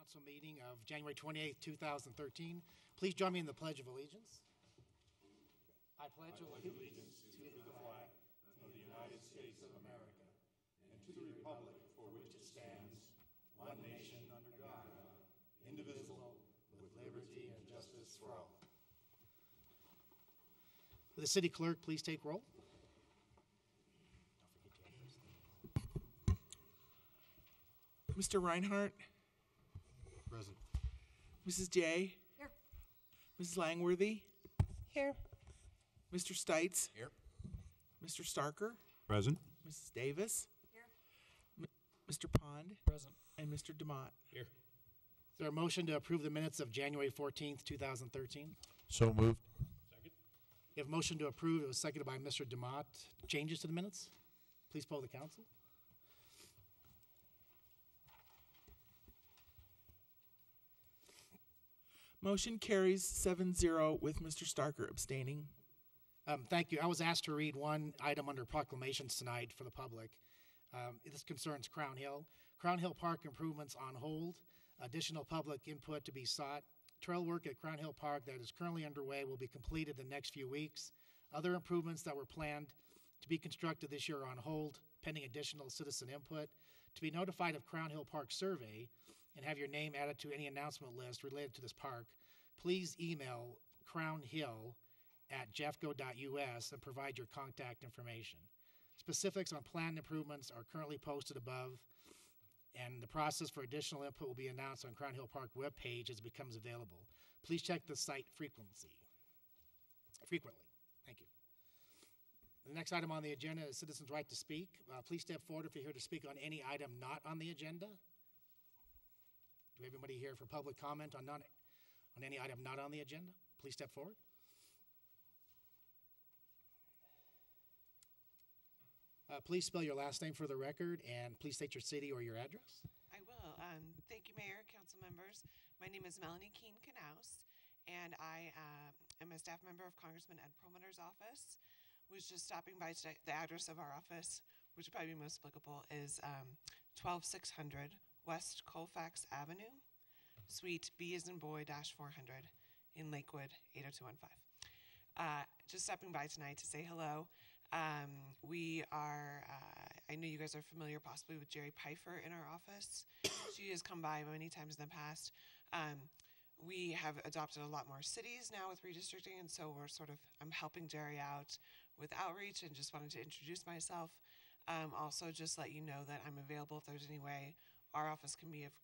Council meeting of January 28th, 2013. Please join me in the Pledge of Allegiance. I pledge allegiance to the flag of the United States of America and to the republic for which it stands, one nation under God, indivisible, with liberty and justice for all. Will the city clerk please take roll? Mr. Reinhardt. Present. Mrs. Jay. Here. Mrs. Langworthy. Here. Mr. Stites. Here. Mr. Starker. Present. Mrs. Davis. Here. Mr. Pond. Present. And Mr. DeMott. Here. Is there a motion to approve the minutes of January 14th, 2013? So moved. Second. We have a motion to approve. It was seconded by Mr. DeMott. Changes to the minutes? Please poll the council. Motion carries 7-0 with Mr. Starker abstaining. Thank you. I was asked to read one item under proclamations tonight for the public. This concerns Crown Hill. Crown Hill Park improvements on hold. Additional public input to be sought. Trail work at Crown Hill Park that is currently underway will be completed the next few weeks. Other improvements that were planned to be constructed this year are on hold, pending additional citizen input. To be notified of Crown Hill Park survey and have your name added to any announcement list related to this park, please email crownhill@jeffco.us and provide your contact information. Specifics on planned improvements are currently posted above, and the process for additional input will be announced on Crown Hill Park webpage as it becomes available. Please check the site frequently. Thank you. The next item on the agenda is citizens' right to speak. Please step forward if you're here to speak on any item not on the agenda. Do we have anybody here for public comment on any item not on the agenda? Please step forward. Please spell your last name for the record, and please state your city or your address. I will. Thank you, Mayor, council members. My name is Melanie Keene-Knaus, and I am a staff member of Congressman Ed Perlmutter's office. Was just stopping by today. The address of our office, which would probably be most applicable, is 12600 West Colfax Avenue, Suite B as in boy -400 in Lakewood 80215. Just stopping by tonight to say hello. We are, I know you guys are familiar possibly with Jerry Pfeiffer in our office. She has come by many times in the past. We have adopted a lot more cities now with redistricting, and so I'm helping Jerry out with outreach and just wanted to introduce myself. Also just let you know that I'm available if there's any way our office can be of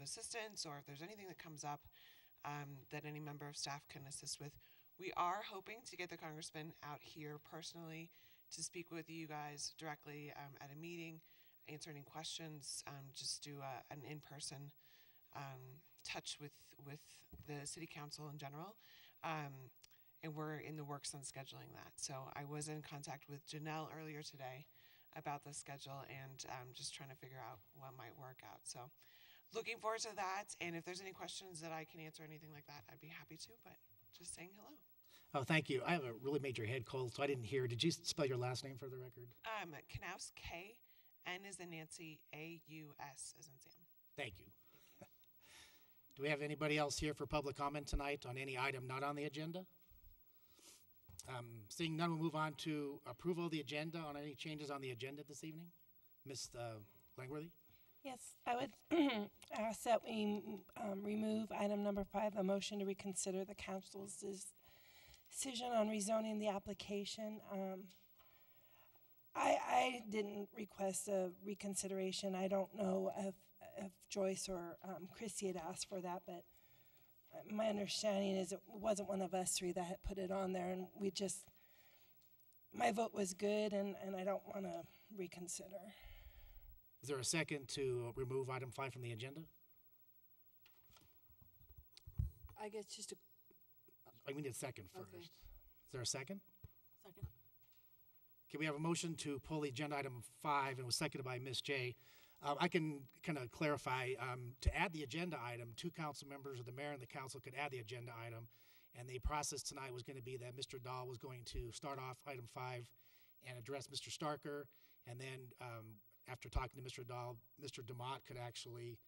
assistance, or if there's anything that comes up that any member of staff can assist with. We are hoping to get the congressman out here personally to speak with you guys directly at a meeting, answer any questions, just do an in-person touch with the city council in general. And we're in the works on scheduling that. So I was in contact with Janelle earlier today about the schedule, and just trying to figure out what might work out. So looking forward to that. And if there's any questions that I can answer, anything like that, I'd be happy to, but just saying hello. Oh, thank you. I have a really major head cold, so I didn't hear. Did you spell your last name for the record? Knaus, K, N as in Nancy, A-U-S as in Sam. Thank you. Do we have anybody else here for public comment tonight on any item not on the agenda? Seeing none, we'll move on to approval of the agenda on any changes on the agenda this evening. Ms. Langworthy? Yes, I would ask that we remove item number 5, a motion to reconsider the council's decision on rezoning the application. I didn't request a reconsideration. I don't know if Joyce or Chrissy had asked for that, but my understanding is it wasn't one of us three that had put it on there, and my vote was good, and I don't want to reconsider. Is there a second to remove item 5 from the agenda? I guess just a... We need a second first. Okay. Is there a second? Second. Okay, we have a motion to pull the agenda item 5, and it was seconded by Ms. Jay. I can kind of clarify, to add the agenda item, 2 council members or the mayor and the council could add the agenda item, and the process tonight was going to be that Mr. Dahl was going to start off item 5 and address Mr. Starker, and then after talking to Mr. Dahl, Mr. DeMott could actually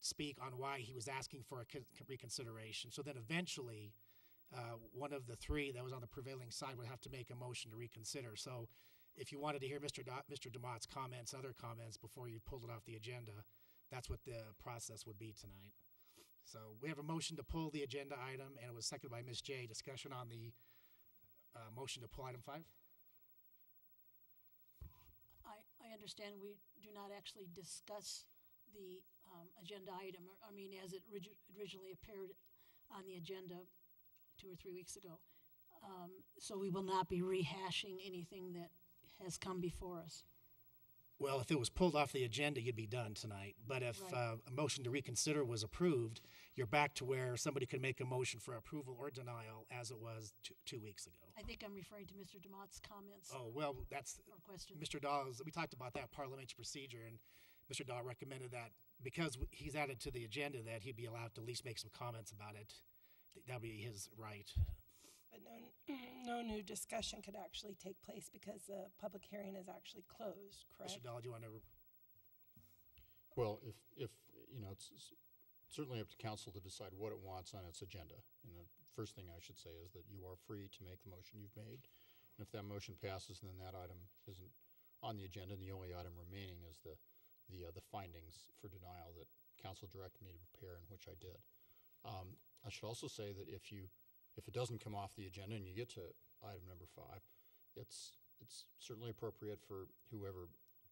speak on why he was asking for a reconsideration. So then eventually, one of the three that was on the prevailing side would have to make a motion to reconsider. So if you wanted to hear Mr. DeMott's comments, other comments, before you pulled it off the agenda, that's what the process would be tonight. So we have a motion to pull the agenda item, and it was seconded by Ms. J. Discussion on the motion to pull item 5? I understand we do not actually discuss the agenda item, I mean, as it originally appeared on the agenda 2 or 3 weeks ago. So we will not be rehashing anything that has come before us. Well, if it was pulled off the agenda, you'd be done tonight. But if Right. a motion to reconsider was approved, you're back to where somebody could make a motion for approval or denial as it was 2 weeks ago. I think I'm referring to Mr. DeMott's comments Oh, well, that's, or questions. Mr. Dawes, we talked about that parliamentary procedure, and Mr. Daw recommended that because he's added to the agenda that he'd be allowed to at least make some comments about it. That would be his right. But no new discussion could actually take place because the public hearing is actually closed, correct? Mr. Dahl, do you want to? Well, if you know, it's certainly up to council to decide what it wants on its agenda. And the first thing I should say is that you are free to make the motion you've made. And if that motion passes, then that item isn't on the agenda. And the only item remaining is the findings for denial that council directed me to prepare, and which I did. I should also say that if it doesn't come off the agenda and you get to item number 5, it's certainly appropriate for whoever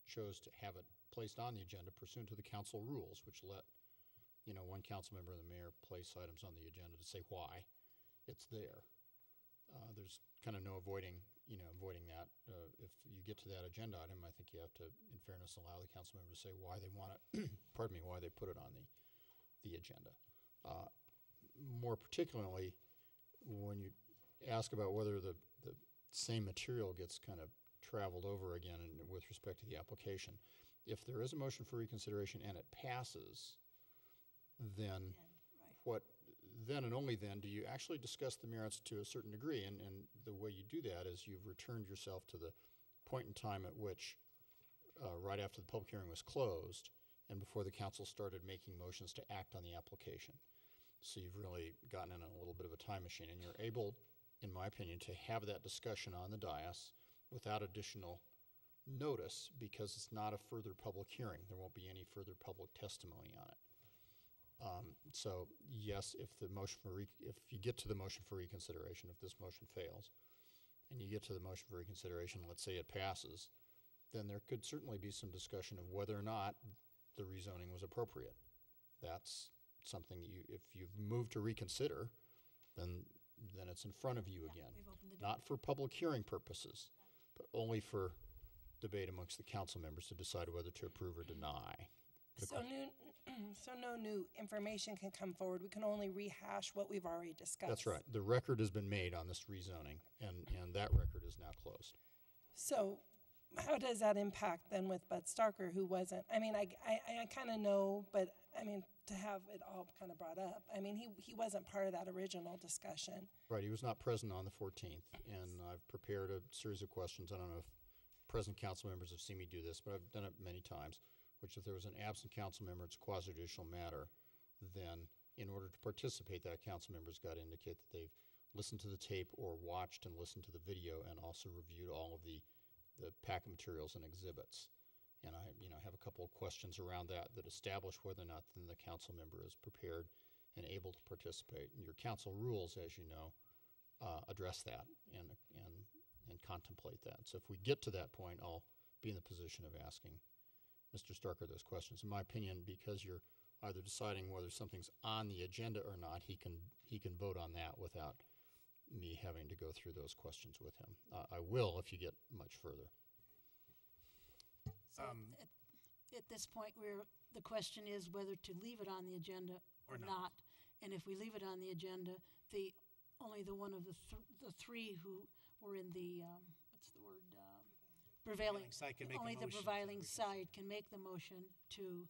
chose to have it placed on the agenda pursuant to the council rules, which let one council member and the mayor place items on the agenda to say why it's there. There's kind of no avoiding that. If you get to that agenda item, I think you have to, in fairness, allow the council member to say why they want it. Pardon me, why they put it on the agenda. More particularly, when you ask about whether the same material gets kind of traveled over again with respect to the application, if there is a motion for reconsideration and it passes, then then and only then do you actually discuss the merits to a certain degree. And the way you do that is you've returned yourself to the point in time at which, right after the public hearing was closed and before the council started making motions to act on the application. So you've really gotten in a little bit of a time machine, and you're able, in my opinion, to have that discussion on the dais without additional notice, because it's not a further public hearing. There won't be any further public testimony on it. So yes, if you get to the motion for reconsideration, if this motion fails, and you get to the motion for reconsideration, let's say it passes, then there could certainly be some discussion of whether or not the rezoning was appropriate. That's something if you've moved to reconsider, then it's in front of you again. We've opened the door. Not for public hearing purposes, but only for debate amongst the council members to decide whether to approve or deny. So no new information can come forward. We can only rehash what we've already discussed. That's right. The record has been made on this rezoning, and that record is now closed. So how does that impact then with Bud Starker, who wasn't, I mean, I kind of know, but I mean, to have it all kind of brought up, I mean, he wasn't part of that original discussion. Right, he was not present on the 14th, and I've prepared a series of questions. I don't know if present council members have seen me do this, but I've done it many times, which if there was an absent council member, it's a quasi-judicial matter, then in order to participate, that council member's got to indicate that they've listened to the tape or watched and listened to the video and also reviewed all of the packet materials and exhibits. And I have a couple of questions around that establish whether or not then the council member is prepared and able to participate. And your council rules, as you know, address that and contemplate that. So if we get to that point, I'll be in the position of asking Mr. Starker those questions. In my opinion, because you're either deciding whether something's on the agenda or not, he can vote on that without me having to go through those questions with him. I will if you get much further. So at this point, the question is whether to leave it on the agenda or not. And if we leave it on the agenda, only the one of the three who were in the prevailing side can make a only the motion to prevailing side can make the motion to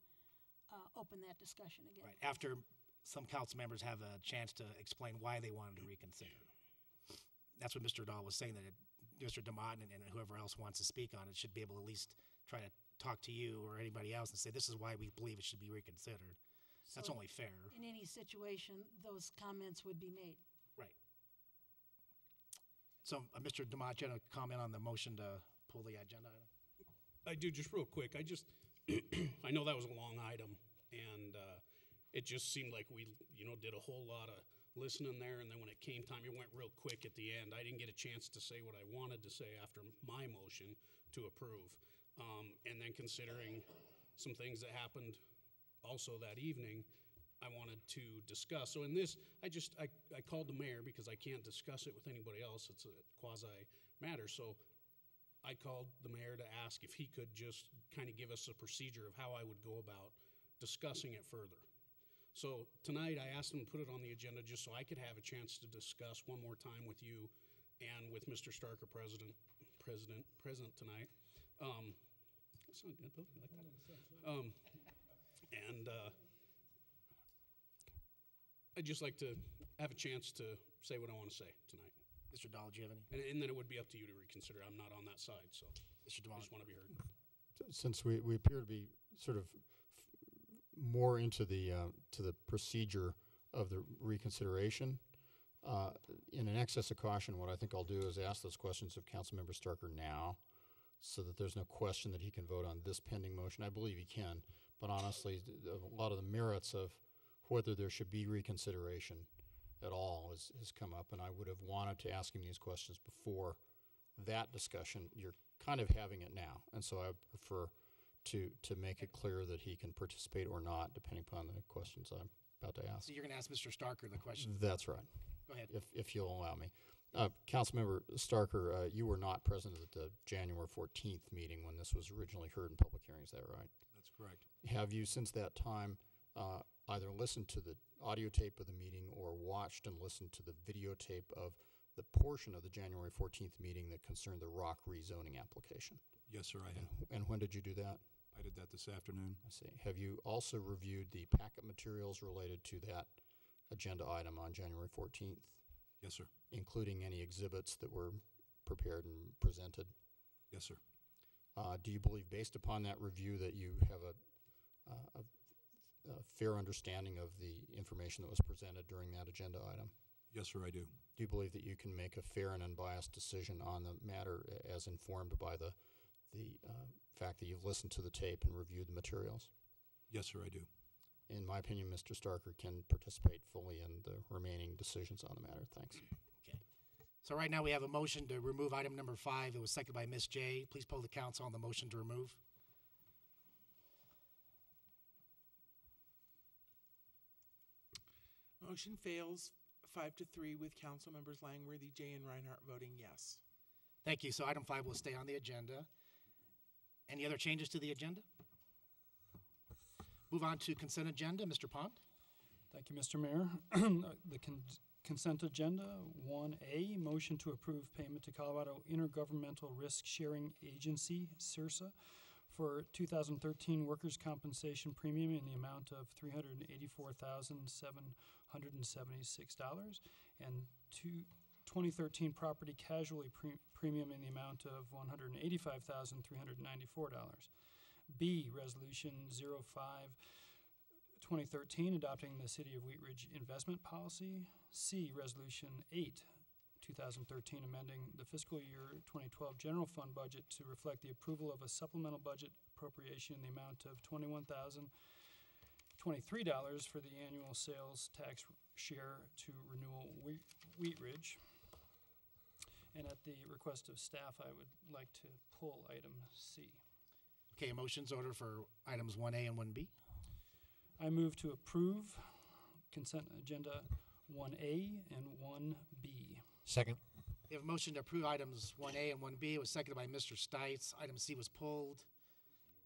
open that discussion again. Right, after some council members have a chance to explain why they wanted to reconsider. That's what Mr. Dahl was saying, that Mr. DeMott and whoever else wants to speak on it should be able to at least try to talk to you or anybody else and say, this is why we believe it should be reconsidered. That's So only fair. in any situation, those comments would be made. Right. So, Mr. Demott, you had a comment on the motion to pull the agenda item? I do, just real quick. I just, I know that was a long item, and it just seemed like we, did a whole lot of listening there, and then when it came time, it went real quick at the end. I didn't get a chance to say what I wanted to say after my motion to approve. And then considering some things that happened also that evening, I wanted to discuss. So in this, I called the mayor because I can't discuss it with anybody else. It's a quasi matter. So I called the mayor to ask if he could just kind of give us a procedure of how I would go about discussing it further. So tonight I asked him to put it on the agenda just so I could have a chance to discuss one more time with you and with Mr. Starker, present tonight. That's not good, though. You like that? I'd just like to have a chance to say what I want to say tonight. Mr. Dahl, do you have any? And then it would be up to you to reconsider. I'm not on that side, so Mr. I Demott? just want to be heard. Since we appear to be sort of more into the to the procedure of the reconsideration, in an excess of caution, what I think I'll do is ask those questions of Councilmember Starker now, so that there's no question that he can vote on this pending motion. I believe he can, but honestly, a lot of the merits of whether there should be reconsideration at all has come up, and I would have wanted to ask him these questions before that discussion. You're kind of having it now, and so I prefer to make it clear that he can participate or not, depending upon the questions I'm about to ask. So you're going to ask Mr. Starker the question? That's right. Go ahead. If you'll allow me. Councilmember Starker, you were not present at the January 14th meeting when this was originally heard in public hearing, is that right? That's correct. Have you, since that time, either listened to the audio tape of the meeting or watched and listened to the videotape of the portion of the January 14th meeting that concerned the Rock rezoning application? Yes, sir, I have. And when did you do that? I did that this afternoon. I see. Have you also reviewed the packet materials related to that agenda item on January 14th? Yes, sir. Including any exhibits that were prepared and presented? Yes, sir. Do you believe, based upon that review, that you have a fair understanding of the information that was presented during that agenda item? Yes, sir, I do. Do you believe that you can make a fair and unbiased decision on the matter as informed by the fact that you've listened to the tape and reviewed the materials? Yes, sir, I do. In my opinion, Mr. Starker can participate fully in the remaining decisions on the matter. Thanks. Okay. So right now we have a motion to remove item number 5. It was seconded by Ms. J. Please poll the council on the motion to remove. Motion fails 5-3 with council members Langworthy, Jay, and Reinhardt voting yes. Thank you. So item 5 will stay on the agenda. Any other changes to the agenda? Move on to consent agenda. Mr. Pond? Thank you, Mr. Mayor. The consent agenda, 1A, motion to approve payment to Colorado Intergovernmental Risk Sharing Agency, CIRSA, for 2013 workers' compensation premium in the amount of $384,776, and 2013 property casualty premium in the amount of $185,394. B, Resolution 05-2013, adopting the City of Wheat Ridge investment policy. C, Resolution 8-2013, amending the fiscal year 2012 general fund budget to reflect the approval of a supplemental budget appropriation in the amount of $21,023 for the annual sales tax share to Renewal Wheat Ridge. And at the request of staff, I would like to pull item C. Okay, a motion's order for items 1A and 1B. I move to approve consent agenda 1A and 1B. Second. We have a motion to approve items 1A and 1B. It was seconded by Mr. Stites. Item C was pulled.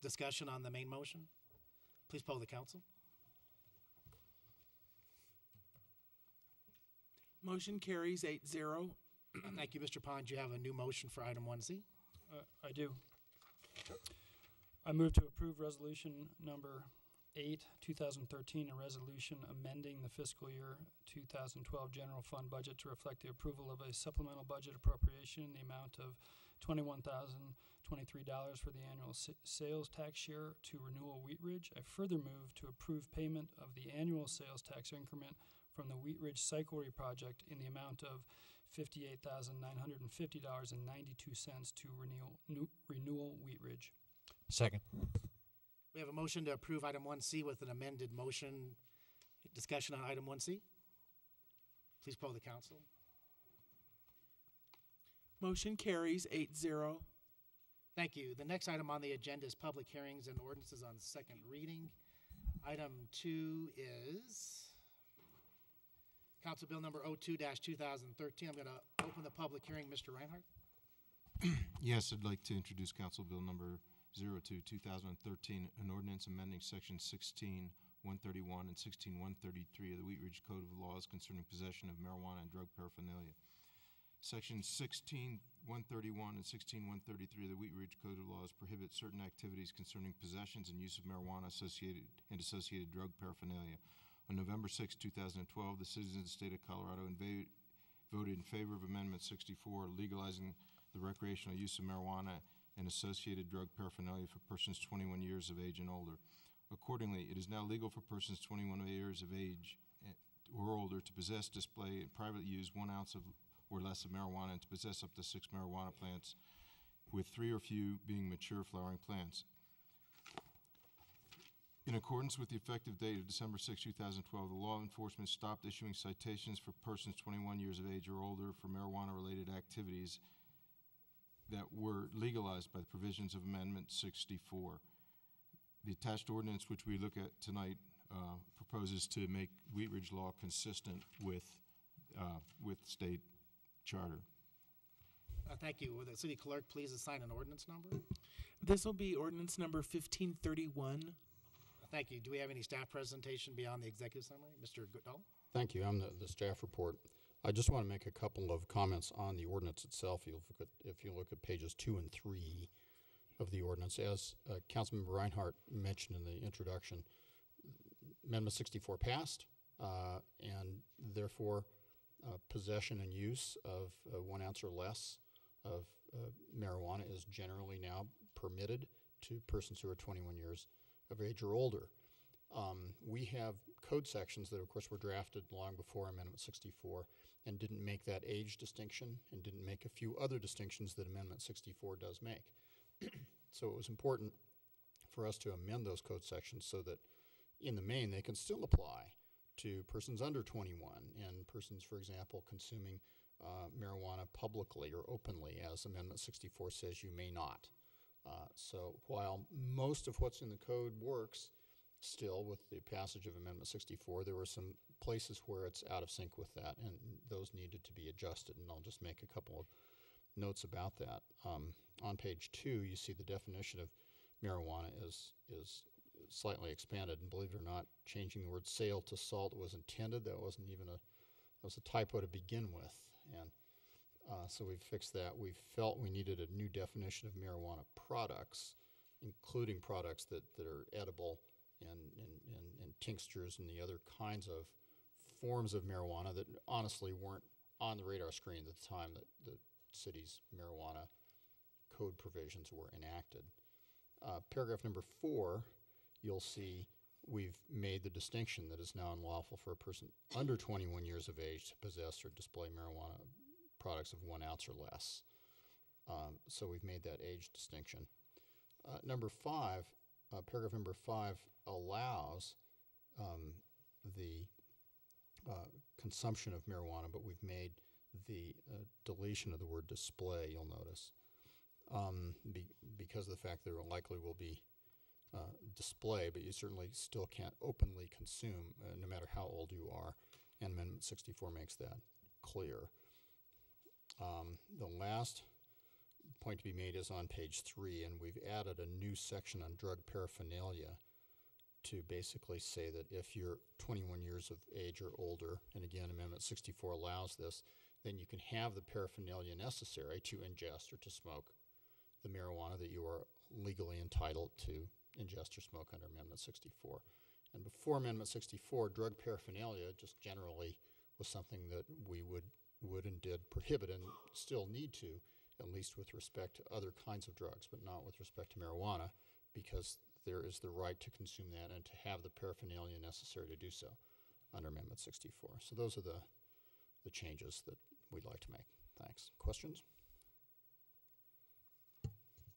Discussion on the main motion. Please poll the council. Motion carries 8-0. Thank you, Mr. Pond. You have a new motion for item 1C. I do. I move to approve resolution number 8/2013, a resolution amending the fiscal year 2012 general fund budget to reflect the approval of a supplemental budget appropriation in the amount of $21,023 for the annual sales tax share to Renewal Wheat Ridge. I further move to approve payment of the annual sales tax increment from the Wheat Ridge Cyclery project in the amount of $58,950.92 to Renewal Wheat Ridge. Second. We have a motion to approve item 1C with an amended motion. Discussion on item 1C. Please poll the council. Motion carries 8-0. Thank you. The next item on the agenda is public hearings and ordinances on second reading. Item 2 is Council Bill number 02-2013. I'm going to open the public hearing. Mr. Reinhardt. Yes, I'd like to introduce Council Bill number 02-2013, an ordinance amending Section 16-131 and 16-133 of the Wheat Ridge Code of Laws concerning possession of marijuana and drug paraphernalia. Section 16-131 and 16-133 of the Wheat Ridge Code of Laws prohibit certain activities concerning possessions and use of marijuana associated drug paraphernalia. On November 6, 2012, the citizens of the state of Colorado voted in favor of Amendment 64, legalizing the recreational use of marijuana and associated drug paraphernalia for persons 21 years of age and older. Accordingly, it is now legal for persons 21 years of age or older to possess, display, and privately use 1 ounce of or less of marijuana and to possess up to 6 marijuana plants, with 3 or few being mature flowering plants. In accordance with the effective date of December 6, 2012, the law enforcement stopped issuing citations for persons 21 years of age or older for marijuana-related activities that were legalized by the provisions of Amendment 64. The attached ordinance, which we look at tonight, proposes to make Wheat Ridge law consistent with state charter. Thank you. Will the city clerk please assign an ordinance number? This will be ordinance number 1531. Thank you. Do we have any staff presentation beyond the executive summary? Mr. Goodall? Thank you. I'm the staff report. I just want to make a couple of comments on the ordinance itself. If you look at pages 2 and 3 of the ordinance, as Councilmember Reinhardt mentioned in the introduction, Amendment 64 passed, and therefore possession and use of 1 ounce or less of marijuana is generally now permitted to persons who are 21 years of age or older. We have code sections that, of course, were drafted long before Amendment 64 and didn't make that age distinction and didn't make a few other distinctions that Amendment 64 does make. So it was important for us to amend those code sections so that, in the main, they can still apply to persons under 21 and persons, for example, consuming marijuana publicly or openly, as Amendment 64 says you may not. So while most of what's in the code works still with the passage of Amendment 64, there were some places where it's out of sync with that, and those needed to be adjusted, and I'll just make a couple of notes about that. On page 2, you see the definition of marijuana is slightly expanded, and believe it or not, changing the word sale to salt was intended. That wasn't even that was a typo to begin with, and so we've fixed that. We felt we needed a new definition of marijuana products, including products that are edible and tinctures and the other kinds of forms of marijuana that honestly weren't on the radar screen at the time that the city's marijuana code provisions were enacted. Paragraph number 4, you'll see we've made the distinction that it's now unlawful for a person under 21 years of age to possess or display marijuana products of 1 ounce or less. So we've made that age distinction. Number 5, paragraph number 5 allows the consumption of marijuana, but we've made the deletion of the word display, you'll notice, because of the fact there likely will be display, but you certainly still can't openly consume, no matter how old you are, and Amendment 64 makes that clear. The last point to be made is on page 3, and we've added a new section on drug paraphernalia to basically say that if you're 21 years of age or older, and again, Amendment 64 allows this, then you can have the paraphernalia necessary to ingest or to smoke the marijuana that you are legally entitled to ingest or smoke under Amendment 64. And before Amendment 64, drug paraphernalia just generally was something that we would and did prohibit and still need to at least with respect to other kinds of drugs, but not with respect to marijuana, because there is the right to consume that and to have the paraphernalia necessary to do so under Amendment 64. So those are the changes that we'd like to make. Thanks. Questions?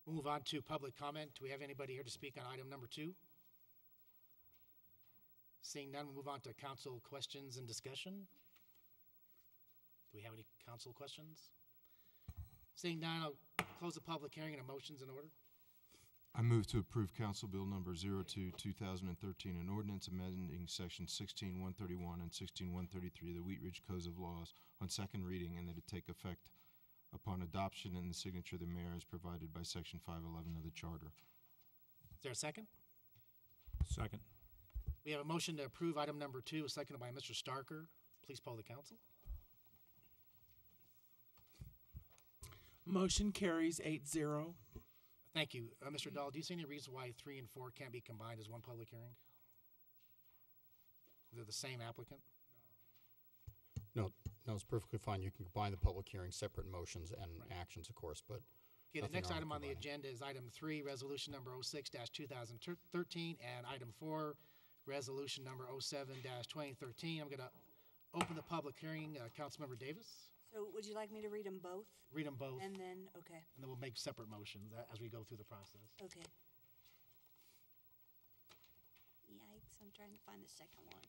We'll move on to public comment. Do we have anybody here to speak on item number 2? Seeing none, we'll move on to council questions and discussion. Do we have any council questions? Seeing none, I'll close the public hearing and a motion's in order. I move to approve Council Bill number 02, 2013, an ordinance amending section 16131 and 16133 of the Wheat Ridge Codes of Laws on second reading, and that it take effect upon adoption and the signature of the mayor as provided by section 511 of the charter. Is there a second? Second. We have a motion to approve item number 2, seconded by Mr. Starker. Please poll the council. Motion carries 8-0. Thank you. Mr. Dahl, do you see any reason why 3 and 4 can't be combined as one public hearing? They're the same applicant? No, it's perfectly fine. You can combine the public hearing, separate motions and actions, of course, but Okay, the nothing next wrong item with on the combining. agenda is item 3, resolution number 06-2013, and item 4, resolution number 07-2013. I'm going to open the public hearing. Councilmember Davis, So would you like me to read them both? read them both, And then, okay, and then we'll make separate motions as we go through the process. okay. Yikes, I'm trying to find the second one.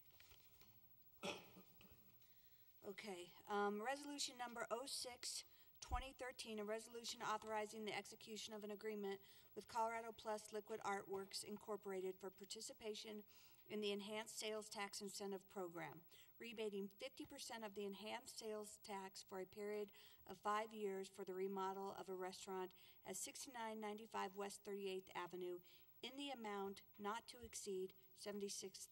Okay, resolution number 06-2013, a resolution authorizing the execution of an agreement with Colorado Plus Liquid Artworks Incorporated for participation in the Enhanced Sales Tax Incentive Program, rebating 50% of the enhanced sales tax for a period of 5 years for the remodel of a restaurant at 6995 West 38th Avenue in the amount not to exceed $76,200.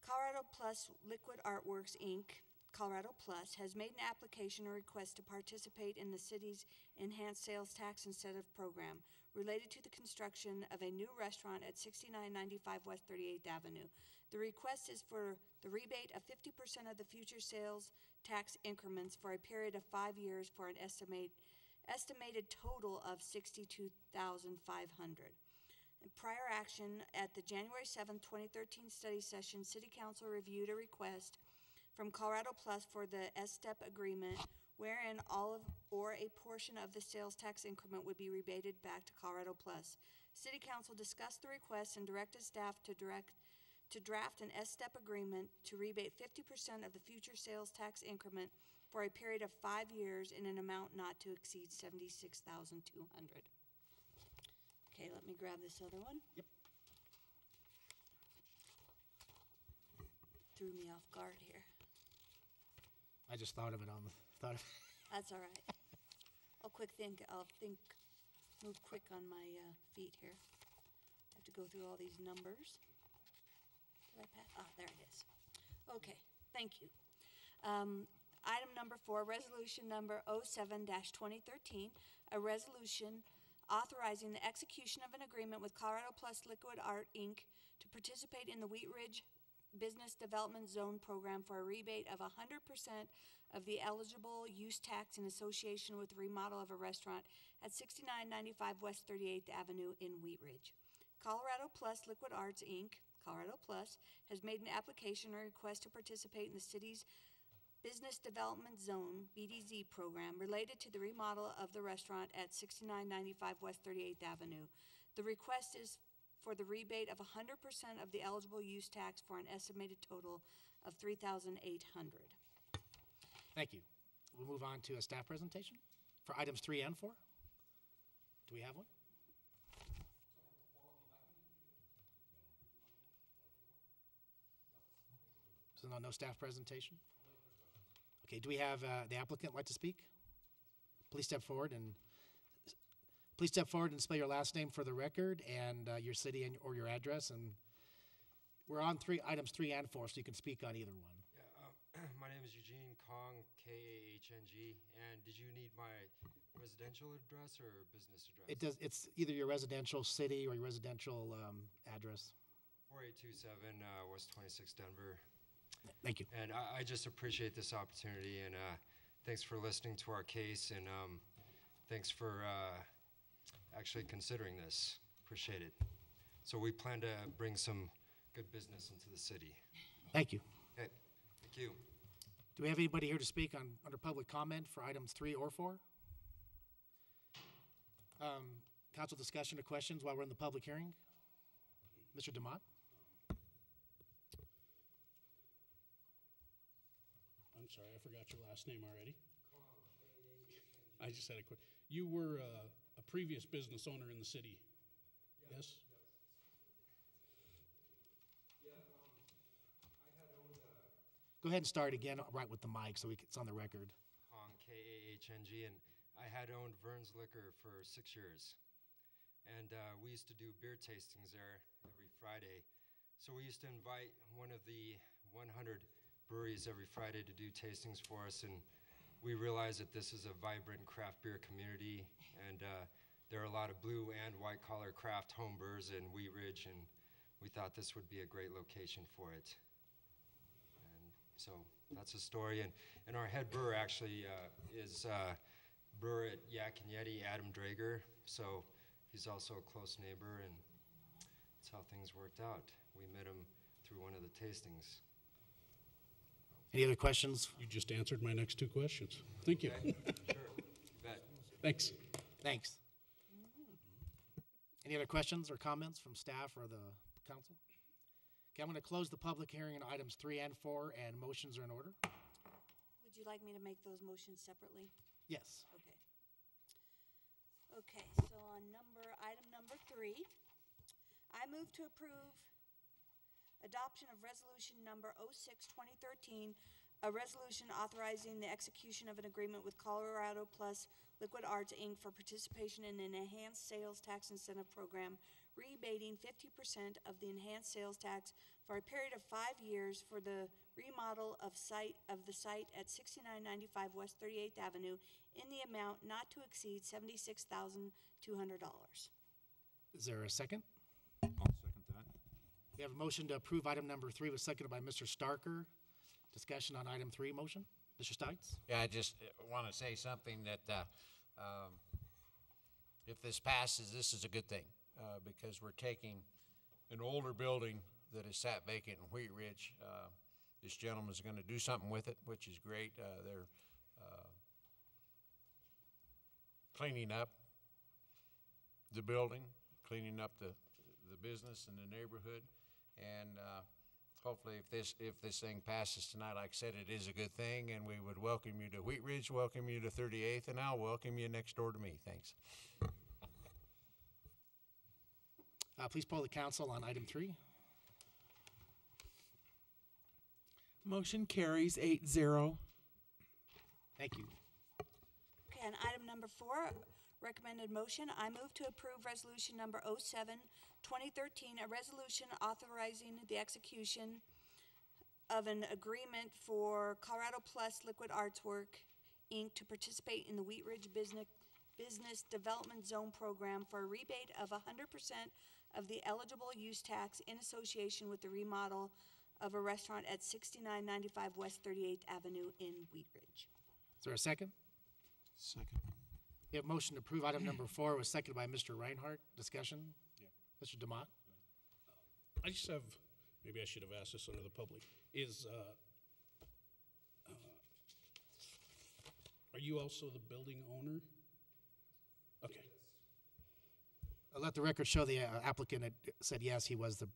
Colorado Plus Liquid Artworks, Inc., Colorado Plus, has made an application or request to participate in the city's Enhanced Sales Tax Incentive Program related to the construction of a new restaurant at 6995 West 38th Avenue. The request is for the rebate of 50% of the future sales tax increments for a period of 5 years for an estimated total of $62,500. Prior action at the January 7, 2013 study session, City Council reviewed a request from Colorado Plus for the S-STEP agreement wherein all of or a portion of the sales tax increment would be rebated back to Colorado Plus. City Council discussed the request and directed staff to draft an S-STEP agreement to rebate 50% of the future sales tax increment for a period of 5 years in an amount not to exceed $76,200. Okay, let me grab this other one. Yep. Threw me off guard here. I just thought of it That's all right. I'll move quick on my feet here. I have to go through all these numbers. Did I pass? Ah, there it is. Okay, thank you. Item number 4, resolution number 07-2013, a resolution authorizing the execution of an agreement with Colorado Plus Liquid Art, Inc. to participate in the Wheat Ridge Business Development Zone Program for a rebate of 100% of the eligible use tax in association with the remodel of a restaurant at 6995 West 38th Avenue in Wheat Ridge. Colorado Plus Liquid Arts, Inc., Colorado Plus, has made an application or request to participate in the city's Business Development Zone, BDZ program related to the remodel of the restaurant at 6995 West 38th Avenue. The request is for the rebate of 100% of the eligible use tax for an estimated total of $3,800. Thank you. We'll move on to a staff presentation for items 3 and 4. Do we have one? So no staff presentation? Okay, do we have the applicant like to speak? Please step forward and spell your last name for the record and your city or your address. And we're on items 3 and 4, so you can speak on either one. Yeah, my name is Eugene Kong, K-A-H-N-G, and did you need my residential address or business address? It's either your residential city or your residential address. 4827 West 26 Denver. Thank you. And I just appreciate this opportunity, and thanks for listening to our case, and thanks for actually considering this. Appreciate it. So we plan to bring some good business into the city. Thank you. Okay, thank you. Do we have anybody here to speak on under public comment for items 3 or 4? Council discussion or questions while we're in the public hearing? Mr. Demott? I'm sorry, I forgot your last name already. I just had a quick. You were a previous business owner in the city, yes? Go ahead and start again right with the mic so it's on the record. Kong, K-A-H-N-G, and I had owned Vern's Liquor for 6 years. And we used to do beer tastings there every Friday. So we used to invite one of the 100 breweries every Friday to do tastings for us, and we realized that this is a vibrant craft beer community, and there are a lot of blue and white collar craft home brewers in Wheat Ridge, and we thought this would be a great location for it. And so that's the story, and our head brewer actually is brewer at Yak and Yeti, Adam Drager, so he's also a close neighbor, and that's how things worked out. We met him through one of the tastings. Any other questions? You just answered my next 2 questions. Thank you. Okay, sure, you bet. Thanks. Thanks. Any other questions or comments from staff or the council? Okay, I'm going to close the public hearing on items 3 and 4, and motions are in order. Would you like me to make those motions separately? Yes. Okay. Okay, so on item number 3, I move to approve adoption of resolution number 06-2013, a resolution authorizing the execution of an agreement with Colorado Plus Liquid Arts, Inc. for participation in an enhanced sales tax incentive program, rebating 50% of the enhanced sales tax for a period of 5 years for the remodel of the site at 6995 West 38th Avenue in the amount not to exceed $76,200. Is there a second? I'll second that. We have a motion to approve item number 3 was seconded by Mr. Starker. Discussion on item 3 motion. Mr. Stites? Yeah, I just want to say something that if this passes, this is a good thing because we're taking an older building that is sat vacant in Wheat Ridge. This gentleman's going to do something with it, which is great. They're cleaning up the building, cleaning up the business and the neighborhood, and hopefully if this thing passes tonight, like I said, it is a good thing, and we would welcome you to Wheat Ridge, welcome you to 38th, and I'll welcome you next door to me. Thanks. Please poll the council on item 3. Motion carries 8-0. Thank you. Okay, on item number 4, recommended motion, I move to approve resolution number 07-2013, a resolution authorizing the execution of an agreement for Colorado Plus Liquid Arts Work, Inc. to participate in the Wheat Ridge Business Development Zone Program for a rebate of 100% of the eligible use tax in association with the remodel of a restaurant at 6995 West 38th Avenue in Wheat Ridge. Is there a second? Second. We have a motion to approve item number 4 was seconded by Mr. Reinhardt. Discussion? Yeah. Mr. Demott? I just have, maybe I should have asked this under the public, are you also the building owner? Okay. I'll let the record show the applicant had said yes, he was the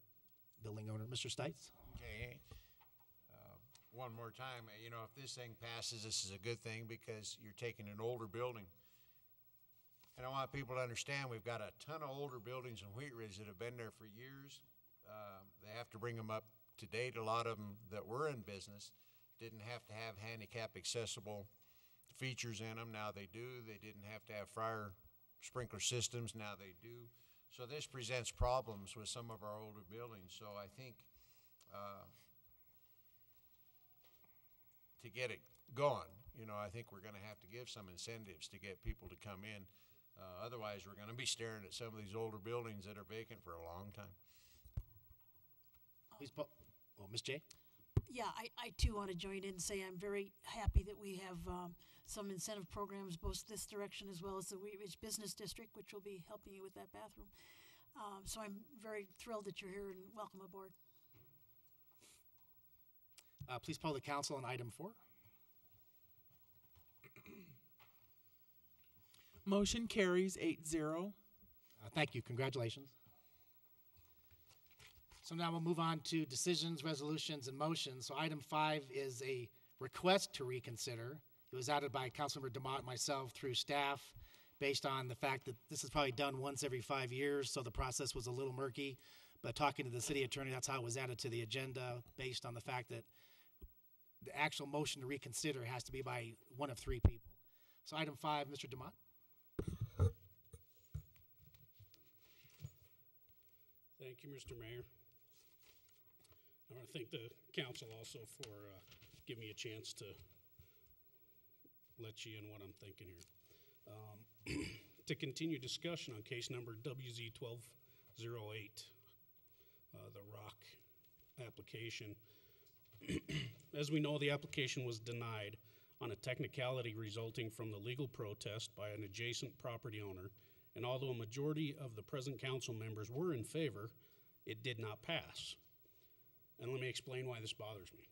building owner. Mr. Stites? Okay. One more time, if this thing passes, this is a good thing because you're taking an older building. And I want people to understand we've got a ton of older buildings in Wheat Ridge that have been there for years. They have to bring them up to date. A lot of them that were in business didn't have to have handicap accessible features in them. Now they do. They didn't have to have fire sprinkler systems. Now they do. So this presents problems with some of our older buildings. So I think to get it going, I think we're going to have to give some incentives to get people to come in. Otherwise, we're going to be staring at some of these older buildings that are vacant for a long time. Please, Ms. J. Yeah, I too want to join in and say I'm very happy that we have some incentive programs both this direction as well as the Wheat Ridge Business District, which will be helping you with that bathroom. So I'm very thrilled that you're here and welcome aboard. Please poll the council on item 4. Motion carries 8-0. Thank you. Congratulations. So now we'll move on to decisions, resolutions, and motions. So item 5 is a request to reconsider. It was added by Councilmember DeMott and myself through staff based on the fact that this is probably done once every 5 years, so the process was a little murky. But talking to the city attorney, that's how it was added to the agenda based on the fact that the actual motion to reconsider has to be by one of 3 people. So item 5, Mr. DeMott. Thank you, Mr. Mayor. I want to thank the council also for giving me a chance to let you in what I'm thinking here. To continue discussion on case number WZ 1208, the rock application. As we know, the application was denied on a technicality resulting from the legal protest by an adjacent property owner, and although a majority of the present council members were in favor, it did not pass. And let me explain why this bothers me.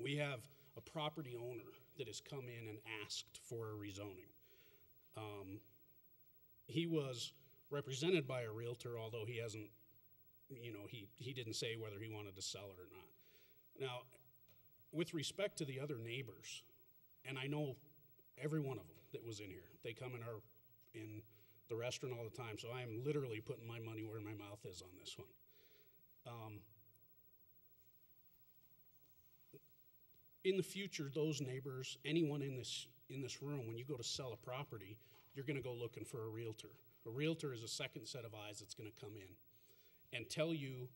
We have a property owner that has come in and asked for a rezoning. He was represented by a realtor, although he hasn't, he didn't say whether he wanted to sell it or not. Now, with respect to the other neighbors, and I know every one of them that was in here, they come in the restaurant all the time, so I am literally putting my money where my mouth is on this one. In the future, those neighbors, anyone in this room, when you go to sell a property, you're going to go looking for a realtor. A realtor is a second set of eyes that's going to come in and tell you,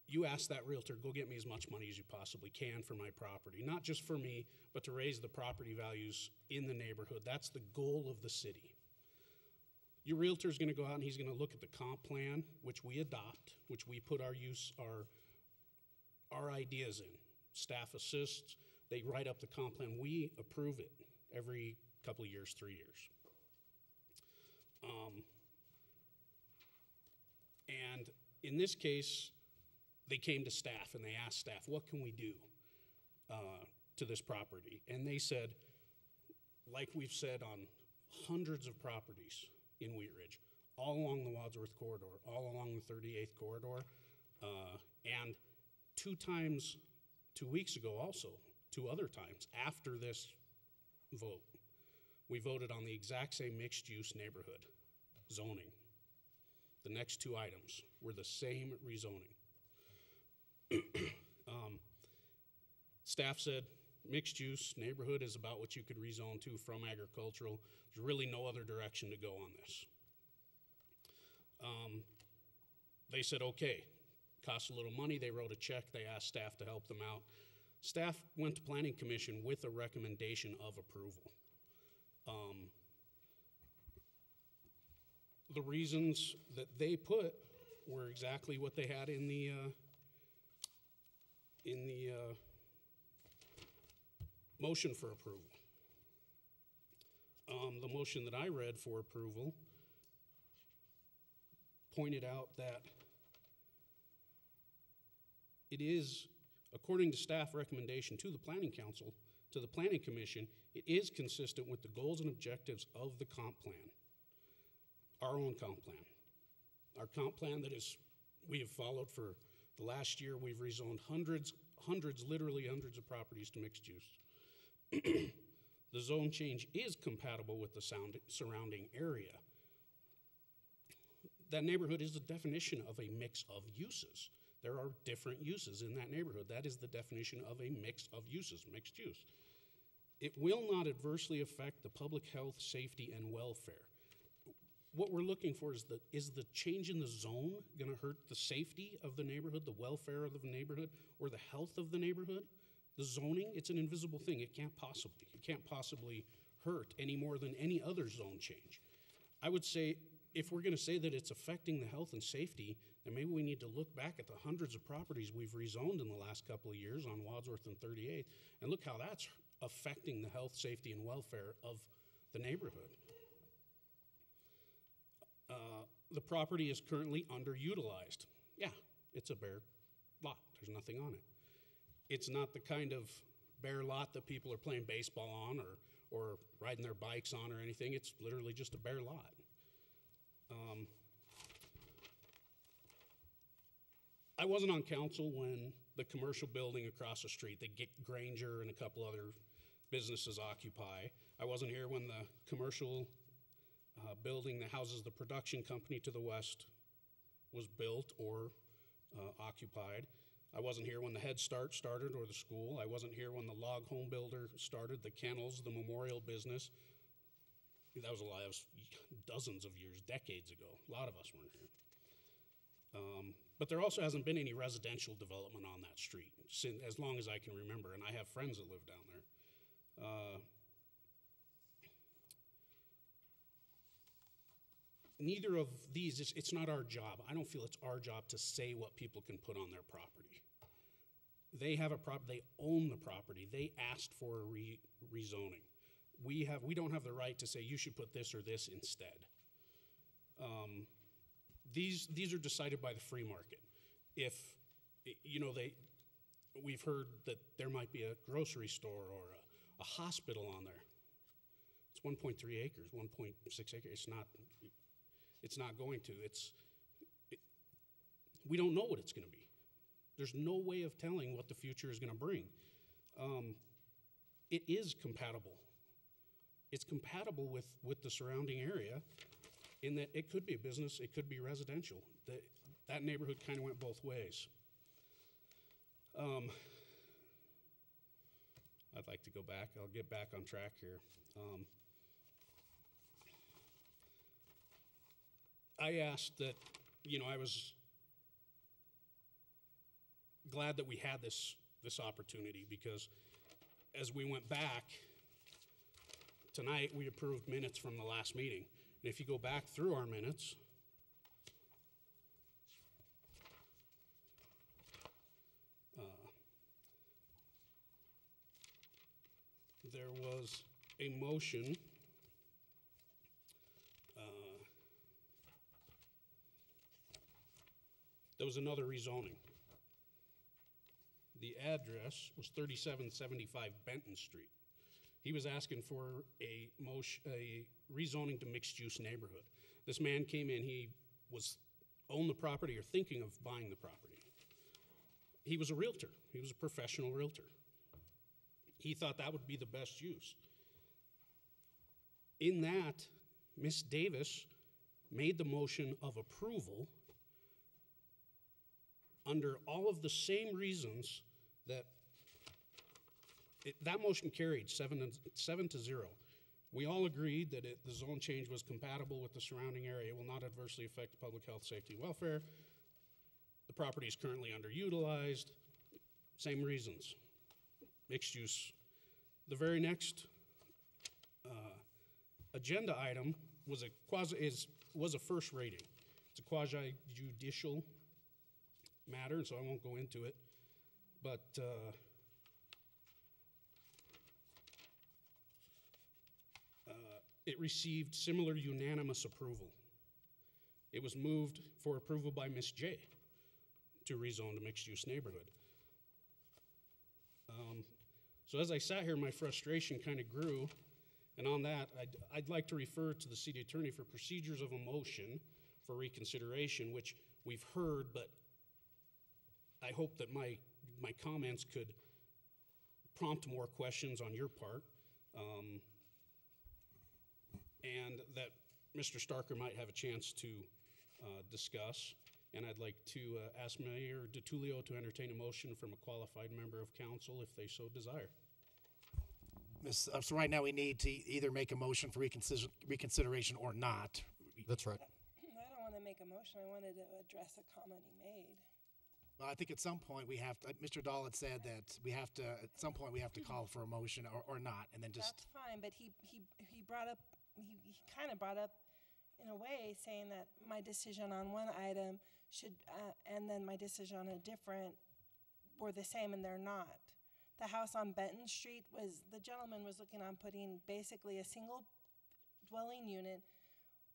you ask that realtor, go get me as much money as you possibly can for my property. Not just for me, but to raise the property values in the neighborhood. That's the goal of the city. Your realtor is going to go out and he's going to look at the comp plan, which we adopt, which we put our ideas in. Staff assists, they write up the comp plan. We approve it every couple of years, 3 years. And in this case, they came to staff and they asked staff, what can we do to this property? And they said, like we've said on hundreds of properties in Wheat Ridge, all along the Wadsworth corridor, all along the 38th corridor, and 2 weeks ago also, 2 other times after this vote, we voted on the exact same mixed-use neighborhood zoning. The next 2 items were the same rezoning. Staff said mixed-use neighborhood is about what you could rezone to from agricultural. There's really no other direction to go on this. They said, okay, costs a little money. They wrote a check. They asked staff to help them out. Staff went to Planning Commission with a recommendation of approval. The reasons that they put were exactly what they had in the motion for approval. The motion that I read for approval pointed out that it is, according to staff recommendation to the Planning Council, to the Planning Commission, it is consistent with the goals and objectives of the comp plan, our own comp plan. Our comp plan that we have followed for the last year. We've rezoned literally hundreds of properties to mixed use. The zone change is compatible with the surrounding area. That neighborhood is the definition of a mix of uses. There are different uses in that neighborhood. That is the definition of a mix of uses, mixed use. It will not adversely affect the public health, safety, and welfare. What we're looking for is the change in the zone going to hurt the safety of the neighborhood, the welfare of the neighborhood, or the health of the neighborhood? The zoning, it's an invisible thing. It can't possibly hurt any more than any other zone change. I would say if we're gonna say that it's affecting the health and safety, then maybe we need to look back at the hundreds of properties we've rezoned in the last couple of years on Wadsworth and 38th, and look how that's affecting the health, safety, and welfare of the neighborhood. The property is currently underutilized. Yeah, it's a bare lot. There's nothing on it. It's not the kind of bare lot that people are playing baseball on or riding their bikes on or anything. It's literally just a bare lot. I wasn't on council when the commercial building across the street that Granger and a couple other businesses occupy. I wasn't here when the commercial building that houses the production company to the west was built or occupied. I wasn't here when the Head Start started or the school. I wasn't here when the log home builder started, the kennels, the memorial business. That was a lot. That was dozens of years, decades ago. A lot of us weren't here. But there also hasn't been any residential development on that street since, as long as I can remember, and I have friends that live down there. Neither of these, it's not our job. I don't feel it's our job to say what people can put on their property. They have a they own the property. They asked for a rezoning. We don't have the right to say you should put this or this instead. These are decided by the free market. If, we've heard that there might be a grocery store or a hospital on there. It's 1.3 acres, 1.6 acres. It's not going to. We don't know what it's going to be. There's no way of telling what the future is going to bring. It is compatible. It's compatible with the surrounding area in that it could be a business, it could be residential. That neighborhood kind of went both ways. I'd like to go back. I'll get back on track here. I asked that, I was glad that we had this opportunity because as we went back, tonight we approved minutes from the last meeting. And if you go back through our minutes, there was a motion there was another rezoning. The address was 3775 Benton Street. He was asking for a rezoning to mixed-use neighborhood. This man came in, he owned the property or thinking of buying the property. He was a realtor. He was a professional realtor. He thought that would be the best use. In that, Ms. Davis made the motion of approval under all of the same reasons that that motion carried 7-0. We all agreed that the zone change was compatible with the surrounding area, will not adversely affect public health, safety, and welfare. The property is currently underutilized. Same reasons. Mixed use. The very next agenda item was a first reading. It's a quasi-judicial matter, so I won't go into it. But it received similar unanimous approval. It was moved for approval by Ms. J to rezone to mixed-use neighborhood. So as I sat here, my frustration kind of grew, and on that, I'd like to refer to the city attorney for procedures of a motion for reconsideration, which we've heard, but I hope that my comments could prompt more questions on your part, and that Mr. Starker might have a chance to discuss. And I'd like to ask Mayor DiTullio to entertain a motion from a qualified member of council if they so desire. So right now we need to either make a motion for reconsideration or not. That's right. I don't want to make a motion. I wanted to address a comment he made. Well, I think at some point we have to, Mr. Dahl had said that at some point we have to call for a motion or not, and then just. That's fine, but he brought up, he kind of brought up in a way, saying that my decision on one item should, and then my decision on a different were the same, and they're not. The house on Benton Street the gentleman was looking on putting basically a single dwelling unit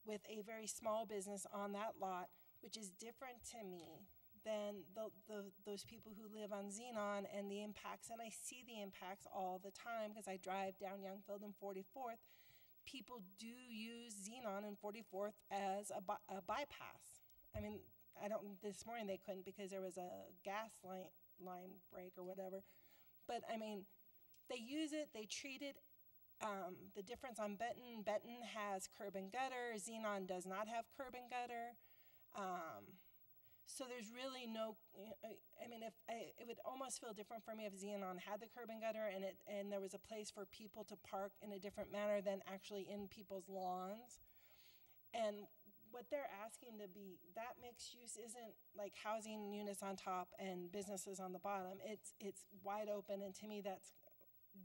with a very small business on that lot, which is different to me than those people who live on Xenon and the impacts. And I see the impacts all the time because I drive down Youngfield and 44th. People do use Xenon and 44th as a bypass. I mean, this morning they couldn't because there was a gas line break or whatever. But I mean, they use it, they treat it. The difference on Benton has curb and gutter. Xenon does not have curb and gutter. So there's really no, I mean, it would almost feel different for me if Xenon had the curb and gutter and there was a place for people to park in a different manner than actually in people's lawns. And what they're asking to be, that mixed use isn't like housing units on top and businesses on the bottom. It's wide open, and to me that's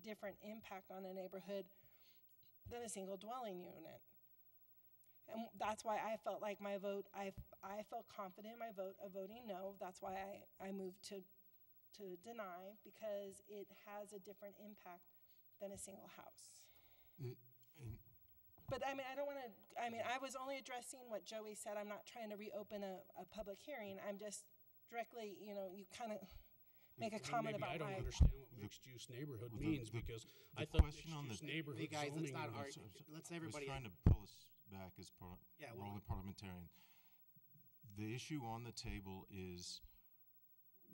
different impact on a neighborhood than a single dwelling unit. And that's why I felt like my vote, I felt confident in my vote of voting no. That's why I moved to deny, because it has a different impact than a single house. But I mean, I was only addressing what Joey said. I'm not trying to reopen a public hearing. I'm just directly, you kind of make a comment about I don't my. understand what mixed-use neighborhood means, because I thought mixed-use neighborhood Hey, guys, let's zoning not was- argue. Let's everybody. I was trying to pull us back as Yeah, we're only parliamentarian. The issue on the table is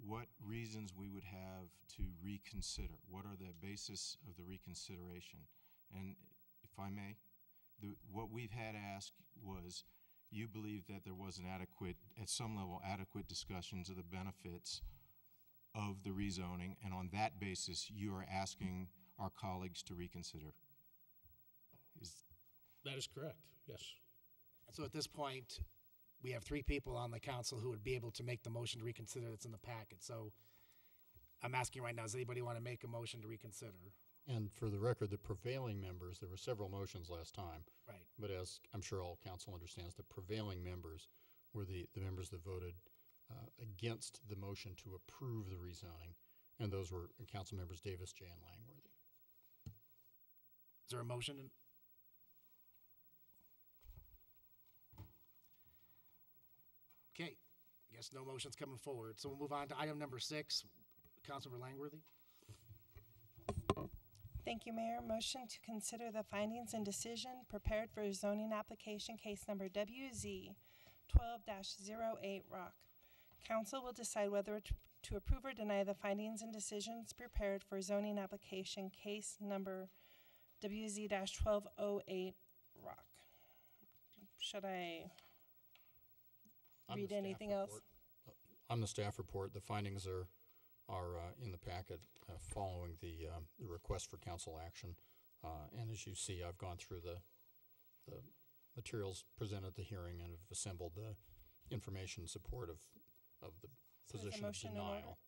what reasons we would have to reconsider. What are the basis of the reconsideration? And if I may, what we've had asked was, you believe that there was at some level, adequate discussions of the benefits of the rezoning, and on that basis, you are asking our colleagues to reconsider. That is correct, yes. So at this point, we have 3 people on the council who would be able to make the motion to reconsider that's in the packet. So I'm asking right now, does anybody want to make a motion to reconsider? And for the record, the prevailing members, there were several motions last time. Right. But as I'm sure all council understands, the prevailing members were the members that voted against the motion to approve the rezoning. And those were council members Davis, Jay, and Langworthy. Is there a motion? Okay, I guess no motion's coming forward. So we'll move on to item number 6, Councilmember Langworthy. Thank you, Mayor. Motion to consider the findings and decision prepared for zoning application case number WZ 12-08 Rock. Council will decide whether to approve or deny the findings and decisions prepared for zoning application case number WZ-1208 Rock. Should I read anything else? On the staff report, the findings are in the packet following the request for council action. And as you see, I've gone through the materials presented at the hearing and have assembled the information in support of the position of denial.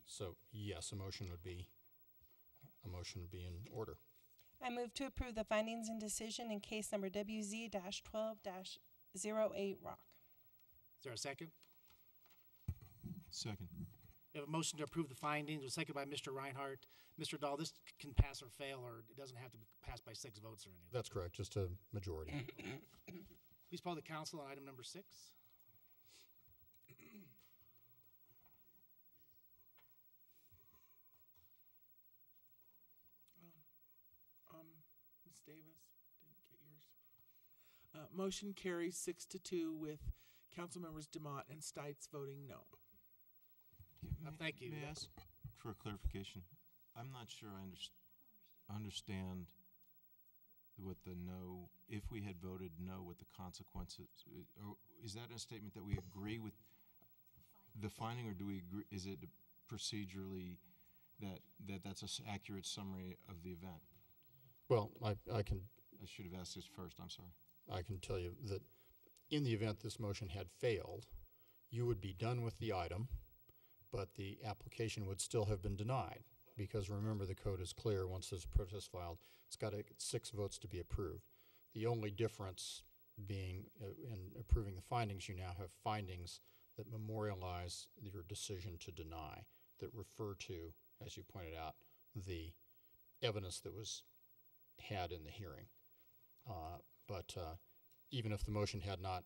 So yes, a motion would be in order. I move to approve the findings and decision in case number WZ-12-08 Rock. Is there a second? Second. We have a motion to approve the findings, a second by Mr. Reinhardt. Mr. Dahl, this can pass or fail, or it doesn't have to be passed by 6 votes or anything. That's correct, just a majority. Please poll the council on item number 6. Ms. Davis, didn't get yours. Motion carries 6-2 with council members Demott and Stites voting no. Thank you. May I ask for a clarification? I'm not sure I understand what the no, if we had voted no, what the consequences, or is that a statement that we agree with the finding, or do we agree, is it procedurally that's an accurate summary of the event? Well, I should have asked this first, I'm sorry. I can tell you that in the event this motion had failed, you would be done with the item, but the application would still have been denied, because remember, the code is clear. Once there's a protest filed, it's got to get 6 votes to be approved. The only difference being, in approving the findings, you now have findings that memorialize your decision to deny, that refer to, as you pointed out, the evidence that was had in the hearing. But even if the motion had not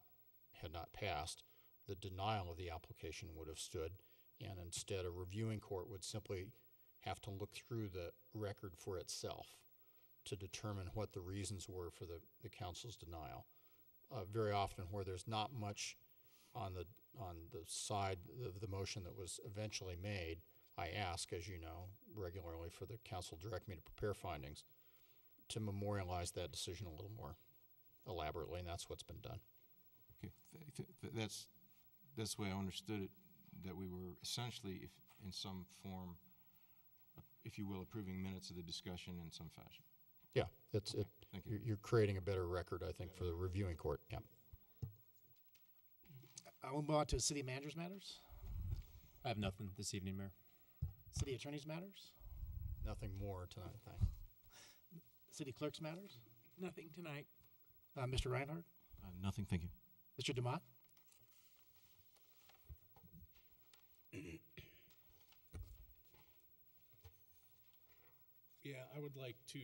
passed, the denial of the application would have stood, and instead a reviewing court would simply have to look through the record for itself to determine what the reasons were for the council's denial. Very often where there's not much on the side of the motion that was eventually made, I ask, as you know, regularly for the council to direct me to prepare findings to memorialize that decision a little more elaborately, and that's what's been done. Okay, that's the way I understood it, that we were essentially, in some form, if you will, approving minutes of the discussion in some fashion. Yeah, it's Okay, thank you. you're creating a better record, I think, for the reviewing court. Yeah. I will move on to city managers matters, I have nothing this evening, Mayor. city attorneys matters, Nothing more tonight, thanks. city clerks matters. Nothing tonight. Mr. Reinhardt, Nothing, thank you. Mr. Demott. Yeah, I would like to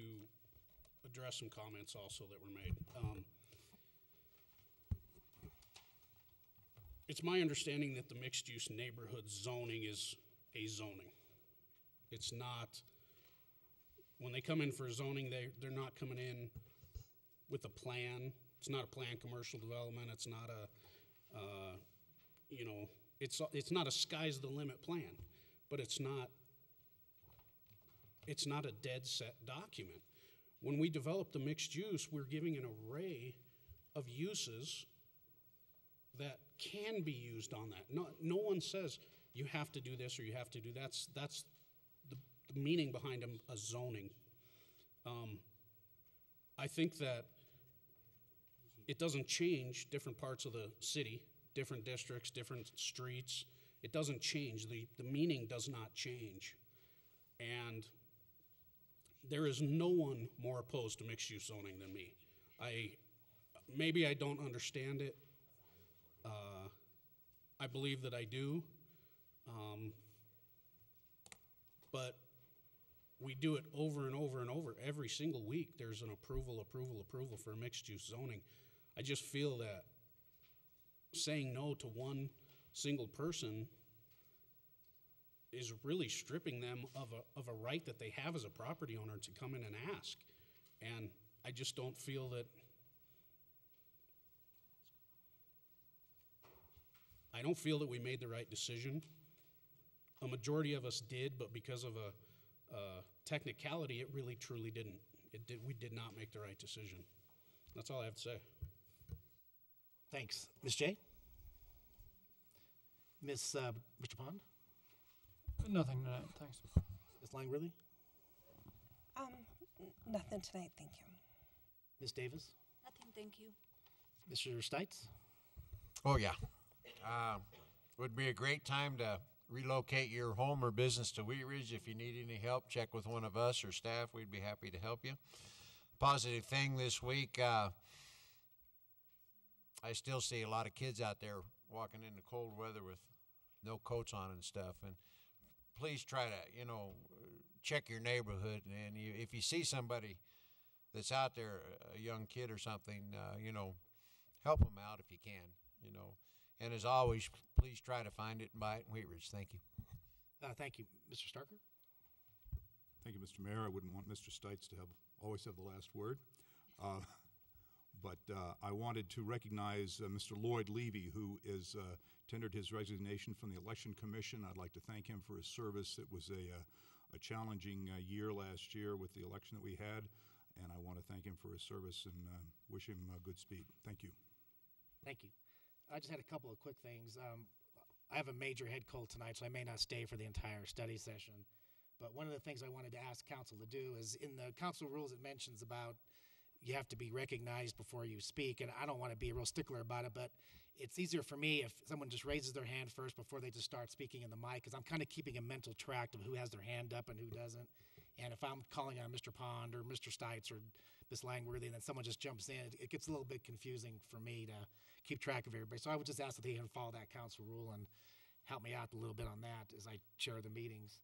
address some comments also that were made. It's my understanding that the mixed-use neighborhood zoning is a zoning. It's not, when they come in for zoning, they're not coming in with a plan. It's not a planned commercial development. It's not a, it's not a sky's the limit plan, but it's not a dead set document. When we develop the mixed use, we're giving an array of uses that can be used on that. No one says you have to do this or you have to do that. That's the meaning behind a zoning. I think that it doesn't change different parts of the city, different districts, different streets. It doesn't change. The meaning does not change. And there is no one more opposed to mixed-use zoning than me. Maybe I don't understand it. I believe that I do. But we do it over and over and over. Every single week, there's an approval for mixed-use zoning. I just feel that saying no to one single person is really stripping them of a right that they have as a property owner to come in and ask. And I just don't feel that, we made the right decision. A majority of us did, but because of a technicality, it really truly didn't. We did not make the right decision. That's all I have to say. Thanks. Ms. J? Mr. Pond? Nothing tonight, thanks. Ms. Langworthy? Nothing tonight, thank you. Ms. Davis? Nothing, thank you. Mr. Stites? Oh, yeah. Would be a great time to relocate your home or business to Wheat Ridge. If you need any help, check with one of us or staff. We'd be happy to help you. Positive thing this week, I still see a lot of kids out there walking in the cold weather with no coats on and stuff. And please try to, check your neighborhood. And if you see somebody that's out there, a young kid or something, help them out if you can, And as always, please try to find it and buy it in Wheat Ridge. Thank you. Thank you. Mr. Starker? Thank you, Mr. Mayor. I wouldn't want Mr. Stites to always have the last word. But I wanted to recognize Mr. Lloyd Levy, who is tendered his resignation from the Election Commission. I'd like to thank him for his service. It was a challenging year last year with the election that we had, and I want to thank him for his service and wish him good speed. Thank you. Thank you. I just had a couple of quick things. I have a major head cold tonight, so I may not stay for the entire study session. But one of the things I wanted to ask council to do is in the council rules, it mentions about you have to be recognized before you speak. And I don't want to be a real stickler about it, but it's easier for me if someone just raises their hand first before they just start speaking in the mic, because I'm kind of keeping a mental track of who has their hand up and who doesn't. And if I'm calling on Mr. Pond or Mr. Stites or Ms. Langworthy, and then someone just jumps in, it gets a little bit confusing for me to keep track of everybody. So I would just ask that they can follow that council rule and help me out a little bit on that as I chair the meetings.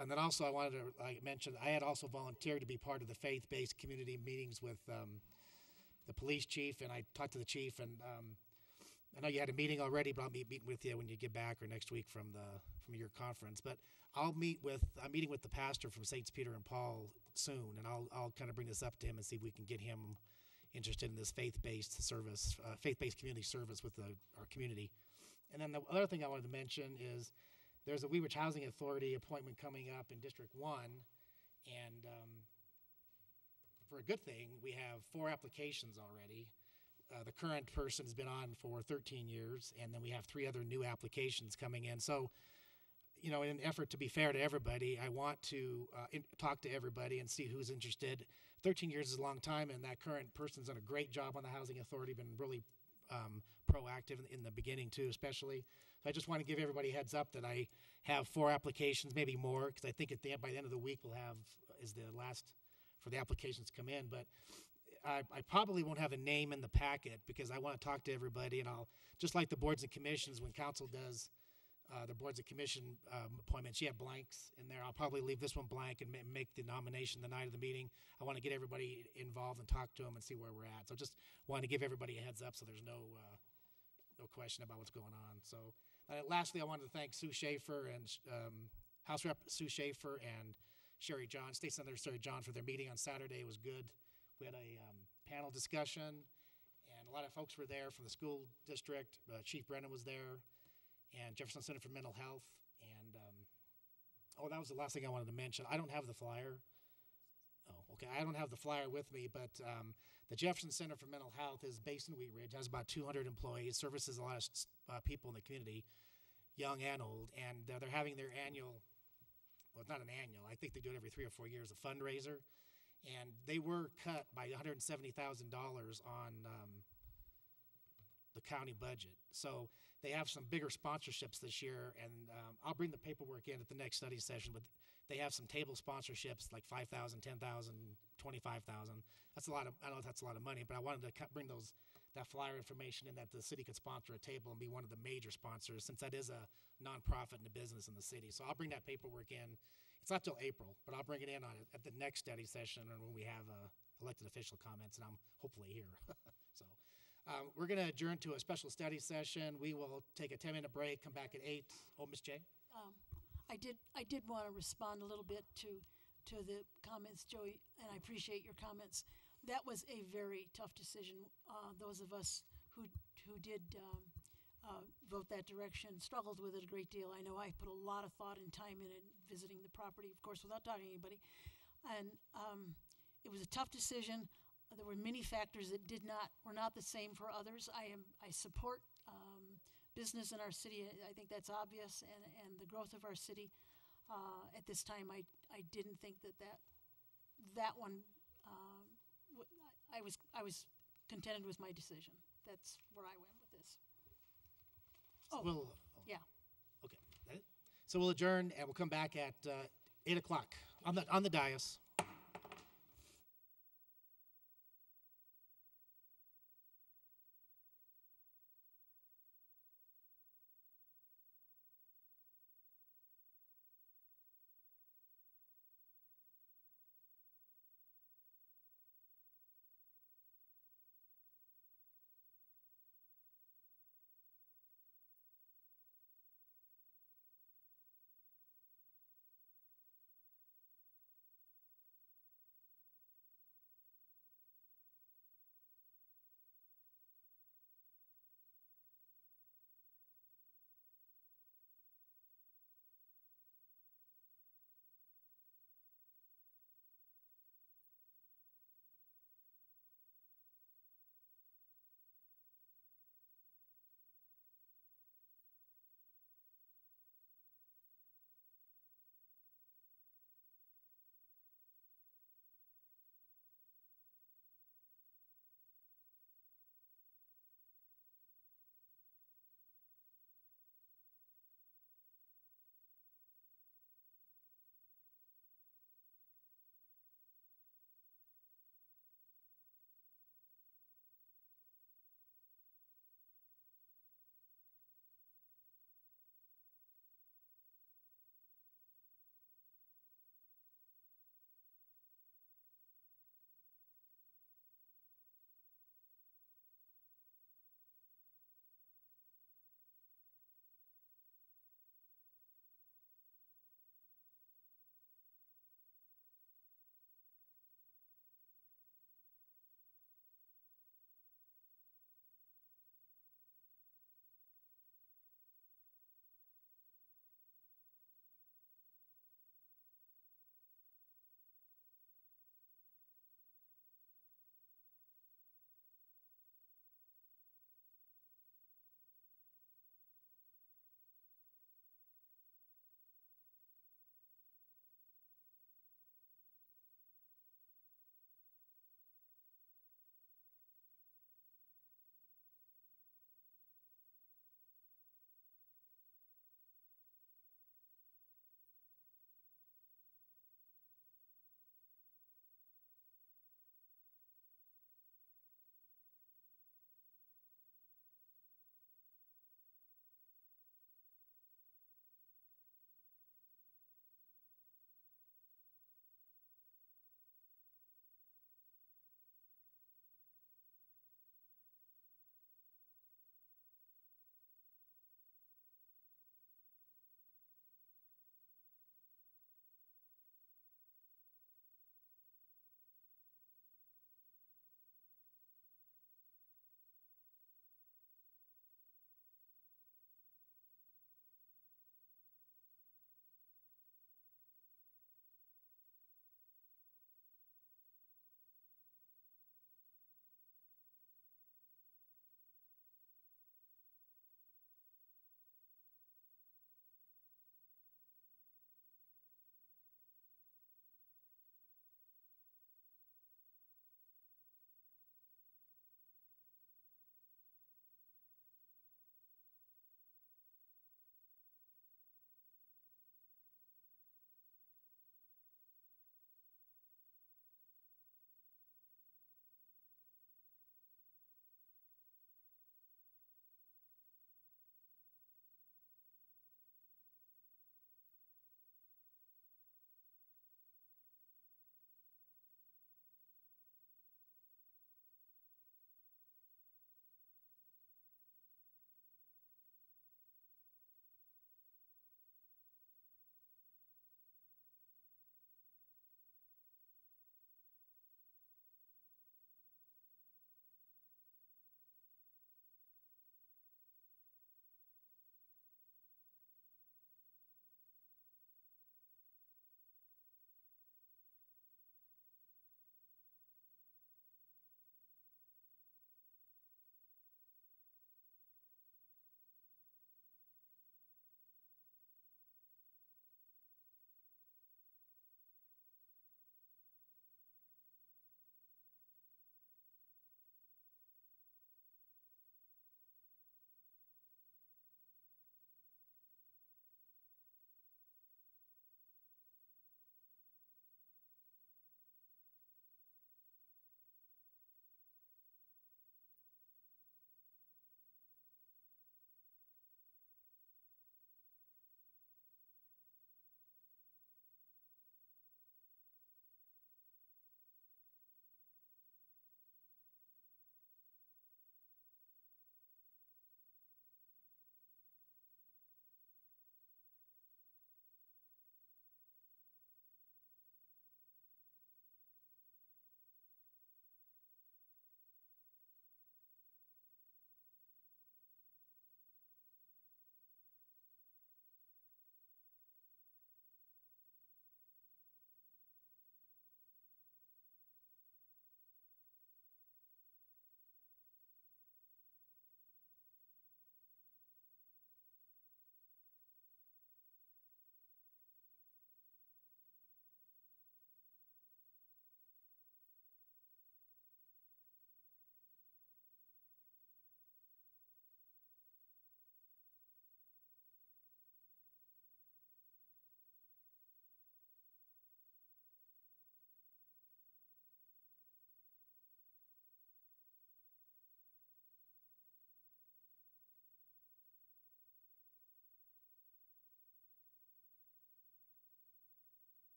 And then also I wanted to mention, I had also volunteered to be part of the faith-based community meetings with the police chief, and I talked to the chief, and I know you had a meeting already, but I'll be meeting with you when you get back or next week from your conference. But I'm meeting with the pastor from Saints Peter and Paul soon, and I'll kind of bring this up to him and see if we can get him interested in this faith-based service, faith-based community service with our community. And then the other thing I wanted to mention is there's a Wheat Ridge Housing Authority appointment coming up in District 1, and for a good thing, we have 4 applications already. The current person's been on for 13 years, and then we have 3 other new applications coming in. So, in an effort to be fair to everybody, I want to talk to everybody and see who's interested. 13 years is a long time, and that current person's done a great job on the Housing Authority, been really proactive in the beginning too, especially. So I just want to give everybody a heads up that I have 4 applications, maybe more, because I think by the end of the week we'll have is the last for the applications come in. But I probably won't have a name in the packet because I want to talk to everybody, and I'll just like the boards and commissions when council does the boards and commission appointments. You have blanks in there. I'll probably leave this one blank and make the nomination the night of the meeting. I want to get everybody involved and talk to them and see where we're at. So just want to give everybody a heads up so there's no question about what's going on. So lastly, I wanted to thank Sue Schaefer and House Rep Sue Schaefer and Sherry John, State Senator Sherry John, for their meeting on Saturday. It was good. We had a panel discussion, and a lot of folks were there from the school district. Chief Brennan was there, and Jefferson Center for Mental Health. And that was the last thing I wanted to mention. I don't have the flyer. Oh, okay. I don't have the flyer with me, but the Jefferson Center for Mental Health is based in Wheat Ridge, has about 200 employees, services a lot of people in the community, young and old, and they're having their annual, well, it's not an annual, I think they do it every 3 or 4 years, a fundraiser, and they were cut by $170,000 on the county budget. So they have some bigger sponsorships this year, and I'll bring the paperwork in at the next study session, but they have some table sponsorships like $5,000, $10,000, $25,000. That's a lot of, I know that's a lot of money, but I wanted to bring that flyer information in that the city could sponsor a table and be one of the major sponsors, since that is a nonprofit and a business in the city. So I'll bring that paperwork in. It's not till April, but I'll bring it in at the next study session and when we have elected official comments, and I'm hopefully here. So we're going to adjourn to a special study session. We will take a 10-minute break, come back at 8. Oh, Ms. J? I did want to respond a little bit to the comments, Joey, and I appreciate your comments. That was a very tough decision. Those of us who did vote that direction struggled with it a great deal. I know I put a lot of thought and time in it, visiting the property, of course, without talking to anybody. And it was a tough decision. There were many factors that were not the same for others. I support business in our city. I think that's obvious, and the growth of our city. At this time, I didn't think that one. I was contented with my decision. That's where I went with this. Oh, yeah. Okay. So we'll adjourn and we'll come back at 8 o'clock on the dais.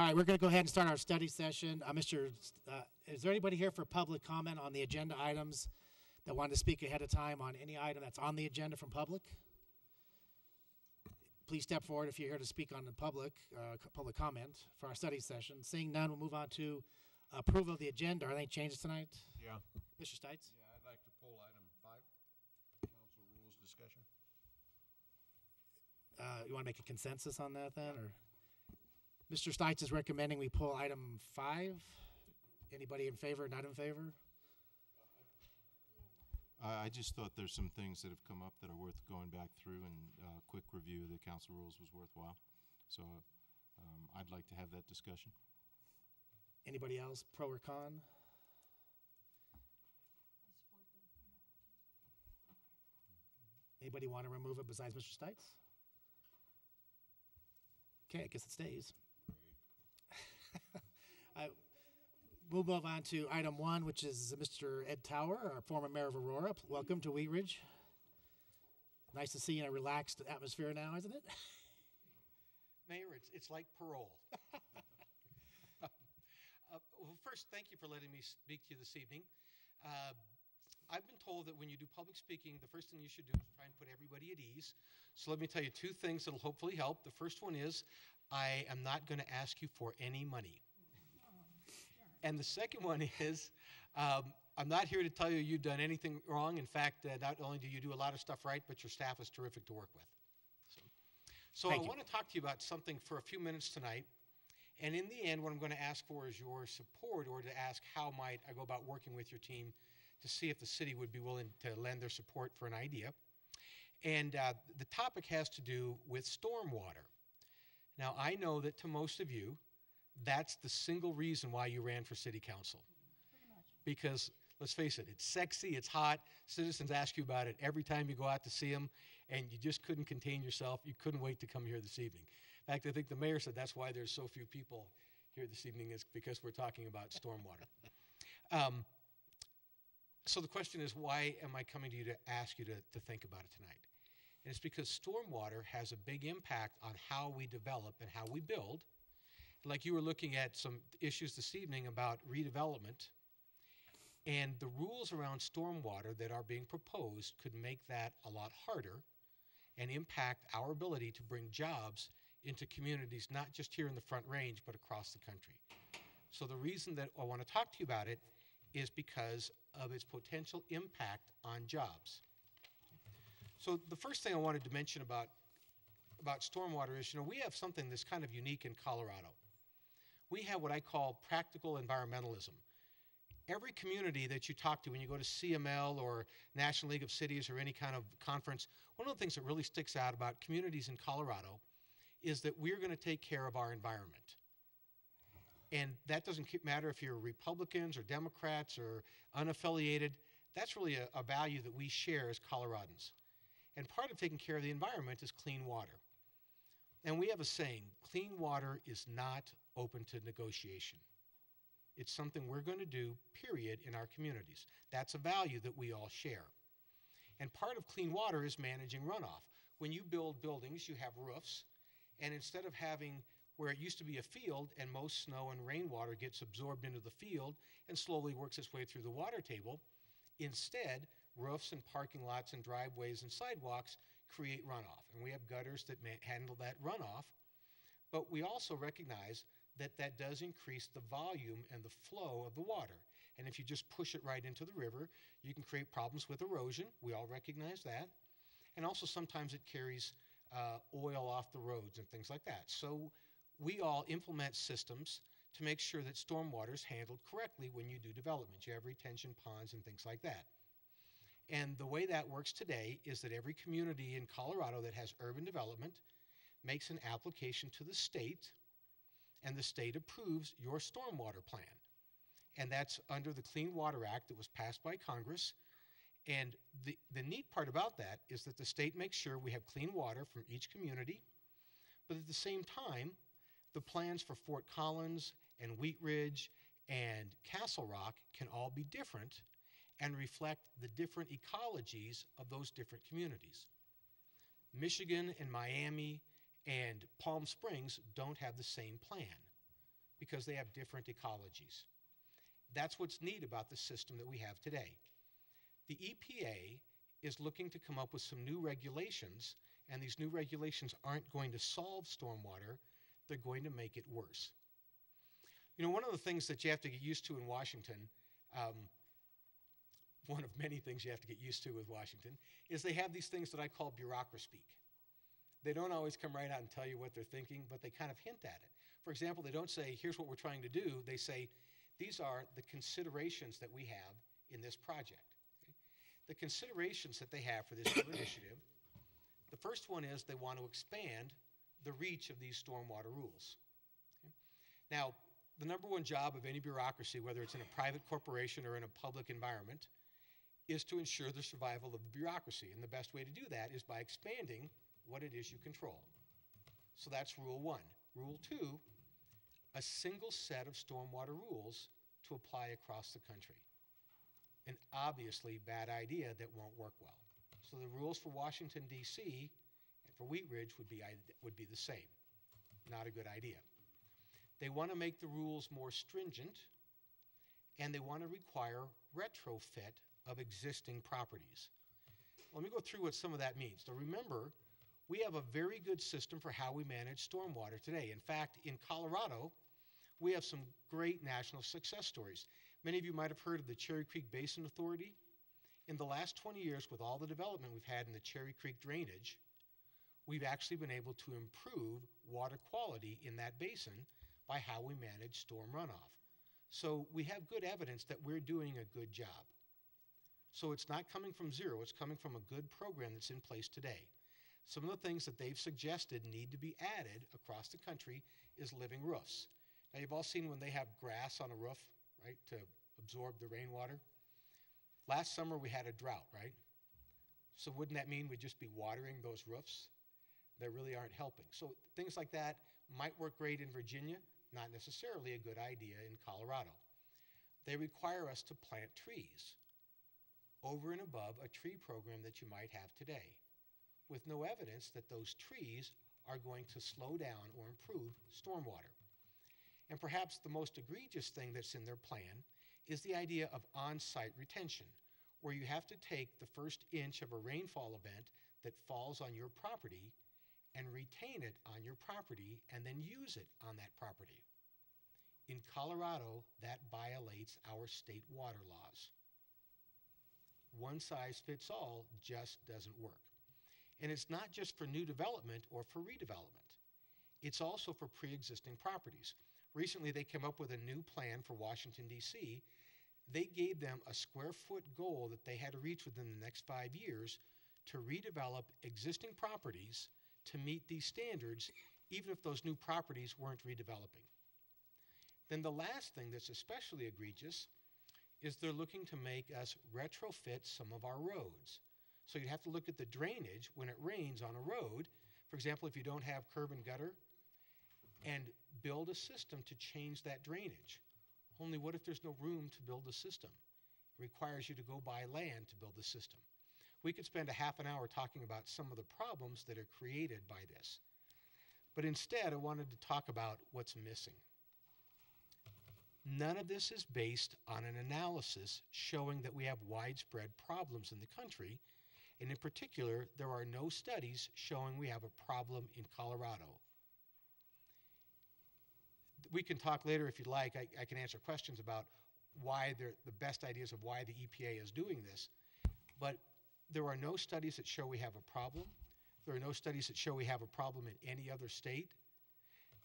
right, we're going to go ahead and start our study session. Is there anybody here for public comment on the agenda items that wanted to speak ahead of time on any item that's on the agenda from public? Please step forward if you're here to speak on the public comment for our study session. Seeing none, we'll move on to approval of the agenda. Are there any changes tonight? Yeah. Mr. Stites? Yeah, I'd like to pull item 5, council rules discussion. You want to make a consensus on that then, or? Mr. Stites is recommending we pull item 5. Anybody in favor, not in favor? I just thought there's some things that have come up that are worth going back through, and a quick review of the council rules was worthwhile. So I'd like to have that discussion. Anybody else, pro or con? Anybody want to remove it besides Mr. Stites? Okay, I guess it stays. We'll move on to item 1, which is Mr. Ed Tower, our former mayor of Aurora. Welcome to Wheat Ridge. Nice to see you in a relaxed atmosphere now, isn't it? Mayor, it's like parole. Well, first, thank you for letting me speak to you this evening. I've been told that when you do public speaking, the first thing you should do is try and put everybody at ease. So let me tell you 2 things that will hopefully help. The first one is I am not going to ask you for any money. And the second one is I'm not here to tell you you've done anything wrong. In fact, not only do you do a lot of stuff right, but your staff is terrific to work with. So I want to talk to you about something for a few minutes tonight. And in the end, what I'm going to ask for is your support, or to ask how might I go about working with your team to see if the city would be willing to lend their support for an idea. And the topic has to do with stormwater. Now, I know that to most of you, that's the single reason why you ran for city council. Pretty much. Because, let's face it, it's sexy, it's hot, citizens ask you about it every time you go out to see them, and you just couldn't contain yourself. You couldn't wait to come here this evening. In fact, I think the mayor said that's why there's so few people here this evening, is because we're talking about stormwater. So the question is, why am I coming to you to ask you to think about it tonight? And it's because stormwater has a big impact on how we develop and how we build. Like you were looking at some issues this evening about redevelopment, and the rules around stormwater that are being proposed could make that a lot harder and impact our ability to bring jobs into communities, not just here in the Front Range, but across the country. So the reason that I want to talk to you about it is because of its potential impact on jobs. So the first thing I wanted to mention about stormwater is, we have something that's kind of unique in Colorado. We have what I call practical environmentalism. Every community that you talk to when you go to CML or National League of Cities or any kind of conference, one of the things that really sticks out about communities in Colorado is that we're going to take care of our environment. And that doesn't matter if you're Republicans or Democrats or unaffiliated. That's really a value that we share as Coloradans. And part of taking care of the environment is clean water. And we have a saying, clean water is not open to negotiation. It's something we're going to do, period, in our communities. That's a value that we all share. And part of clean water is managing runoff. When you build buildings, you have roofs, and instead of having where it used to be a field and most snow and rainwater gets absorbed into the field and slowly works its way through the water table, instead, roofs and parking lots and driveways and sidewalks create runoff. And we have gutters that handle that runoff, but we also recognize that that does increase the volume and the flow of the water. And if you just push it right into the river, you can create problems with erosion. We all recognize that. And also sometimes it carries oil off the roads and things like that. So we all implement systems to make sure that stormwater is handled correctly when you do development. You have retention ponds and things like that. And the way that works today is that every community in Colorado that has urban development makes an application to the state, and the state approves your stormwater plan. And that's under the Clean Water Act that was passed by Congress. And the neat part about that is that the state makes sure we have clean water from each community, but at the same time, the plans for Fort Collins and Wheat Ridge and Castle Rock can all be different and reflect the different ecologies of those different communities. Michigan and Miami and Palm Springs don't have the same plan. because they have different ecologies. That's what's neat about the system that we have today. The EPA is looking to come up with some new regulations, and these new regulations aren't going to solve stormwater, they're going to make it worse. You know, one of the things that you have to get used to in Washington, one of many things you have to get used to with Washington, is they have these things that I call bureaucracy speak. They don't always come right out and tell you what they're thinking, but they kind of hint at it. For example, they don't say, here's what we're trying to do. They say, these are the considerations that we have in this project. Okay? The considerations that they have for this new initiative, the first one is they want to expand the reach of these stormwater rules. Okay? Now, the number one job of any bureaucracy, whether it's in a private corporation or in a public environment, is to ensure the survival of the bureaucracy. And the best way to do that is by expanding what it is you control. So that's rule one. Rule two, a single set of stormwater rules to apply across the country. An obviously bad idea that won't work well. So the rules for Washington, D.C. and for Wheat Ridge would be the same. Not a good idea. They want to make the rules more stringent, and they want to require retrofit of existing properties. Let me go through what some of that means. Now remember, we have a very good system for how we manage stormwater today. In fact, in Colorado, we have some great national success stories. Many of you might have heard of the Cherry Creek Basin Authority. In the last 20 years, with all the development we've had in the Cherry Creek drainage, we've actually been able to improve water quality in that basin by how we manage storm runoff. So we have good evidence that we're doing a good job. So it's not coming from zero, it's coming from a good program that's in place today. Some of the things that they've suggested need to be added across the country is living roofs. Now you've all seen when they have grass on a roof, right, to absorb the rainwater. Last summer we had a drought, right? So wouldn't that mean we'd just be watering those roofs? They really aren't helping. So things like that might work great in Virginia, not necessarily a good idea in Colorado. They require us to plant trees over and above a tree program that you might have today, with no evidence that those trees are going to slow down or improve stormwater. And perhaps the most egregious thing that's in their plan is the idea of on-site retention, where you have to take the first inch of a rainfall event that falls on your property and retain it on your property and then use it on that property. In Colorado, that violates our state water laws. One size fits all just doesn't work. And it's not just for new development or for redevelopment. It's also for pre-existing properties. Recently, they came up with a new plan for Washington, D.C. They gave them a square foot goal that they had to reach within the next 5 years to redevelop existing properties to meet these standards, even if those new properties weren't redeveloping. Then the last thing that's especially egregious is they're looking to make us retrofit some of our roads. So you'd have to look at the drainage when it rains on a road, for example, if you don't have curb and gutter, and build a system to change that drainage. Only what if there's no room to build the system? It requires you to go buy land to build the system. We could spend a half an hour talking about some of the problems that are created by this. But instead, I wanted to talk about what's missing. None of this is based on an analysis showing that we have widespread problems in the country, and in particular, there are no studies showing we have a problem in Colorado. We can talk later if you'd like. I can answer questions about why the best ideas of why the EPA is doing this. But there are no studies that show we have a problem. There are no studies that show we have a problem in any other state.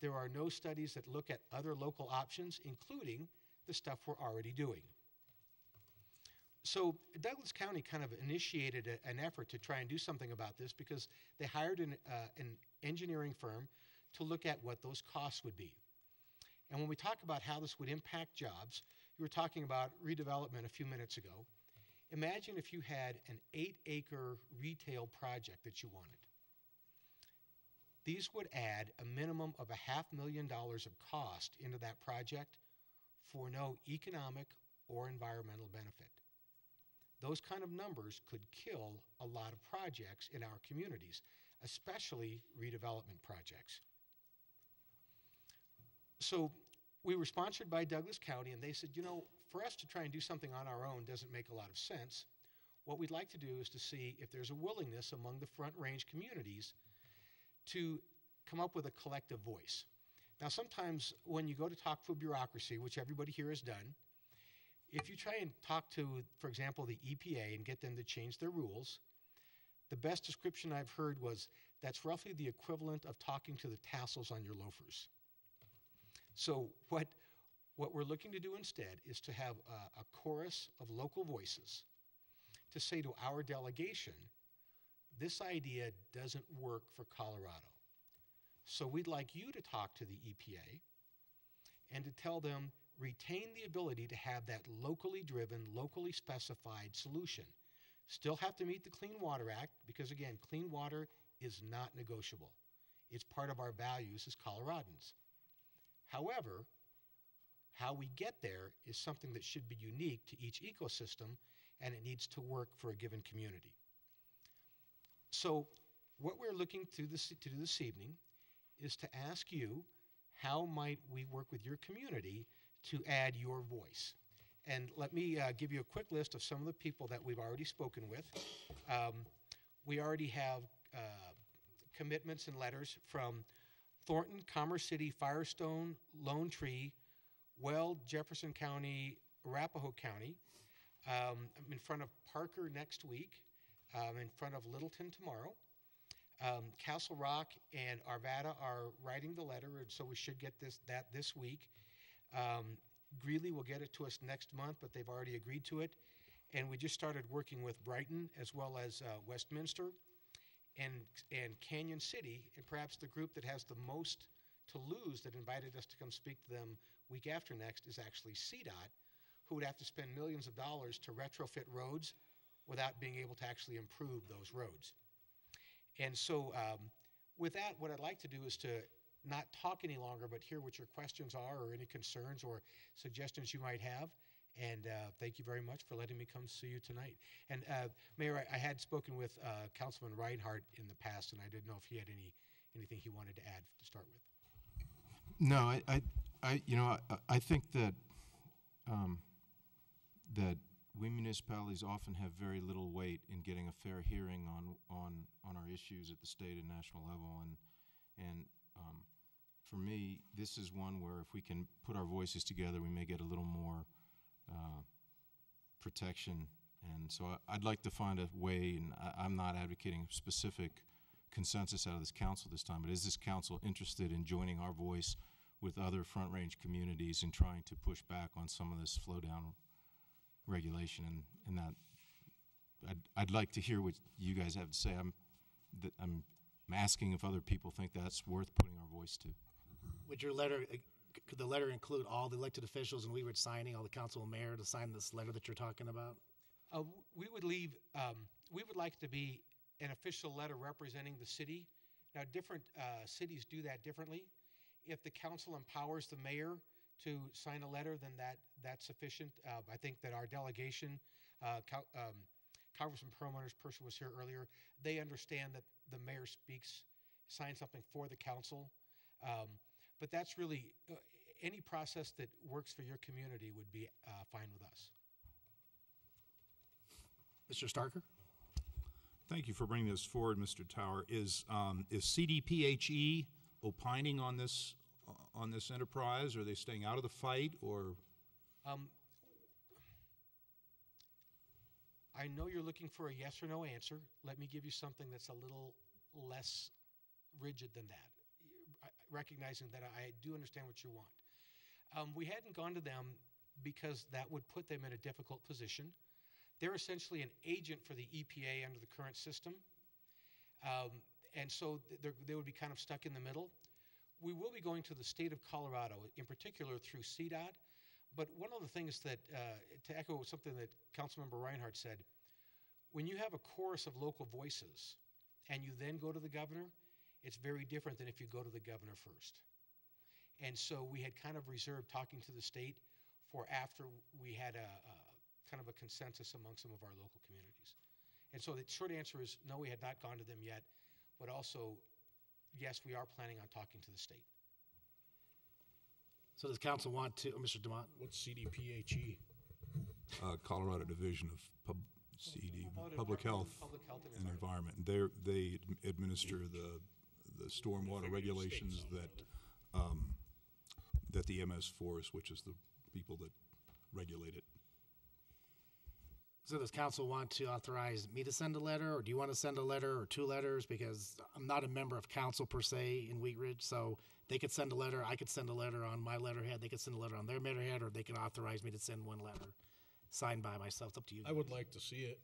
There are no studies that look at other local options, including the stuff we're already doing. So Douglas County kind of initiated an effort to try and do something about this because they hired an engineering firm to look at what those costs would be. And when we talk about how this would impact jobs, you were talking about redevelopment a few minutes ago. Imagine if you had an 8-acre retail project that you wanted. These would add a minimum of $500,000 of cost into that project for no economic or environmental benefit. Those kind of numbers could kill a lot of projects in our communities, especially redevelopment projects. So we were sponsored by Douglas County, and they said, you know, for us to try and do something on our own doesn't make a lot of sense. What we'd like to do is to see if there's a willingness among the Front Range communities to come up with a collective voice. Now, sometimes when you go to talk to a bureaucracy, which everybody here has done, if you try and talk to, for example, the EPA and get them to change their rules, the best description I've heard was that's roughly the equivalent of talking to the tassels on your loafers. So what we're looking to do instead is to have a chorus of local voices to say to our delegation, this idea doesn't work for Colorado. So we'd like you to talk to the EPA and to tell them, retain the ability to have that locally driven, locally specified solution. Still have to meet the Clean Water Act, because again, clean water is not negotiable. It's part of our values as Coloradans. However, how we get there is something that should be unique to each ecosystem, and it needs to work for a given community. So what we're looking to do this evening is to ask you, how might we work with your community to add your voice? And let me give you a quick list of some of the people that we've already spoken with. We already have commitments and letters from Thornton, Commerce City, Firestone, Lone Tree, Weld, Jefferson County, Arapahoe County. I'm in front of Parker next week, in front of Littleton tomorrow. Castle Rock and Arvada are writing the letter, and so we should get that this week. Greeley will get it to us next month, but they've already agreed to it. And we just started working with Brighton as well as Westminster and Canyon City, and perhaps the group that has the most to lose that invited us to come speak to them week after next is actually CDOT, who would have to spend millions of dollars to retrofit roads without being able to actually improve those roads. And so with that, what I'd like to do is to not talk any longer, but hear what your questions are or any concerns or suggestions you might have. And thank you very much for letting me come see you tonight. And Mayor, I had spoken with Councilman Reinhardt in the past, and I didn't know if he had anything he wanted to add to start with. No, I think that that we municipalities often have very little weight in getting a fair hearing on our issues at the state and national level, and for me, this is one where if we can put our voices together, we may get a little more protection. And so I'd like to find a way, and I'm not advocating specific consensus out of this council this time, but is this council interested in joining our voice with other Front Range communities and trying to push back on some of this flow down regulation? And that I'd like to hear what you guys have to say. I'm asking if other people think that's worth putting our voice to. Would your letter, could the letter include all the elected officials and we were signing, all the council and mayor to sign this letter that you're talking about? We would like to be an official letter representing the city. Now, different cities do that differently. If the council empowers the mayor to sign a letter, then that's sufficient. I think that our delegation, Congressman Perlmutter's person was here earlier, they understand that the mayor signs something for the council. But that's really, any process that works for your community would be fine with us. Mr. Starker? Thank you for bringing this forward, Mr. Tower. Is CDPHE opining on this enterprise? Are they staying out of the fight, or? I know you're looking for a yes or no answer. Let me give you something that's a little less rigid than that, recognizing that I do understand what you want. We hadn't gone to them because that would put them in a difficult position. They're essentially an agent for the EPA under the current system. And so they would be kind of stuck in the middle. We will be going to the state of Colorado, in particular through CDOT. But one of the things that, to echo something that Councilmember Reinhardt said, when you have a chorus of local voices and you then go to the governor, it's very different than if you go to the governor first. And so we had kind of reserved talking to the state for after we had a kind of a consensus among some of our local communities. And so the short answer is no, we had not gone to them yet, but also, yes, we are planning on talking to the state. So does council want to, Mr. Demott? What's CDPHE? Colorado Division of Public Health and Environment. They administer the stormwater regulations that the MS Forest, which is the people that regulate it. So does council want to authorize me to send a letter, or do you want to send a letter or 2 letters? Because I'm not a member of council per se in Wheat Ridge, so they could send a letter, I could send a letter on my letterhead, they could send a letter on their letterhead, or they can authorize me to send 1 letter signed by myself. It's up to you. I would like to see it.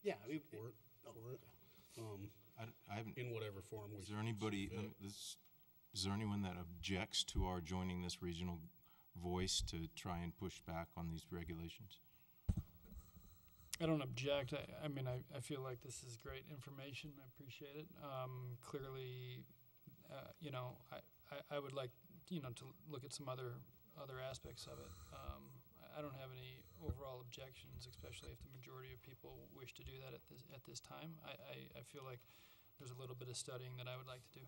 Yeah. For it. I haven't. In whatever form we. Is there anybody? Is there anyone that objects to our joining this regional voice to try and push back on these regulations? I don't object. I mean, I feel like this is great information. I appreciate it. Clearly, you know, I would like, you know, to look at some other aspects of it. I don't have any overall objections, especially if the majority of people wish to do that at this time. I feel like there's a little bit of studying that I would like to do.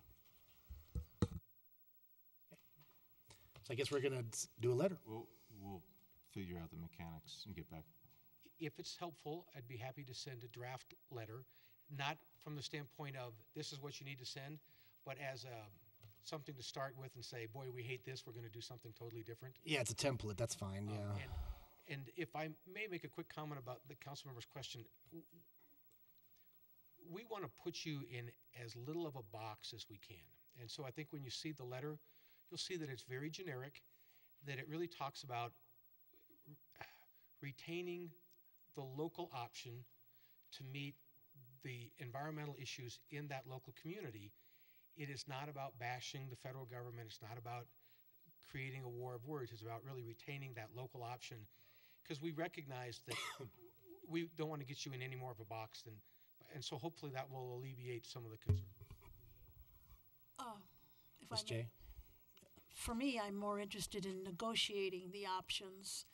So I guess we're going to do a letter. We'll figure out the mechanics and get back. If it's helpful, I'd be happy to send a draft letter, not from the standpoint of this is what you need to send, but as something to start with and say, boy, we hate this, we're going to do something totally different. Yeah, it's a template. That's fine. Yeah. And if I may make a quick comment about the council member's question, we want to put you in as little of a box as we can. And so I think when you see the letter, you'll see that it's very generic, that it really talks about retaining the local option to meet the environmental issues in that local community. It is not about bashing the federal government. It's not about creating a war of words. It's about really retaining that local option, because we recognize that we don't want to get you in any more of a box than, and so hopefully that will alleviate some of the concern. If Ms. I may, Jay? for me, I'm more interested in negotiating the options,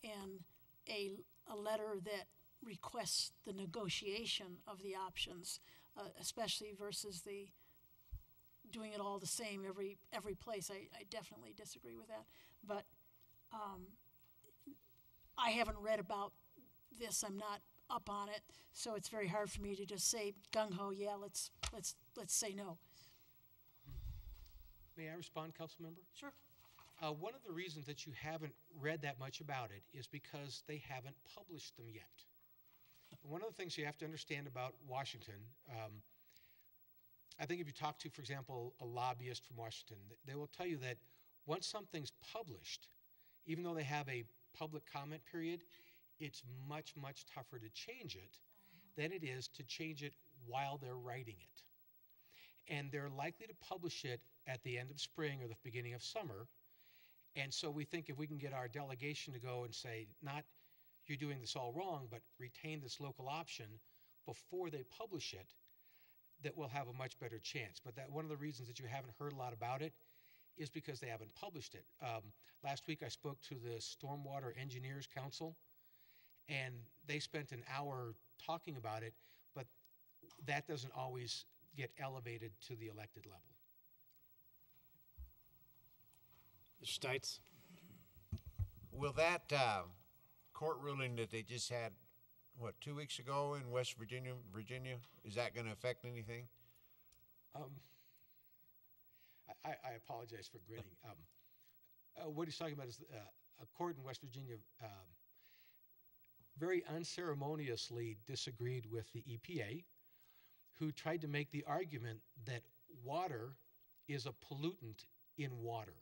and a letter that requests the negotiation of the options, especially versus the doing it all the same every place. I definitely disagree with that. But I haven't read about this. I'm not up on it, so it's very hard for me to just say gung ho. Yeah, let's say no. May I respond, council member? Sure. One of the reasons that you haven't read that much about it is because they haven't published them yet. One of the things you have to understand about Washington, I think if you talk to, for example, a lobbyist from Washington, they will tell you that once something's published, even though they have a public comment period, it's much, much tougher to change it than it is to change it while they're writing it. And they're likely to publish it at the end of spring or the beginning of summer. And so we think if we can get our delegation to go and say, not you're doing this all wrong, but retain this local option before they publish it, that we'll have a much better chance. But that one of the reasons that you haven't heard a lot about it is because they haven't published it. Last week I spoke to the Stormwater Engineers Council, and they spent an hour talking about it, but that doesn't always get elevated to the elected level. Mr. Stites? Will that court ruling that they just had, 2 weeks ago in West Virginia, is that going to affect anything? I apologize for grinning. What he's talking about is a court in West Virginia very unceremoniously disagreed with the EPA, who tried to make the argument that water is a pollutant in water,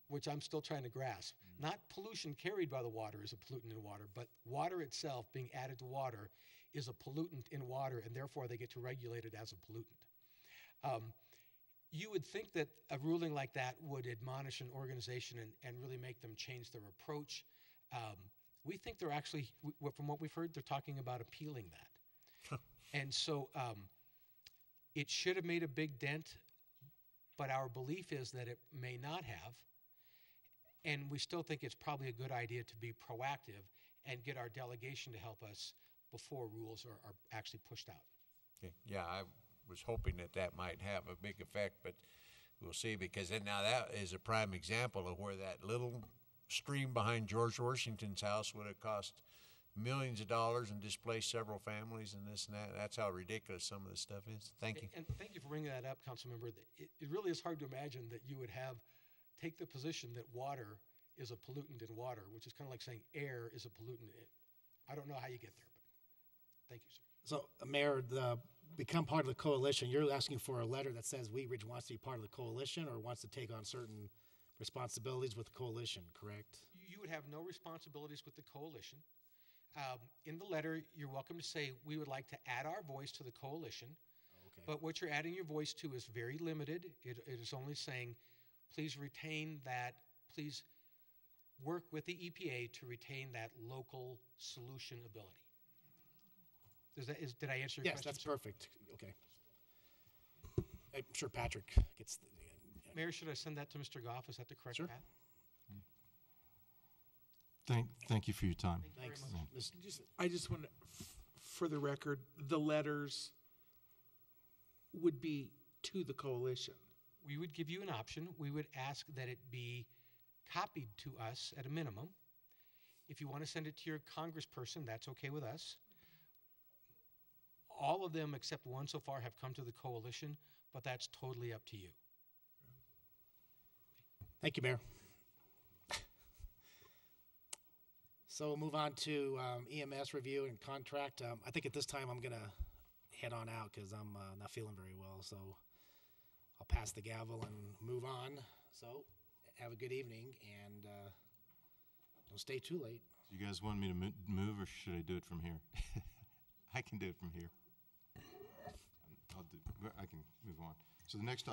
which I'm still trying to grasp. Not pollution carried by the water is a pollutant in water, but water itself being added to water is a pollutant in water, and therefore they get to regulate it as a pollutant. You would think that a ruling like that would admonish an organization and really make them change their approach. We think they're actually, from what we've heard, they're talking about appealing that. And so it should have made a big dent, but our belief is that it may not have. And we still think it's probably a good idea to be proactive and get our delegation to help us before rules are actually pushed out. Okay. Yeah, I was hoping that might have a big effect, but we'll see, because then now that is a prime example of where that little stream behind George Washington's house would have cost millions of dollars and displaced several families and this and that. That's how ridiculous some of this stuff is. Thank you. And thank you for bringing that up, Councilmember. It really is hard to imagine that you would take the position that water is a pollutant in water, which is kind of like saying air is a pollutant. I don't know how you get there, but thank you, sir. So, Mayor, become part of the coalition, you're asking for a letter that says Wheat Ridge wants to be part of the coalition or wants to take on certain responsibilities with the coalition, correct? You would have no responsibilities with the coalition. In the letter, you're welcome to say, we would like to add our voice to the coalition. Okay. But what you're adding your voice to is very limited. It is only saying, please retain that, please work with the EPA to retain that local solution ability. Did I answer your question? Yes, that's sir? perfect. Okay. I'm sure Patrick gets the. Mayor, should I send that to Mr. Goff? Is that the correct Sure. path? Thank you for your time. Thank you Thanks. very much. I just want to, for the record, the letters would be to the coalition. We would give you an option. We would ask that it be copied to us at a minimum. If you want to send it to your congressperson, that's okay with us. All of them except one so far have come to the coalition, but that's totally up to you. Thank you, Mayor. So we'll move on to EMS review and contract. I think at this time I'm going to head on out because I'm not feeling very well. So I'll pass the gavel and move on. So have a good evening and don't stay too late. You guys want me to move or should I do it from here? I can do it from here. I can move on. So the next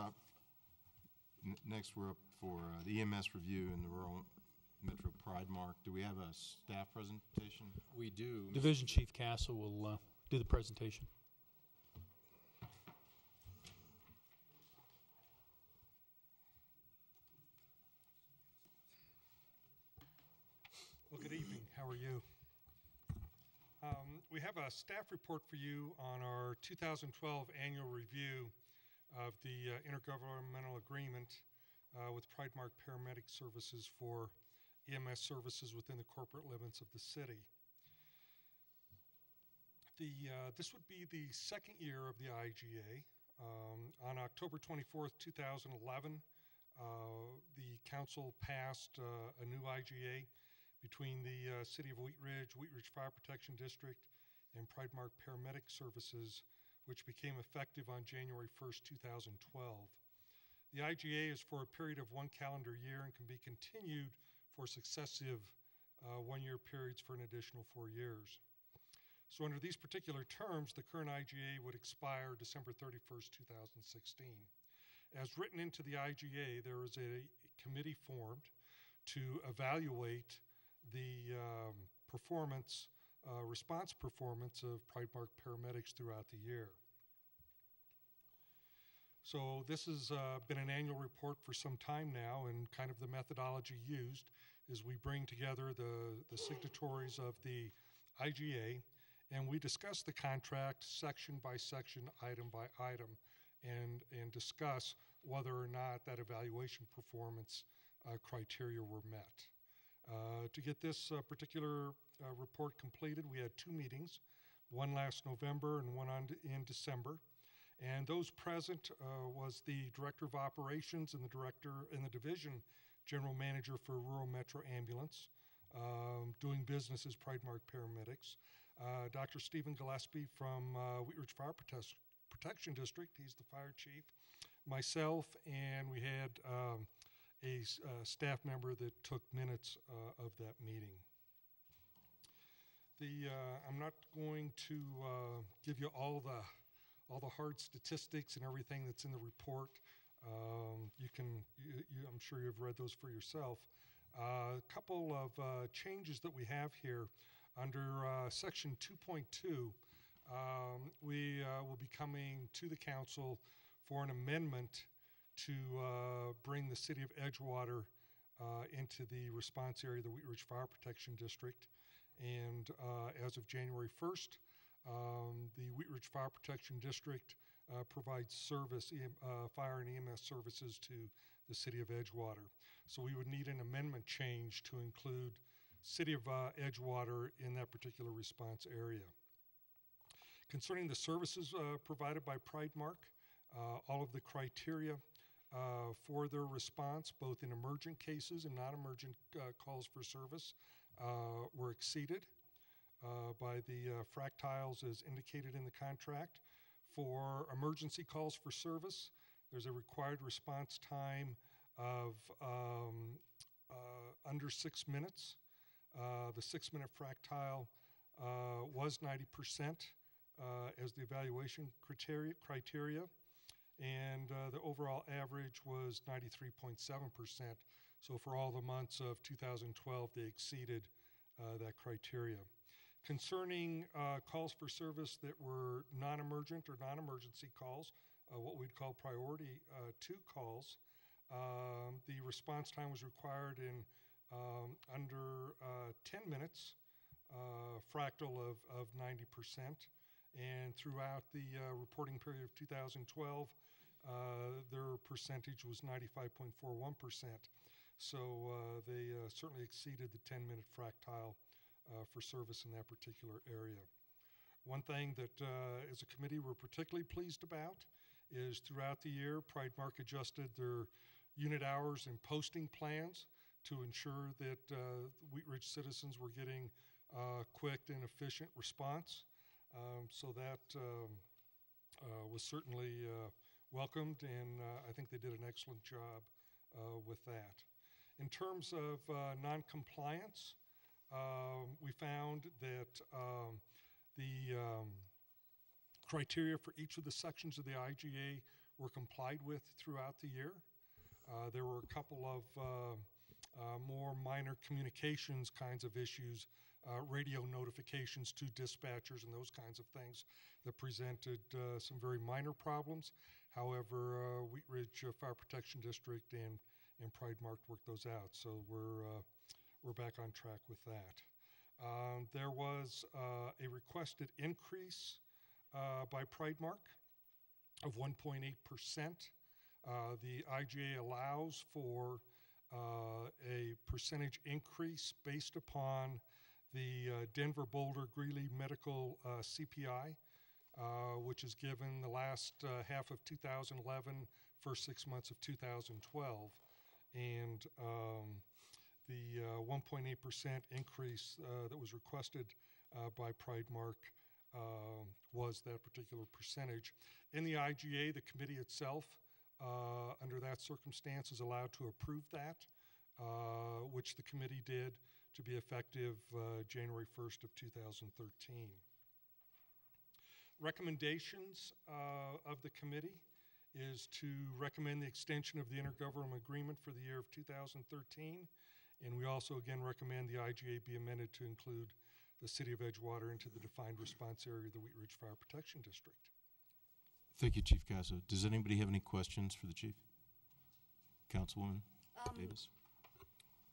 next we're up for the EMS review in the rural Metro Pride Mark. Do we have a staff presentation? We do. Division Chief Castle will do the presentation. Well, good evening. How are you? We have a staff report for you on our 2012 annual review of the intergovernmental agreement with Pridemark Paramedic Services for EMS services within the corporate limits of the city. This would be the second year of the IGA. On October 24th, 2011, the council passed a new IGA between the City of Wheat Ridge Fire Protection District, and Pridemark Paramedic Services, which became effective on January 1st, 2012. The IGA is for a period of 1 calendar year and can be continued for successive one-year periods for an additional 4 years. So under these particular terms, the current IGA would expire December 31st, 2016. As written into the IGA, there is a committee formed to evaluate the response performance of Pridemark paramedics throughout the year. So this has been an annual report for some time now, and kind of the methodology used is we bring together the signatories of the IGA, and we discuss the contract section by section, item by item, and discuss whether or not that evaluation performance criteria were met. To get this particular report completed, we had 2 meetings, one last November and one in December. And those present was the Director of Operations and the Division General Manager for Rural Metro Ambulance, doing business as Pridemark Paramedics. Dr. Stephen Gillespie from Wheat Ridge Fire Protection District, he's the fire chief, myself, and we had a staff member that took minutes of that meeting. I'm not going to give you all the hard statistics and everything that's in the report. I'm sure you've read those for yourself. A couple of changes that we have here under section 2.2. We will be coming to the council for an amendment to bring the city of Edgewater into the response area of the Wheat Ridge Fire Protection District. And as of January 1st, the Wheat Ridge Fire Protection District provides service, fire and EMS services to the city of Edgewater. So we would need an amendment change to include city of Edgewater in that particular response area. Concerning the services provided by Pridemark, all of the criteria for their response, both in emergent cases and non-emergent calls for service, were exceeded by the fractiles as indicated in the contract. For emergency calls for service, there's a required response time of under 6 minutes. The 6-minute fractile was 90% as the evaluation criteria, and the overall average was 93.7%. So for all the months of 2012, they exceeded that criteria. Concerning calls for service that were non-emergent or non-emergency calls, what we'd call priority 2 calls, the response time was required in under 10 minutes, fractal of 90%. And throughout the reporting period of 2012, their percentage was 95.41%. So they certainly exceeded the 10-minute fractile for service in that particular area. One thing that as a committee we're particularly pleased about is throughout the year, Pridemark adjusted their unit hours and posting plans to ensure that Wheat Ridge citizens were getting quick and efficient response. So that was certainly welcomed, and I think they did an excellent job with that. In terms of non-compliance, we found that the criteria for each of the sections of the IGA were complied with throughout the year. There were a couple of more minor communications kinds of issues, radio notifications to dispatchers and those kinds of things that presented some very minor problems. However, Wheat Ridge Fire Protection District and Pridemark worked those out, so we're back on track with that. There was a requested increase by Pridemark of 1.8%. The IGA allows for a percentage increase based upon the Denver Boulder Greeley Medical CPI, which is given the last half of 2011, first 6 months of 2012. And the 1.8% increase that was requested by Pridemark was that particular percentage. In the IGA, the committee itself, under that circumstance, is allowed to approve that, which the committee did, to be effective January 1st of 2013. Recommendations of the committee is to recommend the extension of the intergovernmental agreement for the year of 2013, and we also again recommend the IGA be amended to include the city of Edgewater into the defined response area of the Wheat Ridge Fire Protection District. Thank you, Chief Casa. Does anybody have any questions for the chief? Councilwoman Davis?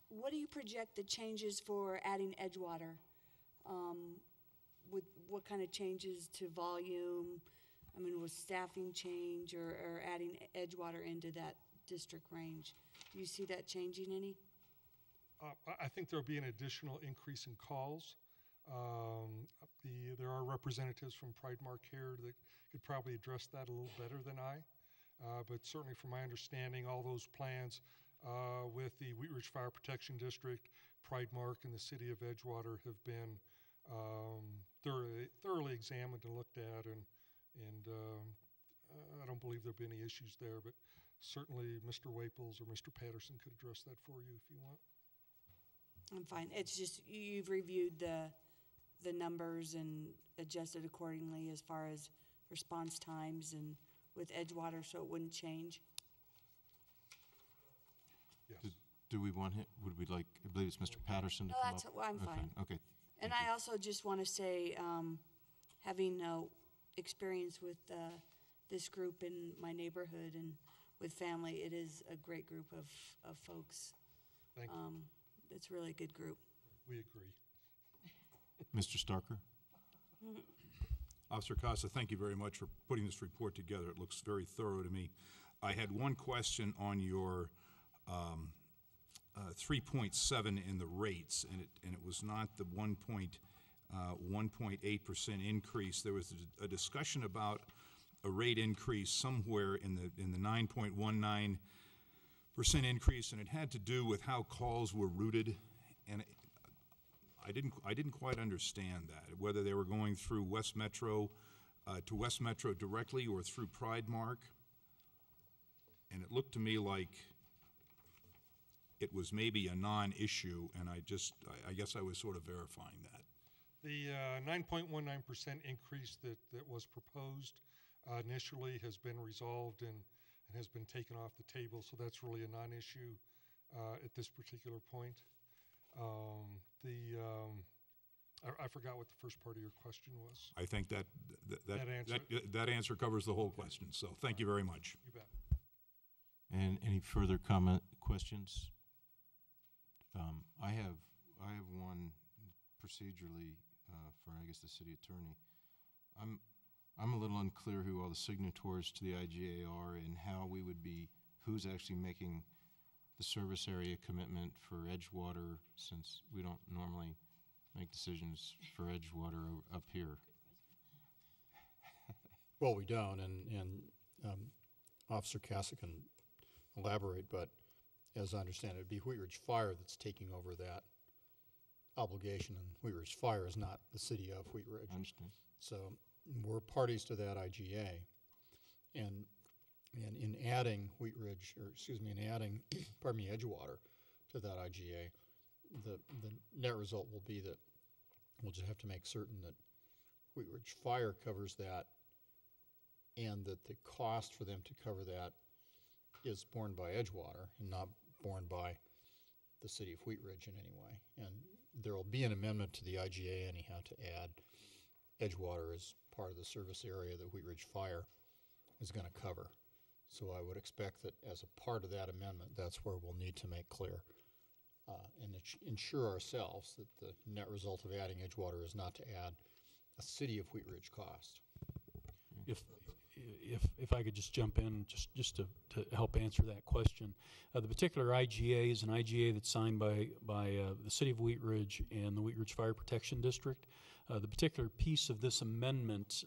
What do you project the changes for adding Edgewater? With what kind of changes to volume? I mean, was staffing change or adding Edgewater into that district range? Do you see that changing any? I think there'll be an additional increase in calls. There are representatives from Pridemark here that could probably address that a little better than I. But certainly from my understanding, all those plans with the Wheat Ridge Fire Protection District, Pridemark, and the city of Edgewater have been thoroughly examined and looked at, and I don't believe there'll be any issues there, but certainly Mr. Waples or Mr. Patterson could address that for you if you want. I'm fine. It's just you've reviewed the numbers and adjusted accordingly as far as response times and with Edgewater, so it wouldn't change. Yes. Do we want him, would we like, I believe it's Mr. Patterson to No, come that's, up? well, I'm fine. Okay. And I also just want to say, having experience with this group in my neighborhood and with family, it is a great group of folks. Thank you. It's really a good group. We agree. Mr. Starker? Officer Costa, thank you very much for putting this report together. It looks very thorough to me. I had one question on your 3.7 in the rates, and it was not the 1.8% increase. There was a discussion about a rate increase somewhere in the 9.19% increase, and it had to do with how calls were routed, and I didn't quite understand that, whether they were going through West Metro to West Metro directly or through Pridemark. And it looked to me like it was maybe a non-issue, and I guess I was sort of verifying that. The 9.19% increase that was proposed initially has been resolved and has been taken off the table, so that's really a non-issue at this particular point. I forgot what the first part of your question was. I think that answer covers the whole question, so thank you very much. You bet. And any further questions? I have one procedurally for, I guess, the city attorney. I'm a little unclear who all the signatories to the IGA are and how we would be, who's actually making the service area commitment for Edgewater, since we don't normally make decisions for Edgewater up here. Well, we don't, and Officer Casa can elaborate, but as I understand it, it'd be Wheat Ridge Fire that's taking over that obligation, and Wheat Ridge Fire is not the city of Wheat Ridge. I understand. So we're parties to that IGA, and in adding Wheat Ridge, or excuse me, in adding, pardon me, Edgewater to that IGA, the net result will be that we'll just have to make certain that Wheat Ridge Fire covers that, and that the cost for them to cover that is borne by Edgewater and not borne by the city of Wheat Ridge in any way. And there will be an amendment to the IGA anyhow to add Edgewater as part of the service area that Wheat Ridge Fire is going to cover. So I would expect that as a part of that amendment, that's where we'll need to make clear and ensure ourselves that the net result of adding Edgewater is not to add a city of Wheat Ridge cost. If I could just jump in just to help answer that question. The particular IGA is an IGA that's signed by the City of Wheat Ridge and the Wheat Ridge Fire Protection District. The particular piece of this amendment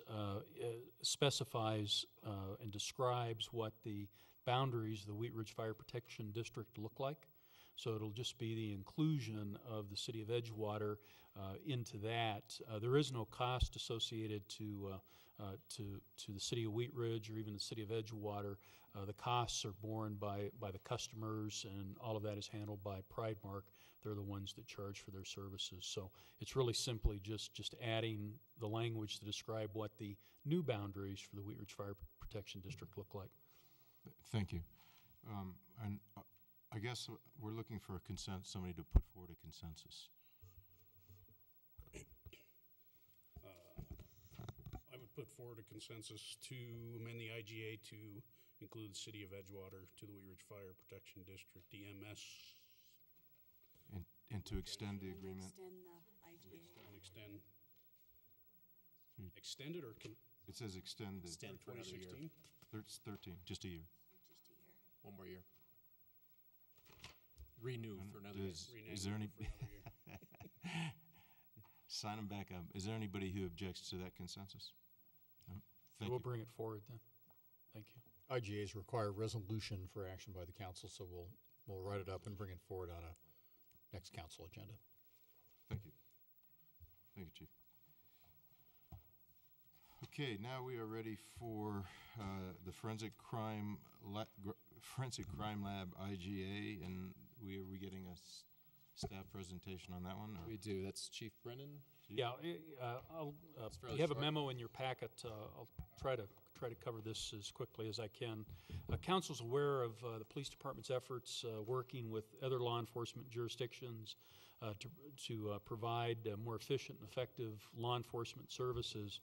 specifies and describes what the boundaries of the Wheat Ridge Fire Protection District look like. So it'll just be the inclusion of the City of Edgewater into that. There is no cost associated to the City of Wheat Ridge or even the City of Edgewater. The costs are borne by the customers, and all of that is handled by Pridemark. They're the ones that charge for their services. So it's really simply just adding the language to describe what the new boundaries for the Wheat Ridge Fire Protection District look like. Thank you. And I guess we're looking for somebody to put forward a consensus. I would put forward a consensus to amend the IGA to include the City of Edgewater to the Wheat Ridge Fire Protection District, EMS. And to extend the agreement. Extend the IGA. Extend it or it says extend the 2016? 13, just a year. Just a year. One more year. Renew for another year. Is there any sign them back up? Is there anybody who objects to that consensus? No? Thank We'll you. bring it forward then. Thank you. IGAs require resolution for action by the council, so we'll write it up and bring it forward on a next council agenda. Thank you. Thank you, Chief. Okay, now we are ready for the Forensic Crime Lab IGA, and are we getting a staff presentation on that one? Or? We do. That's Chief Brennan. Yeah, you have a memo in your packet. I'll try to cover this as quickly as I can. Council's aware of the police department's efforts working with other law enforcement jurisdictions to provide more efficient and effective law enforcement services.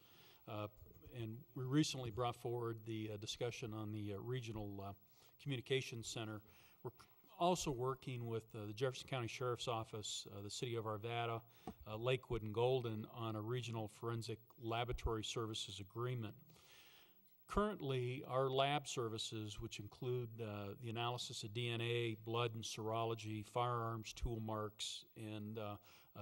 And we recently brought forward the discussion on the regional communications center. We're also working with the Jefferson County Sheriff's Office, the City of Arvada, Lakewood, and Golden on a regional forensic laboratory services agreement. Currently, our lab services, which include the analysis of DNA, blood and serology, firearms, tool marks, and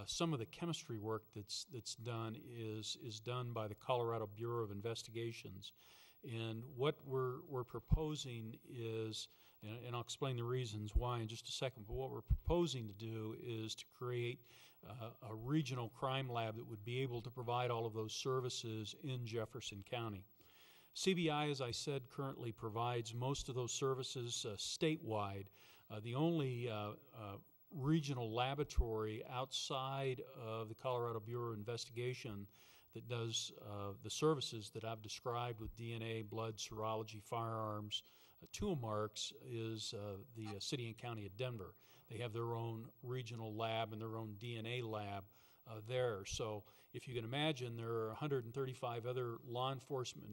some of the chemistry work that's done is done by the Colorado Bureau of Investigations. And what we're proposing is, and I'll explain the reasons why in just a second, but what we're proposing to do is to create a regional crime lab that would be able to provide all of those services in Jefferson County. CBI, as I said, currently provides most of those services statewide. The only regional laboratory outside of the Colorado Bureau of Investigation that does the services that I've described with DNA, blood, serology, firearms, tool marks is the City and County of Denver. They have their own regional lab and their own DNA lab there. So if you can imagine, there are 135 other law enforcement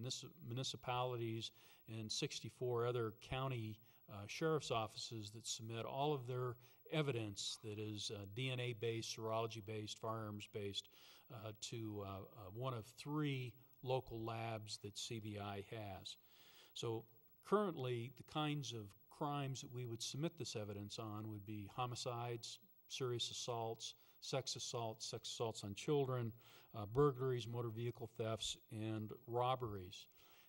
municipalities and 64 other county sheriff's offices that submit all of their evidence that is DNA-based, serology-based, firearms-based to one of 3 local labs that CBI has. So currently, the kinds of crimes that we would submit this evidence on would be homicides, serious assaults, sex assaults on children, burglaries, motor vehicle thefts, and robberies.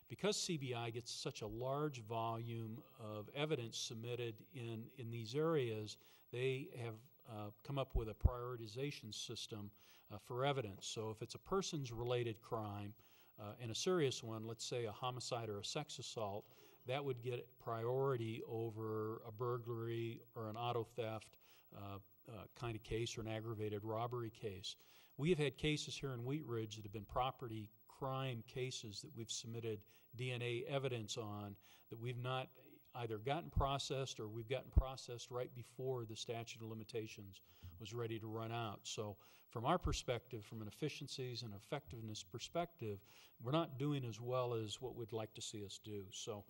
Because CBI gets such a large volume of evidence submitted in these areas, they have come up with a prioritization system for evidence. So if it's a persons related crime and a serious one, let's say a homicide or a sex assault, that would get priority over a burglary or an auto theft kind of case or an aggravated robbery case. We have had cases here in Wheat Ridge that have been property crime cases that we've submitted DNA evidence on that we've not either gotten processed or we've gotten processed right before the statute of limitations was ready to run out. So from our perspective, from an efficiencies and effectiveness perspective, we're not doing as well as what we'd like to see us do. So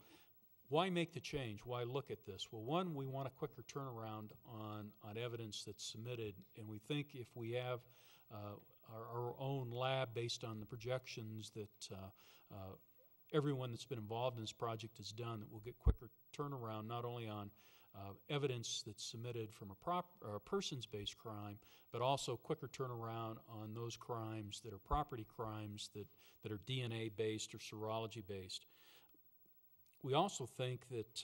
why make the change? Why look at this? Well, one, we want a quicker turnaround on evidence that's submitted, and we think if we have our own lab based on the projections that everyone that's been involved in this project has done, that we'll get quicker turnaround not only on evidence that's submitted from a persons-based crime, but also quicker turnaround on those crimes that are property crimes that are DNA-based or serology-based. We also think that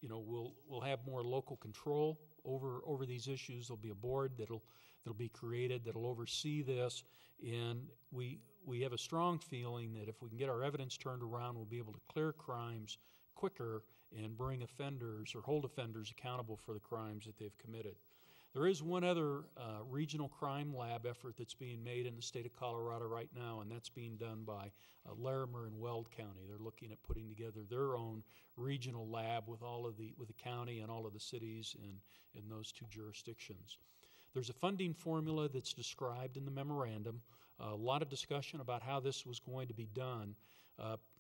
we'll have more local control over these issues. There'll be a board that'll be created that'll oversee this, and we have a strong feeling that if we can get our evidence turned around, we'll be able to clear crimes quicker and bring offenders or hold offenders accountable for the crimes that they've committed. There is one other regional crime lab effort that's being made in the state of Colorado right now, and that's being done by Larimer and Weld County. They're looking at putting together their own regional lab with the county and all of the cities in those 2 jurisdictions. There's a funding formula that's described in the memorandum. A lot of discussion about how this was going to be done.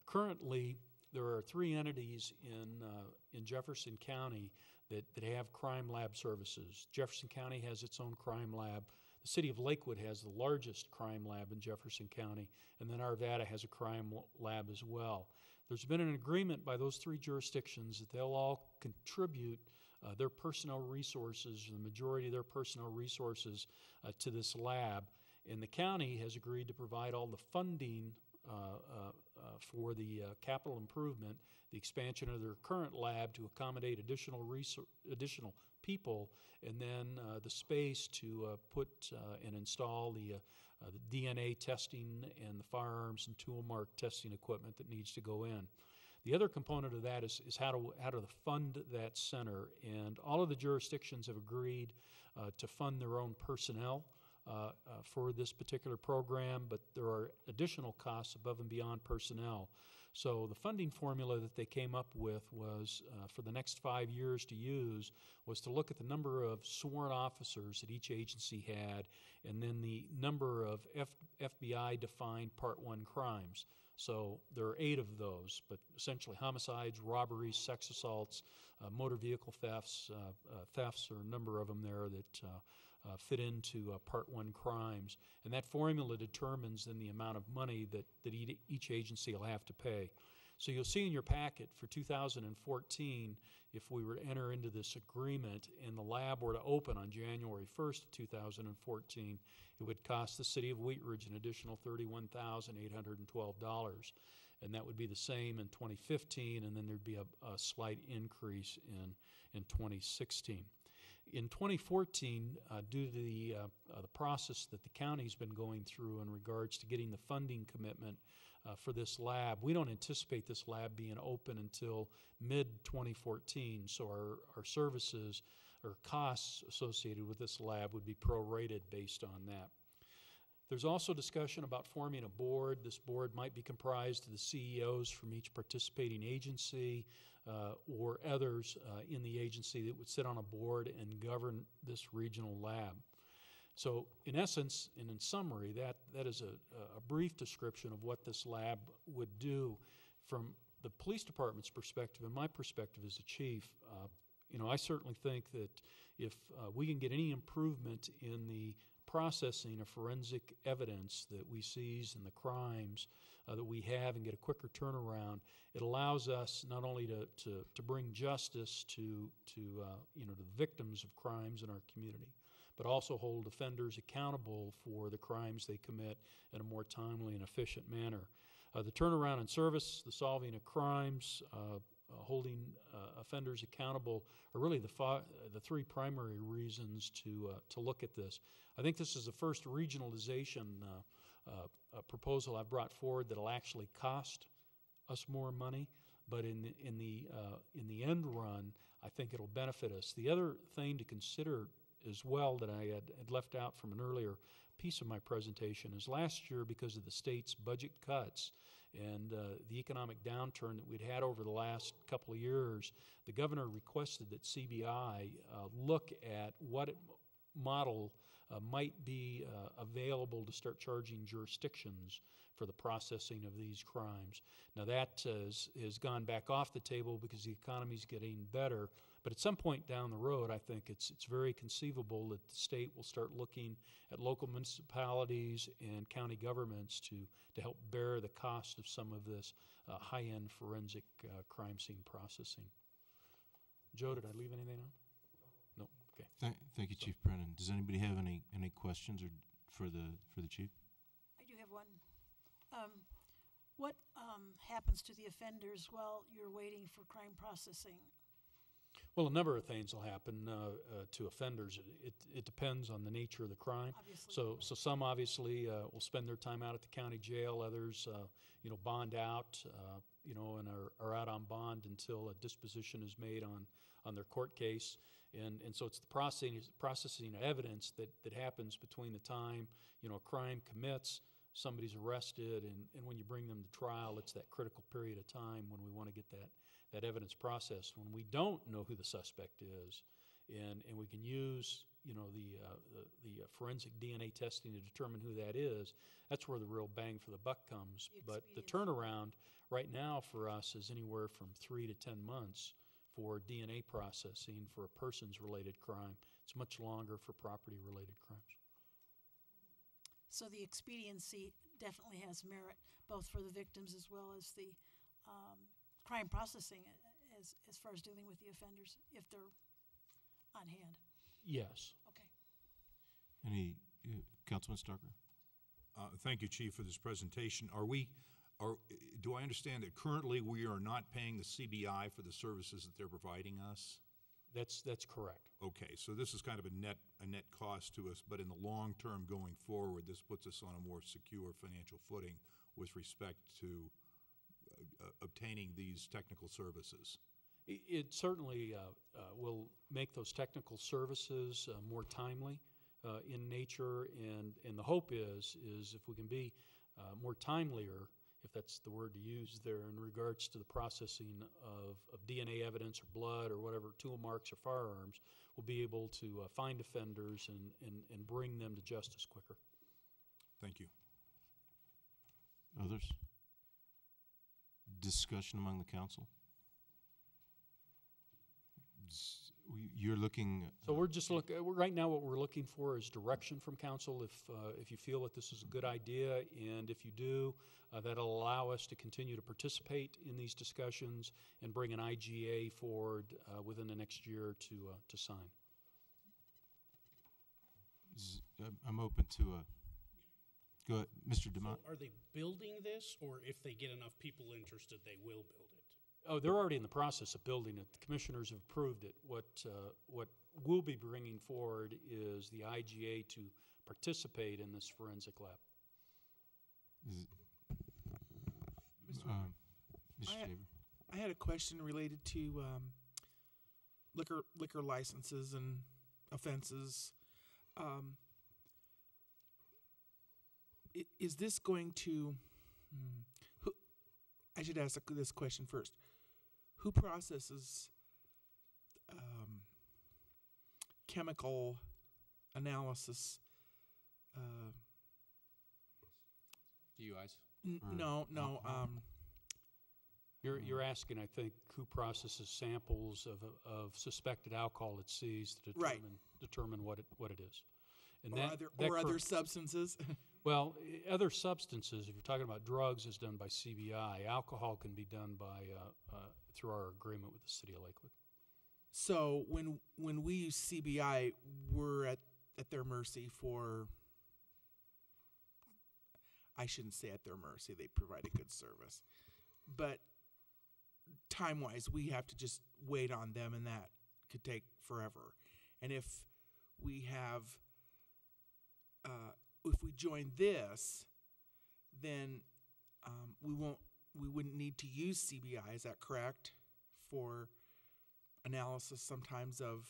Currently, there are 3 entities in Jefferson County that have crime lab services. Jefferson County has its own crime lab. The city of Lakewood has the largest crime lab in Jefferson County, and then Arvada has a crime lab as well. There's been an agreement by those 3 jurisdictions that they'll all contribute their personnel resources, the majority of their personnel resources to this lab. And the county has agreed to provide all the funding for the capital improvement, the expansion of their current lab to accommodate additional people, and then the space to put and install the DNA testing and the firearms and tool mark testing equipment that needs to go in. The other component of that is how to fund that center, and all of the jurisdictions have agreed to fund their own personnel for this particular program, but there are additional costs above and beyond personnel. So the funding formula that they came up with was, for the next 5 years to use, was to look at the number of sworn officers that each agency had, and then the number of FBI-defined Part 1 crimes. So there are 8 of those, but essentially homicides, robberies, sex assaults, motor vehicle thefts. Thefts are a number of them there that fit into Part 1 crimes. And that formula determines then the amount of money that each agency will have to pay. So you'll see in your packet for 2014, if we were to enter into this agreement and the lab were to open on January 1st, 2014, it would cost the city of Wheat Ridge an additional $31,812. And that would be the same in 2015, and then there'd be a slight increase in 2016. In 2014, due to the process that the county's been going through in regards to getting the funding commitment for this lab, we don't anticipate this lab being open until mid-2014, so our services or costs associated with this lab would be prorated based on that. There's also discussion about forming a board. This board might be comprised of the CEOs from each participating agency or others in the agency that would sit on a board and govern this regional lab. So in essence, and in summary, that is a brief description of what this lab would do from the police department's perspective and my perspective as a chief. I certainly think that if we can get any improvement in the processing of forensic evidence that we seize in the crimes that we have and get a quicker turnaround, it allows us not only to bring justice to the victims of crimes in our community, but also hold offenders accountable for the crimes they commit in a more timely and efficient manner. The turnaround in service, the solving of crimes, holding offenders accountable are really the 3 primary reasons to look at this. I think this is the first regionalization proposal I've brought forward that'll actually cost us more money, but in the end run, I think it'll benefit us. The other thing to consider as well that I had left out from an earlier piece of my presentation is last year, because of the state's budget cuts and the economic downturn that we'd had over the last couple of years, the governor requested that CBI look at what model might be available to start charging jurisdictions for the processing of these crimes. Now that has gone back off the table because the economy's getting better, but at some point down the road, I think it's very conceivable that the state will start looking at local municipalities and county governments to help bear the cost of some of this high-end forensic crime scene processing. Joe, did I leave anything out? No. Okay. Thank you, Chief Brennan. Does anybody have any questions or for the chief? I do have one. What happens to the offenders while you're waiting for crime processing? Well, a number of things will happen to offenders. It depends on the nature of the crime. Obviously. So some obviously will spend their time out at the county jail. Others, bond out, and are out on bond until a disposition is made on their court case. And so it's the processing of evidence that happens between the time a crime commits, somebody's arrested, and when you bring them to trial, it's that critical period of time when we want to get that evidence processed. When we don't know who the suspect is, and we can use the forensic DNA testing to determine who that is, that's where the real bang for the buck comes. But the turnaround right now for us is anywhere from 3 to 10 months for DNA processing for a person's related crime. It's much longer for property related crimes. So the expediency definitely has merit, both for the victims as well as the crime processing as far as dealing with the offenders, if they're on hand. Yes. Okay. Any, Councilman Starker? Thank you, Chief, for this presentation. Do I understand that currently we are not paying the CBI for the services that they're providing us? That's correct. Okay, so this is kind of a net cost to us, but in the long term going forward, this puts us on a more secure financial footing with respect to obtaining these technical services. It certainly will make those technical services more timely in nature, and the hope is if we can be more timelier, if that's the word to use there, in regards to the processing of DNA evidence or blood or whatever, tool marks or firearms, we'll be able to find offenders and bring them to justice quicker. Thank you. Others? discussion among the council? You're looking. So we're just right now what we're looking for is direction from council if you feel that this is a good idea, and if you do, that'll allow us to continue to participate in these discussions and bring an IGA forward within the next year to sign. I'm open to a. Go ahead, Mr. DeMont. So are they building this, or if they get enough people interested, they will build it? Oh, they're already in the process of building it. The commissioners have approved it. What we'll be bringing forward is the IGA to participate in this forensic lab. Mr. Shaver. I had a question related to liquor licenses and offenses. Is this going to? I should ask this question first. Who processes chemical analysis? DUIs? No. You're asking, I think, who processes samples of suspected alcohol it sees to determine what it is. And other substances? Well, other substances, if you're talking about drugs, is done by CBI. Alcohol can be done by through our agreement with the City of Lakewood. So when we use CBI, we're at their mercy for. I shouldn't say at their mercy. They provide a good service, but time-wise, we have to just wait on them, and that could take forever. And if we have. If we join this, then we wouldn't need to use CBI. Is that correct? For analysis, sometimes of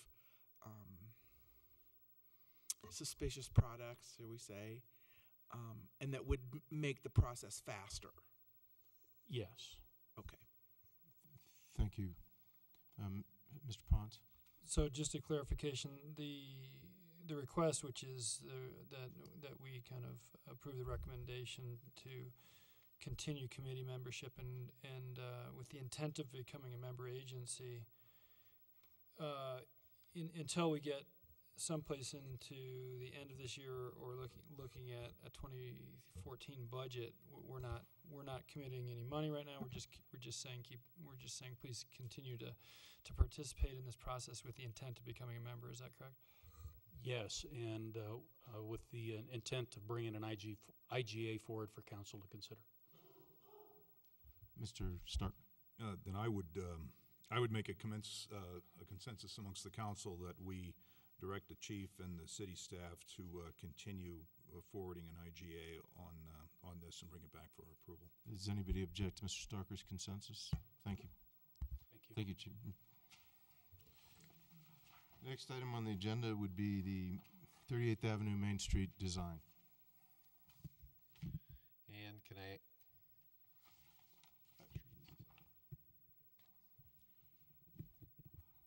suspicious products, shall we say, and that would make the process faster. Yes. Okay. Thank you, Mr. Pons. So, just a clarification: the request, which is that we kind of approve the recommendation to continue committee membership and with the intent of becoming a member agency until we get someplace into the end of this year or looking at a 2014 budget. We're not committing any money right now. We're just saying please continue to participate in this process with the intent of becoming a member. Is that correct? Yes, and with the intent of bringing an IGA forward for council to consider. Mr. Stark. Then I would make a consensus amongst the council that we direct the chief and the city staff to continue forwarding an IGA on this and bring it back for approval. Does anybody object to Mr. Starker's consensus? Thank you. Thank you, Chief. Next item on the agenda would be the 38th Avenue Main Street design. And can I?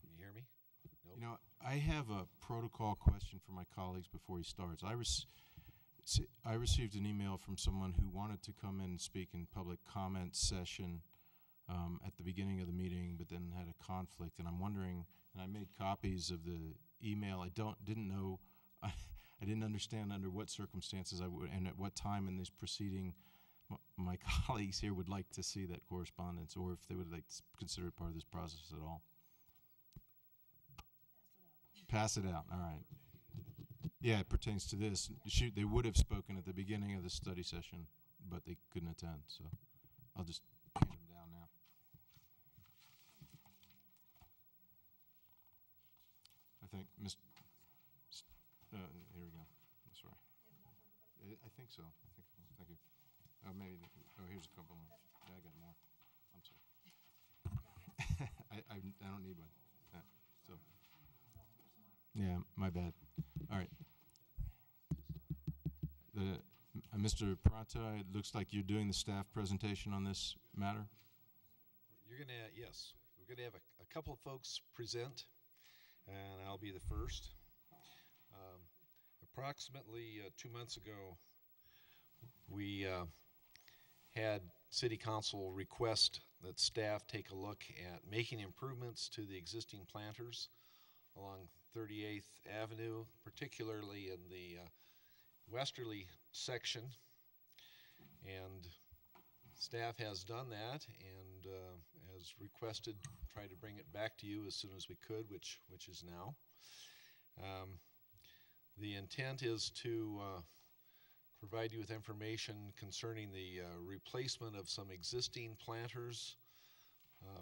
Can you hear me? Nope. You know, I have a protocol question for my colleagues before he starts. I received an email from someone who wanted to come in and speak in public comment session at the beginning of the meeting, but then had a conflict. And I'm wondering, and I made copies of the email. I didn't know, I didn't understand under what circumstances I would, and at what time in this proceeding my colleagues here would like to see that correspondence, or if they would like to consider it part of this process at all. Pass it out. All right. Yeah, it pertains to this. Shoot, they would have spoken at the beginning of the study session, but they couldn't attend, so I'll just hand them down now. I think, here we go. I'm sorry. I think so. Thank you. Maybe, here's a couple more. Yeah, I got more. I'm sorry. I don't need one. So. Yeah, my bad. All right. Mr. Parata, it looks like you're doing the staff presentation on this matter. Yes, we're gonna have a couple of folks present, and I'll be the first. Approximately 2 months ago, we had City Council request that staff take a look at making improvements to the existing planters along 38th Avenue, particularly in the westerly section. And staff has done that, and as requested, try to bring it back to you as soon as we could, which is now. The intent is to provide you with information concerning the replacement of some existing planters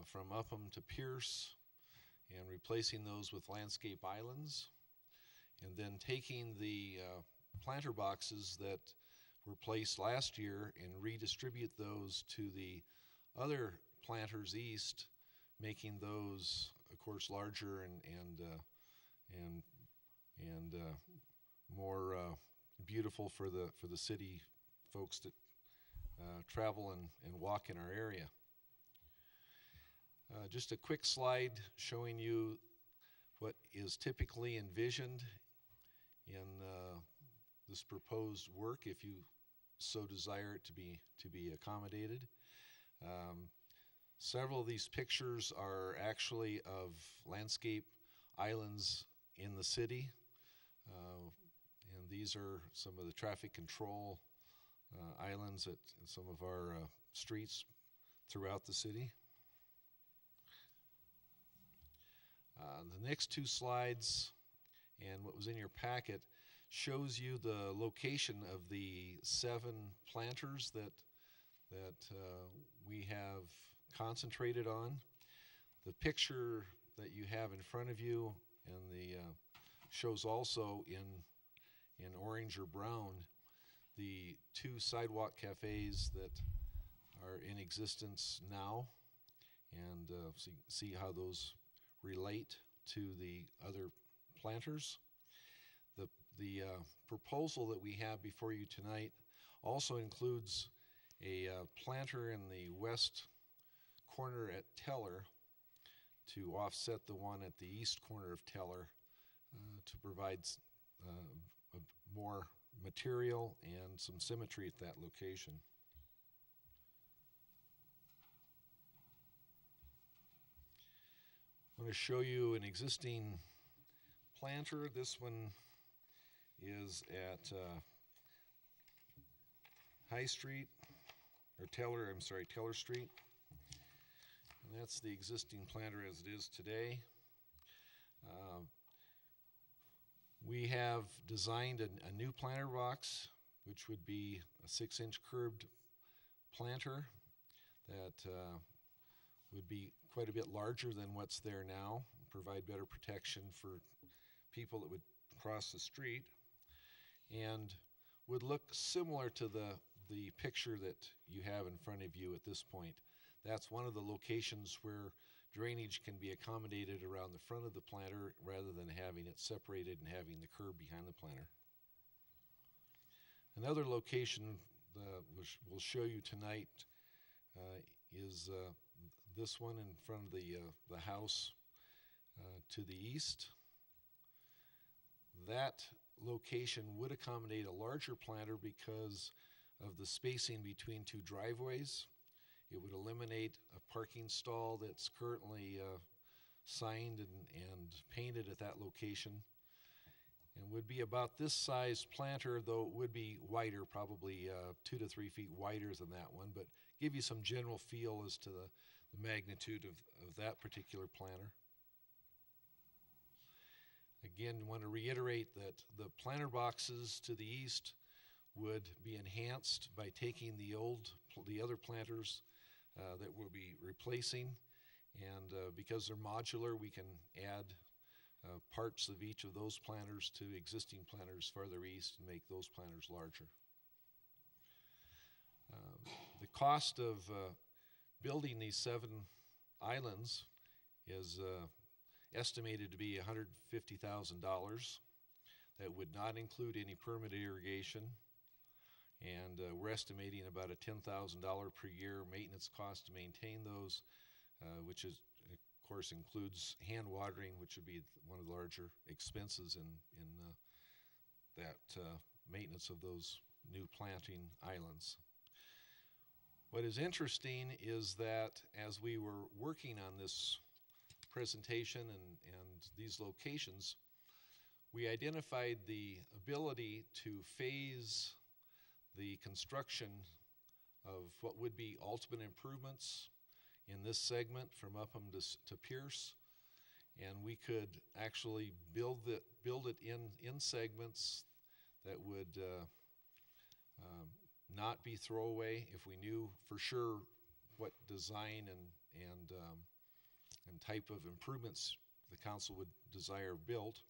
from Upham to Pierce, and replacing those with landscape islands, and then taking the planter boxes that were placed last year and redistribute those to the other planters east, making those, of course, larger and more beautiful for the city folks that travel and walk in our area. Just a quick slide showing you what is typically envisioned in this proposed work, if you so desire it to be accommodated. Several of these pictures are actually of landscape islands in the city, and these are some of the traffic control islands at some of our streets throughout the city. The next two slides and what was in your packet shows you the location of the 7 planters that we have concentrated on. The picture that you have in front of you and the shows also in orange or brown the 2 sidewalk cafes that are in existence now, and see how those relate to the other planters. The proposal that we have before you tonight also includes a planter in the west corner at Teller to offset the one at the east corner of Teller, to provide more material and some symmetry at that location. I'm going to show you an existing planter. This one is at High Street, or Teller Street. And that's the existing planter as it is today. We have designed a new planter box, which would be a 6-inch curved planter that would be quite a bit larger than what's there now, provide better protection for people that would cross the street, and would look similar to the picture that you have in front of you at this point. That's one of the locations where drainage can be accommodated around the front of the planter rather than having it separated and having the curb behind the planter. Another location which we'll show you tonight is this one in front of the house to the east. That location would accommodate a larger planter because of the spacing between 2 driveways. It would eliminate a parking stall that's currently signed and painted at that location, and would be about this size planter, though it would be wider, probably 2 to 3 feet wider than that one, but give you some general feel as to the magnitude of that particular planter. Again, I want to reiterate that the planter boxes to the east would be enhanced by taking the other planters that we'll be replacing, and because they're modular, we can add parts of each of those planters to existing planters farther east and make those planters larger. The cost of building these 7 islands is estimated to be $150,000. That would not include any permitted irrigation, and we're estimating about a $10,000 per year maintenance cost to maintain those, which is, of course, includes hand watering, which would be one of the larger expenses in that maintenance of those new planting islands. What is interesting is that as we were working on this presentation and these locations, we identified the ability to phase the construction of what would be ultimate improvements in this segment from Upham to Pierce. And we could actually build it in segments that would not be throwaway if we knew for sure what design and type of improvements the council would desire built.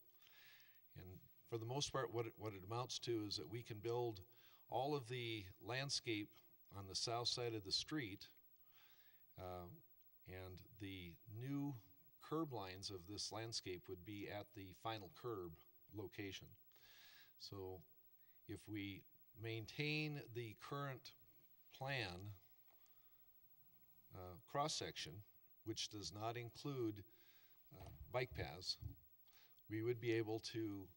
And for the most part, what it amounts to is that we can build all of the landscape on the south side of the street, and the new curb lines of this landscape would be at the final curb location. So if we maintain the current plan cross-section, which does not include bike paths, we would be able to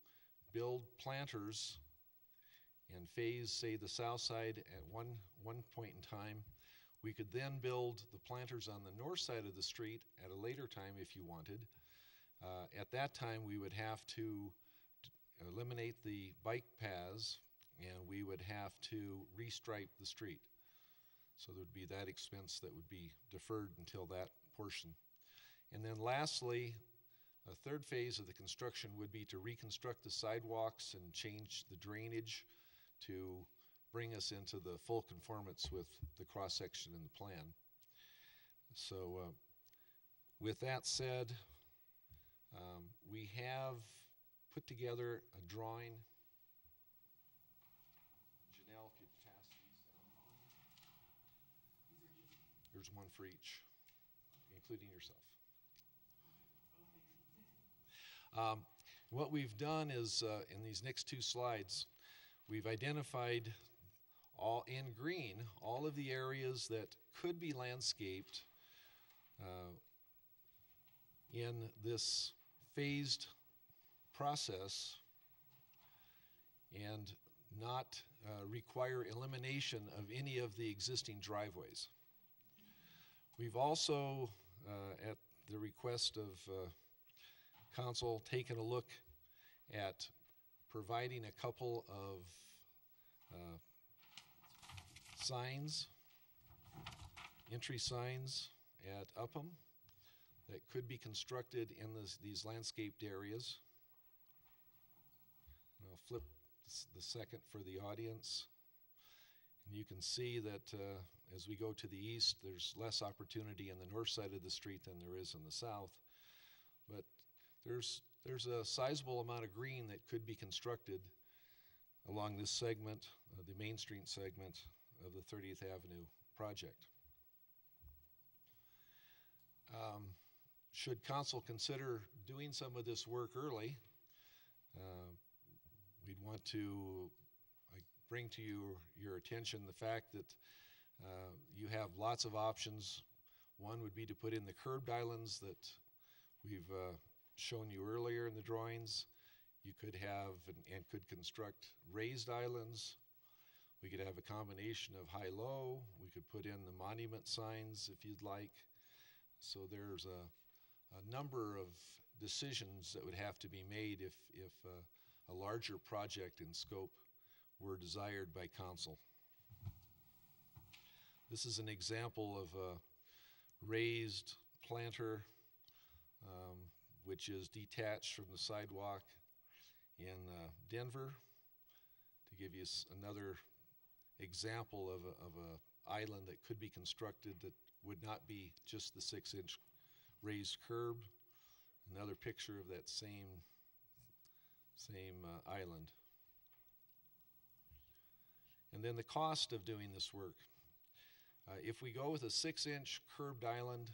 build planters and phase, say, the south side at one point in time. We could then build the planters on the north side of the street at a later time if you wanted. At that time, we would have to eliminate the bike paths, and we would have to restripe the street. So there would be that expense that would be deferred until that portion. And then lastly, a third phase of the construction would be to reconstruct the sidewalks and change the drainage to bring us into the full conformance with the cross-section in the plan. So with that said, we have put together a drawing. Janelle, if you'd pass these down. There's one for each, including yourself. What we've done is, in these next two slides, we've identified all in green all of the areas that could be landscaped in this phased process and not require elimination of any of the existing driveways. We've also, at the request of council, taken a look at providing a couple of signs, entry signs at Upham that could be constructed in these landscaped areas. And I'll flip the second for the audience. And you can see that as we go to the east, there's less opportunity in the north side of the street than there is in the south. But there's a sizable amount of green that could be constructed along this segment, the Main Street segment of the 30th Avenue project. Should council consider doing some of this work early, we'd want to bring to your attention the fact that you have lots of options. One would be to put in the curbed islands that we've shown you earlier in the drawings. You could have and could construct raised islands. We could have a combination of high-low. We could put in the monument signs if you'd like. So there's a number of decisions that would have to be made if a larger project in scope were desired by council. This is an example of a raised planter which is detached from the sidewalk in Denver, to give you another example of a island that could be constructed that would not be just the 6-inch raised curb. Another picture of that same island. And then the cost of doing this work. If we go with a 6-inch curbed island,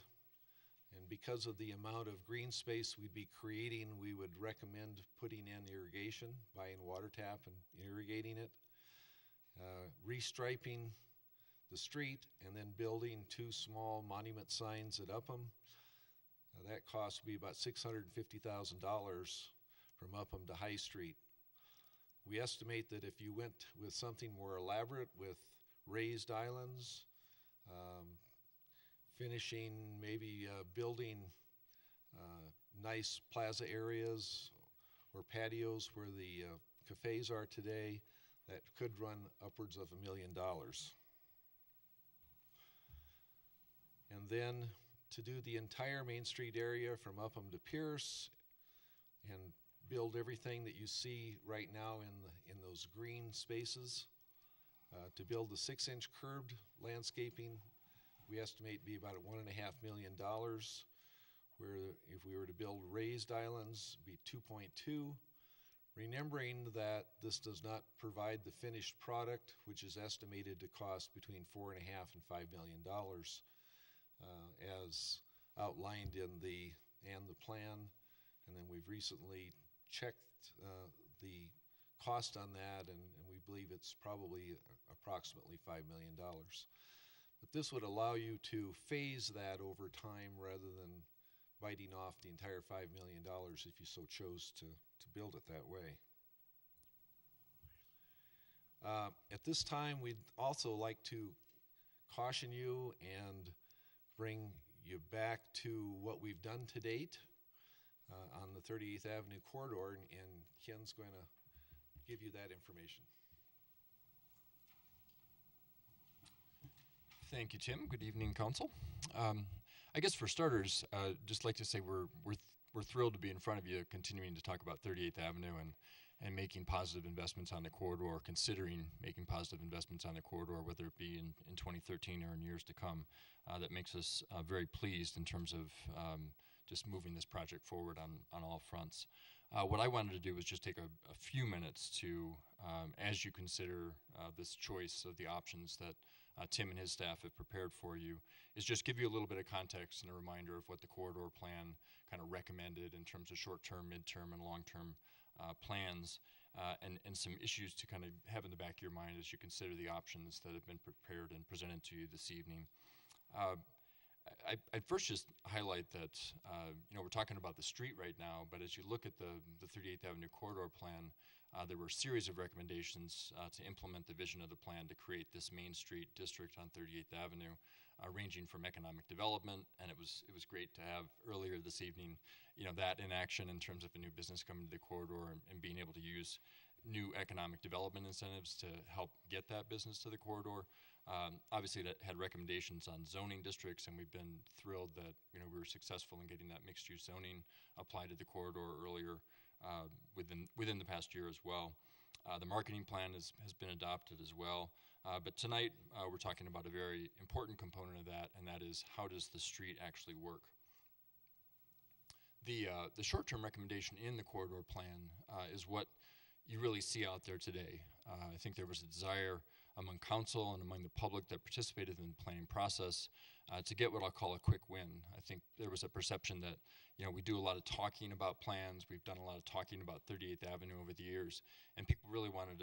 and because of the amount of green space we'd be creating, we would recommend putting in irrigation, buying water tap and irrigating it, restriping the street, and then building 2 small monument signs at Upham. That cost would be about $650,000 from Upham to High Street. We estimate that if you went with something more elaborate with raised islands, finishing, maybe building nice plaza areas or patios where the cafes are today that could run upwards of $1 million. And then to do the entire Main Street area from Upham to Pierce and build everything that you see right now in those green spaces. To build the 6-inch curbed landscaping, we estimate be about $1.5 million. Where if we were to build raised islands, be 2.2. Remembering that this does not provide the finished product, which is estimated to cost between $4.5 and $5 million, as outlined in the plan. And then we've recently checked the cost on that, and we believe it's probably approximately $5 million. But this would allow you to phase that over time rather than biting off the entire $5 million if you so chose to build it that way. At this time, we'd also like to caution you and bring you back to what we've done to date on the 38th Avenue corridor, and Ken's going to give you that information. Thank you, Tim. Good evening, Council. I guess for starters, just like to say we're thrilled to be in front of you, continuing to talk about 38th Avenue and making positive investments on the corridor, considering making positive investments on the corridor, whether it be in 2013 or in years to come. That makes us very pleased in terms of just moving this project forward on all fronts. What I wanted to do was just take a few minutes to, as you consider this choice of the options that Tim and his staff have prepared for you, is just give you a little bit of context and a reminder of what the corridor plan kind of recommended in terms of short-term, mid-term, and long-term plans, and some issues to kind of have in the back of your mind as you consider the options that have been prepared and presented to you this evening. I'd first just highlight that we're talking about the street right now, but as you look at the 38th Avenue corridor plan, there were a series of recommendations to implement the vision of the plan to create this Main Street district on 38th Avenue, ranging from economic development, and it was great to have earlier this evening, that in action in terms of a new business coming to the corridor and being able to use new economic development incentives to help get that business to the corridor. Obviously, that had recommendations on zoning districts, and we've been thrilled that we were successful in getting that mixed-use zoning applied to the corridor earlier within the past year as well. The marketing plan has been adopted as well. But tonight, we're talking about a very important component of that, and that is how does the street actually work? The short-term recommendation in the corridor plan is what you really see out there today. I think there was a desire among council and among the public that participated in the planning process to get what I'll call a quick win. I think there was a perception that we do a lot of talking about plans. We've done a lot of talking about 38th Avenue over the years, and people really wanted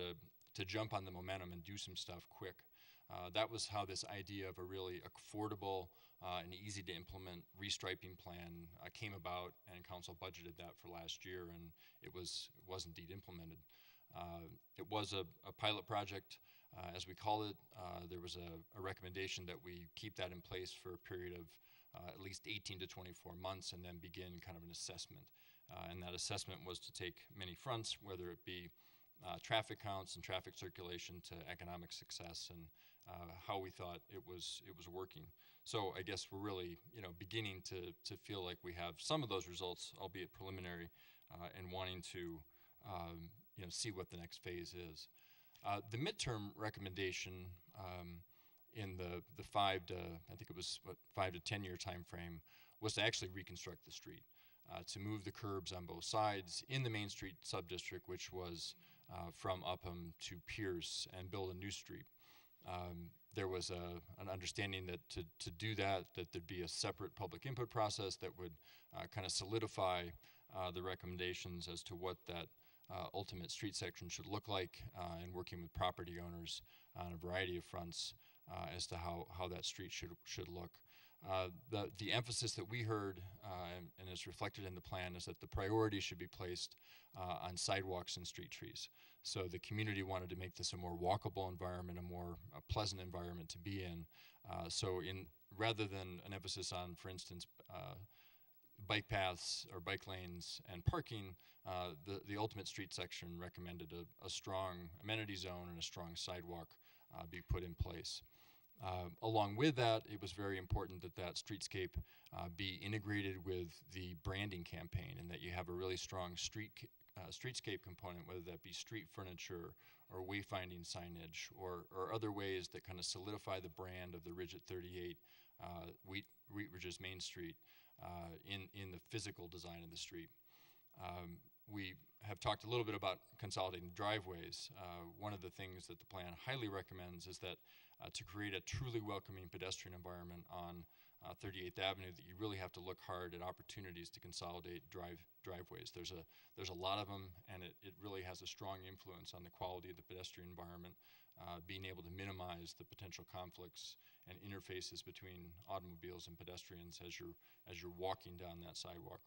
to jump on the momentum and do some stuff quick. That was how this idea of a really affordable and easy to implement restriping plan came about, and council budgeted that for last year, and it was indeed implemented. It was a pilot project, as we call it. There was a recommendation that we keep that in place for a period of at least 18 to 24 months and then begin kind of an assessment. And that assessment was to take many fronts, whether it be traffic counts and traffic circulation to economic success and how we thought it was working. So I guess we're really beginning to feel like we have some of those results, albeit preliminary, and wanting to see what the next phase is. The midterm recommendation in the 5 to 10 year time frame was to actually reconstruct the street, to move the curbs on both sides in the Main Street subdistrict, which was from Upham to Pierce, and build a new street. There was an understanding that to do that there'd be a separate public input process that would kind of solidify the recommendations as to what that ultimate street section should look like, and working with property owners on a variety of fronts as to how that street should look. The emphasis that we heard and is reflected in the plan, is that the priority should be placed on sidewalks and street trees. So the community wanted to make this a more walkable environment, a more pleasant environment to be in. So rather than an emphasis on, for instance, bike paths or bike lanes and parking, the ultimate street section recommended a strong amenity zone and a strong sidewalk be put in place. Along with that, it was very important that that streetscape be integrated with the branding campaign, and that you have a really strong streetscape component, whether that be street furniture or wayfinding signage or other ways that kind of solidify the brand of the Ridge at 38 Wheat Ridge's Main Street in the physical design of the street. We have talked a little bit about consolidating driveways. One of the things that the plan highly recommends is that to create a truly welcoming pedestrian environment on 38th Avenue, that you really have to look hard at opportunities to consolidate driveways. There's a lot of them, and it really has a strong influence on the quality of the pedestrian environment, being able to minimize the potential conflicts and interfaces between automobiles and pedestrians as you're walking down that sidewalk.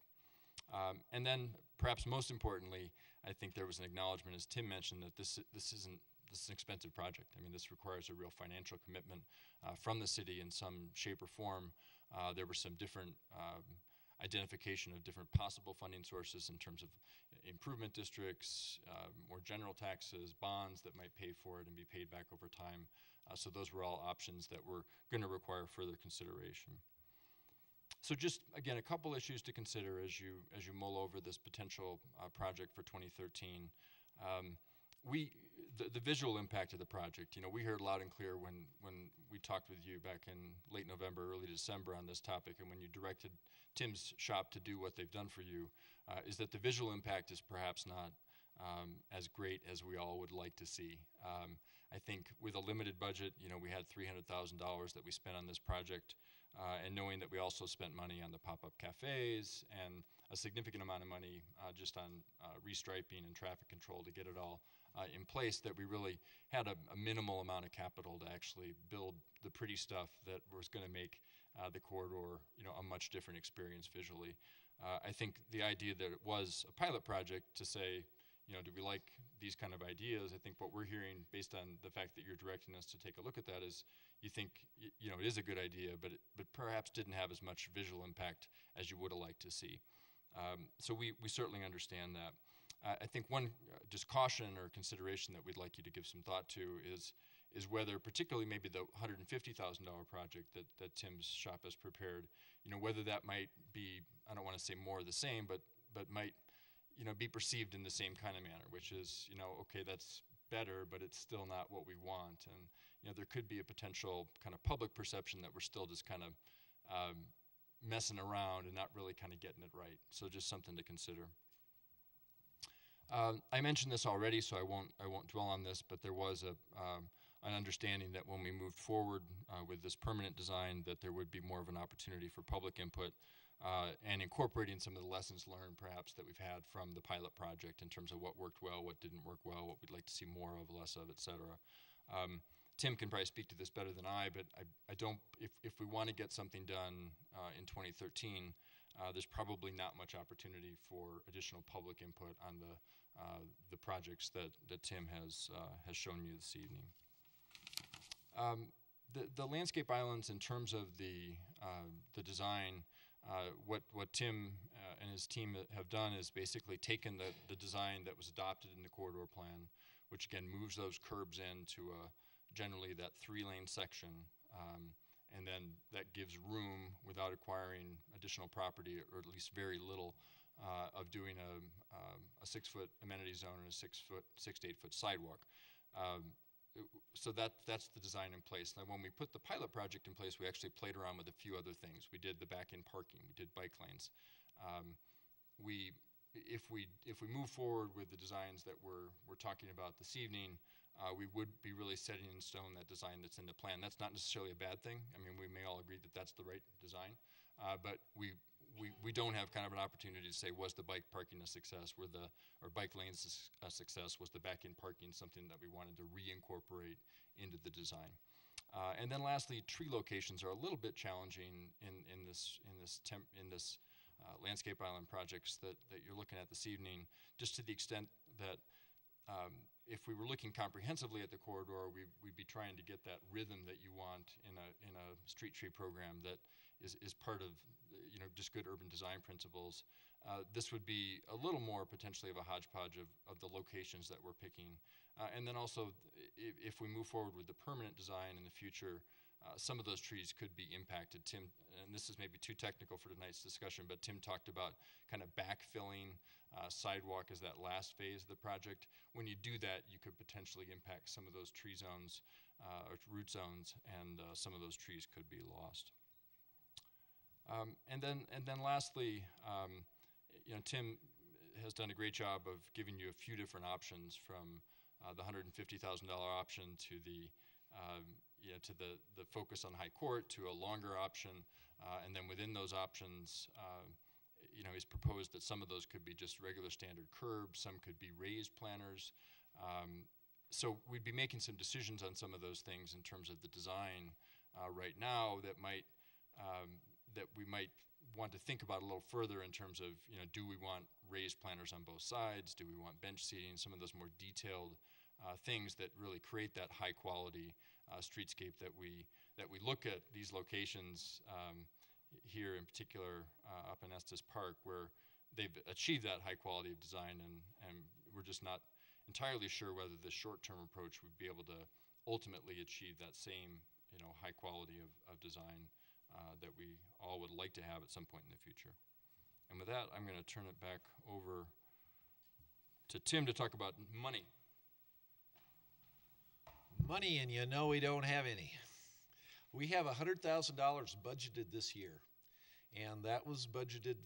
And then, perhaps most importantly, I think there was an acknowledgement, as Tim mentioned, that this is an expensive project. I mean, this requires a real financial commitment from the city in some shape or form. There were some different identification of different possible funding sources in terms of improvement districts, more general taxes, bonds that might pay for it and be paid back over time. So those were all options that were going to require further consideration. So just, again, a couple issues to consider as you mull over this potential project for 2013. The visual impact of the project, we heard loud and clear when we talked with you back in late November, early December on this topic, and when you directed Tim's shop to do what they've done for you, is that the visual impact is perhaps not as great as we all would like to see. I think with a limited budget, we had $300,000 that we spent on this project, and knowing that we also spent money on the pop-up cafes and a significant amount of money just on restriping and traffic control to get it all in place, that we really had a minimal amount of capital to actually build the pretty stuff that was going to make the corridor, a much different experience visually. I think the idea that it was a pilot project to say, do we like these kind of ideas? I think what we're hearing, based on the fact that you're directing us to take a look at that, is you think, it is a good idea, but perhaps didn't have as much visual impact as you would have liked to see. So we certainly understand that. I think one just caution or consideration that we'd like you to give some thought to is whether, particularly maybe the $150,000 project that Tim's shop has prepared, whether that might be, I don't want to say more of the same, but might be perceived in the same kind of manner, which is, okay, that's better, but it's still not what we want. And, there could be a potential kind of public perception that we're still just kind of messing around and not really kind of getting it right. So just something to consider. I mentioned this already, so I won't dwell on this, but there was an understanding that when we moved forward with this permanent design, that there would be more of an opportunity for public input and incorporating some of the lessons learned perhaps that we've had from the pilot project in terms of what worked well, what didn't work well, what we'd like to see more of, less of, et cetera. Tim can probably speak to this better than I, but I don't, if we want to get something done in 2013, there's probably not much opportunity for additional public input on the projects that Tim has shown you this evening. The landscape islands, in terms of the design, what Tim and his team have done is basically taken the design that was adopted in the corridor plan, which again moves those curbs into generally that 3-lane section, and then that gives room without acquiring additional property, or at least very little, of doing a 6-foot amenity zone and a 6 to 8 foot sidewalk. So that's the design in place. Now, when we put the pilot project in place, we actually played around with a few other things. We did the back-end parking. We did bike lanes. If we move forward with the designs that we're talking about this evening, we would be really setting in stone that design that's in the plan. That's not necessarily a bad thing. I mean, we may all agree that that's the right design, but we don't have kind of an opportunity to say, was the bike parking a success? Or bike lanes a success? Was the back-end parking something that we wanted to reincorporate into the design? And then lastly, tree locations are a little bit challenging in this landscape island projects that you're looking at this evening, just to the extent that if we were looking comprehensively at the corridor, we'd be trying to get that rhythm that you want in a street tree program that is part of just good urban design principles. This would be a little more potentially of a hodgepodge of the locations that we're picking. And then also, if we move forward with the permanent design in the future, some of those trees could be impacted. Tim, and this is maybe too technical for tonight's discussion, but Tim talked about kind of backfilling sidewalk as that last phase of the project. When you do that, you could potentially impact some of those tree zones or root zones, and some of those trees could be lost. And then lastly, Tim has done a great job of giving you a few different options, from the $150,000 option to the to the focus on high court, to a longer option, and then within those options, he's proposed that some of those could be just regular standard curbs, some could be raised planters. So we'd be making some decisions on some of those things in terms of the design right now that we might want to think about a little further in terms of, do we want raised planters on both sides? Do we want bench seating? Some of those more detailed things that really create that high quality streetscape that we look at these locations here in particular up in Estes Park, where they've achieved that high quality of design, and we're just not entirely sure whether the short-term approach would be able to ultimately achieve that same high quality of design that we all would like to have at some point in the future. And with that, I'm going to turn it back over to Tim to talk about money. Money, and we don't have any. We have $100,000 budgeted this year, and that was budgeted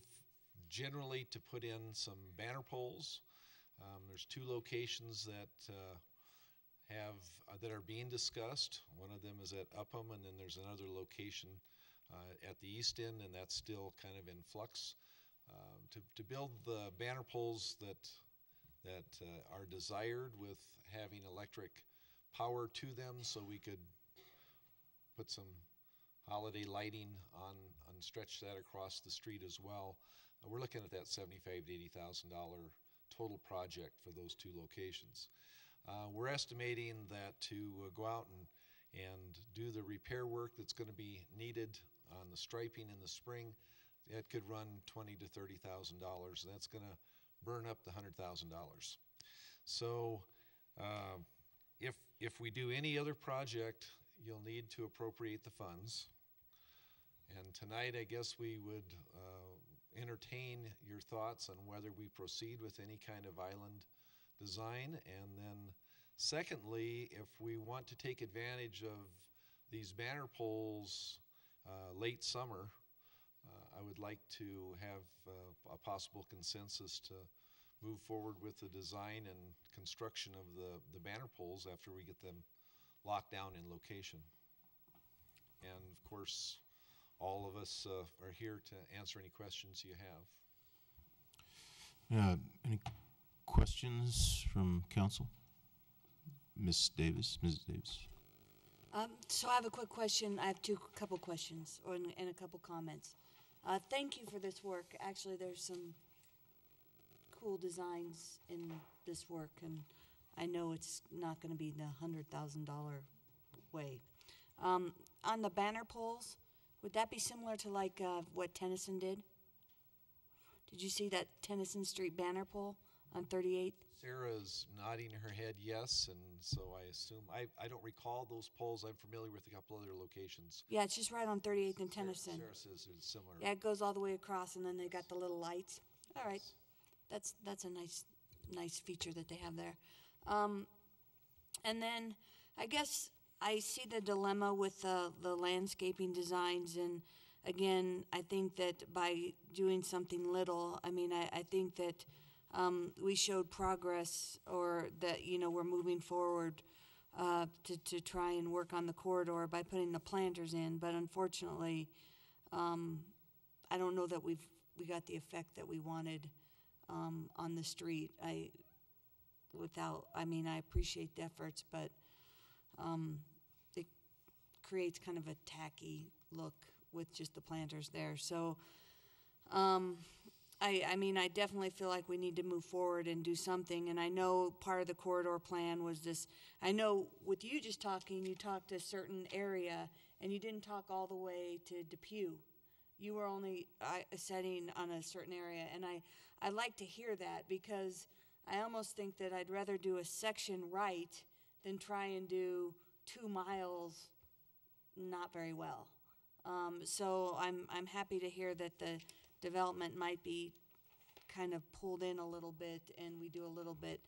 generally to put in some banner poles. There's 2 locations that that are being discussed. One of them is at Upham, and then there's another location at the east end, and that's still kind of in flux. To build the banner poles that are desired with having electric power to them, so we could put some holiday lighting on and stretch that across the street as well. We're looking at that $75,000 to $80,000 total project for those 2 locations. We're estimating that to go out and do the repair work that's going to be needed on the striping in the spring, it could run $20,000 to $30,000. That's going to burn up the $100,000. So if we do any other project, you'll need to appropriate the funds. And tonight, I guess we would entertain your thoughts on whether we proceed with any kind of island design. And then secondly, if we want to take advantage of these banner poles late summer, I would like to have a possible consensus to move forward with the design and construction of the banner poles after we get them locked down in location. And of course, all of us are here to answer any questions you have. Any questions from council? Ms. Davis, Mrs. Davis. So I have a quick question. I have couple questions and a couple comments. Thank you for this work. Actually, there's some cool designs in this work, and I know it's not going to be the $100,000 way. On the banner poles, would that be similar to like what Tennyson did? Did you see that Tennyson Street banner pole on 38th? Sarah's nodding her head yes, and so I assume, I don't recall those poles. I'm familiar with a couple other locations. Yeah, it's just right on 38th and Tennyson. Sarah says it's similar. Yeah, it goes all the way across, and then they got the little lights. All right, that's a nice feature that they have there. And then I guess I see the dilemma with the landscaping designs, and again, I think that by doing something little, I mean, I think that we showed progress, or that, we're moving forward to try and work on the corridor by putting the planters in, but unfortunately, I don't know that we got the effect that we wanted on the street. I appreciate the efforts, but it creates kind of a tacky look with just the planters there. So I mean, I definitely feel like we need to move forward and do something, and I know part of the corridor plan was this, I know with you just talking, you talked a certain area, and you didn't talk all the way to Depew. You were only setting on a certain area, and I like to hear that, because I almost think that I'd rather do a section right than try and do 2 miles not very well. So I'm happy to hear that the development might be kind of pulled in a little bit, and we do a little bit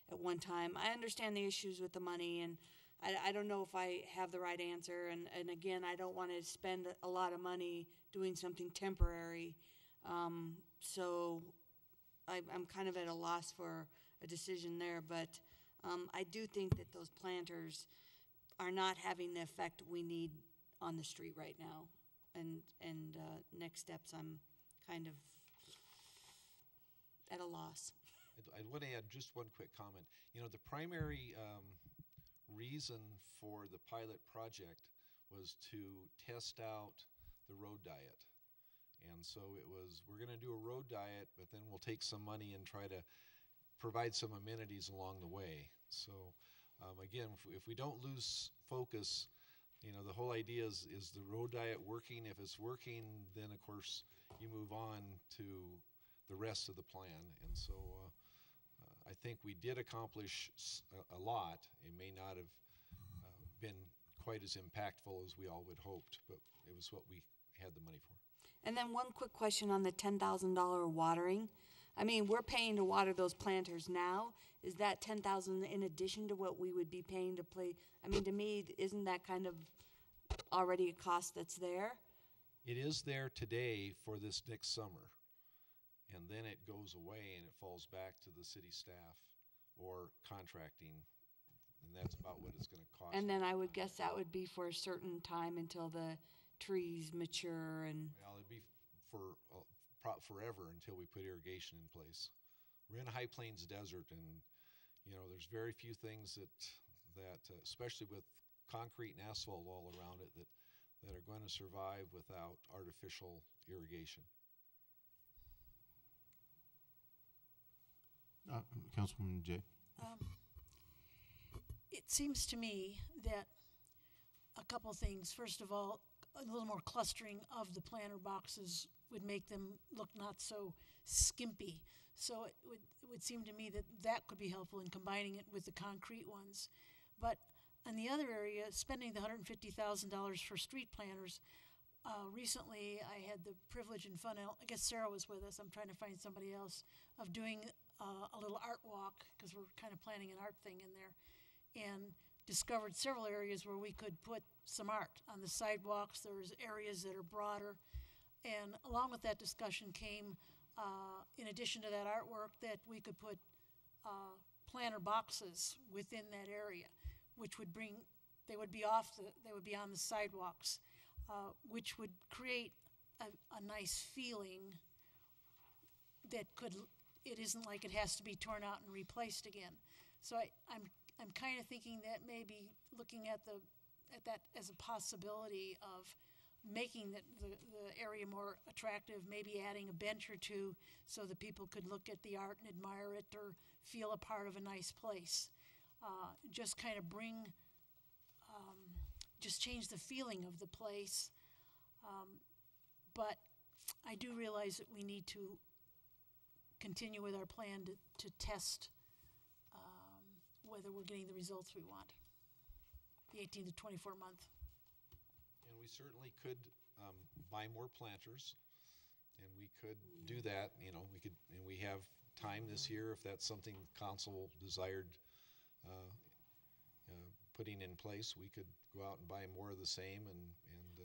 at one time. I understand the issues with the money, and I don't know if I have the right answer, and again, I don't want to spend a lot of money doing something temporary. So I'm kind of at a loss for a decision there, but I do think that those planters are not having the effect we need on the street right now. And next steps, I'm kind of at a loss. I want to add just one quick comment. You know, the primary reason for the pilot project was to test out the road diet. And so it was, we're going to do a road diet, but then we'll take some money and try to provide some amenities along the way. So again, if we don't lose focus, you know, the whole idea is the road diet working? If it's working, then of course you move on to the rest of the plan. And so I think we did accomplish a lot. It may not have been quite as impactful as we all would hoped, but it was what we had the money for. And then one quick question on the $10,000 watering. I mean, we're paying to water those planters now. Is that $10,000 in addition to what we would be paying to play? I mean, to me, isn't that kind of already a cost that's there? It is there today for this next summer, and then it goes away and it falls back to the city staff or contracting, and that's about what it's going to cost. And then I would guess that would be for a certain time until the trees mature and... Well, it'd be for forever until we put irrigation in place. We're in a high plains desert, and you know, there's very few things that especially with concrete and asphalt all around it, that are going to survive without artificial irrigation. Councilwoman Jay. It seems to me that a couple things. First of all, a little more clustering of the planter boxes would make them look not so skimpy. So it would seem to me that could be helpful in combining it with the concrete ones. But on the other area, spending the $150,000 for street planters, recently I had the privilege and fun, I guess Sarah was with us, I'm trying to find somebody else, of doing a little art walk, because we're kind of planning an art thing in there, and discovered several areas where we could put some art on the sidewalks. There's areas that are broader, and along with that discussion came, in addition to that artwork, that we could put planter boxes within that area, which would bring, they would be on the sidewalks, which would create a nice feeling that it isn't like it has to be torn out and replaced again. So I'm kind of thinking that maybe looking at that as a possibility of making the area more attractive, maybe adding a bench or two so that people could look at the art and admire it or feel a part of a nice place. Just kind of just change the feeling of the place. But I do realize that we need to continue with our plan to test whether we're getting the results we want, the 18 to 24 month. And we certainly could buy more planters, and we could do that. You know, and we have time this year if that's something council desired putting in place. We could go out and buy more of the same and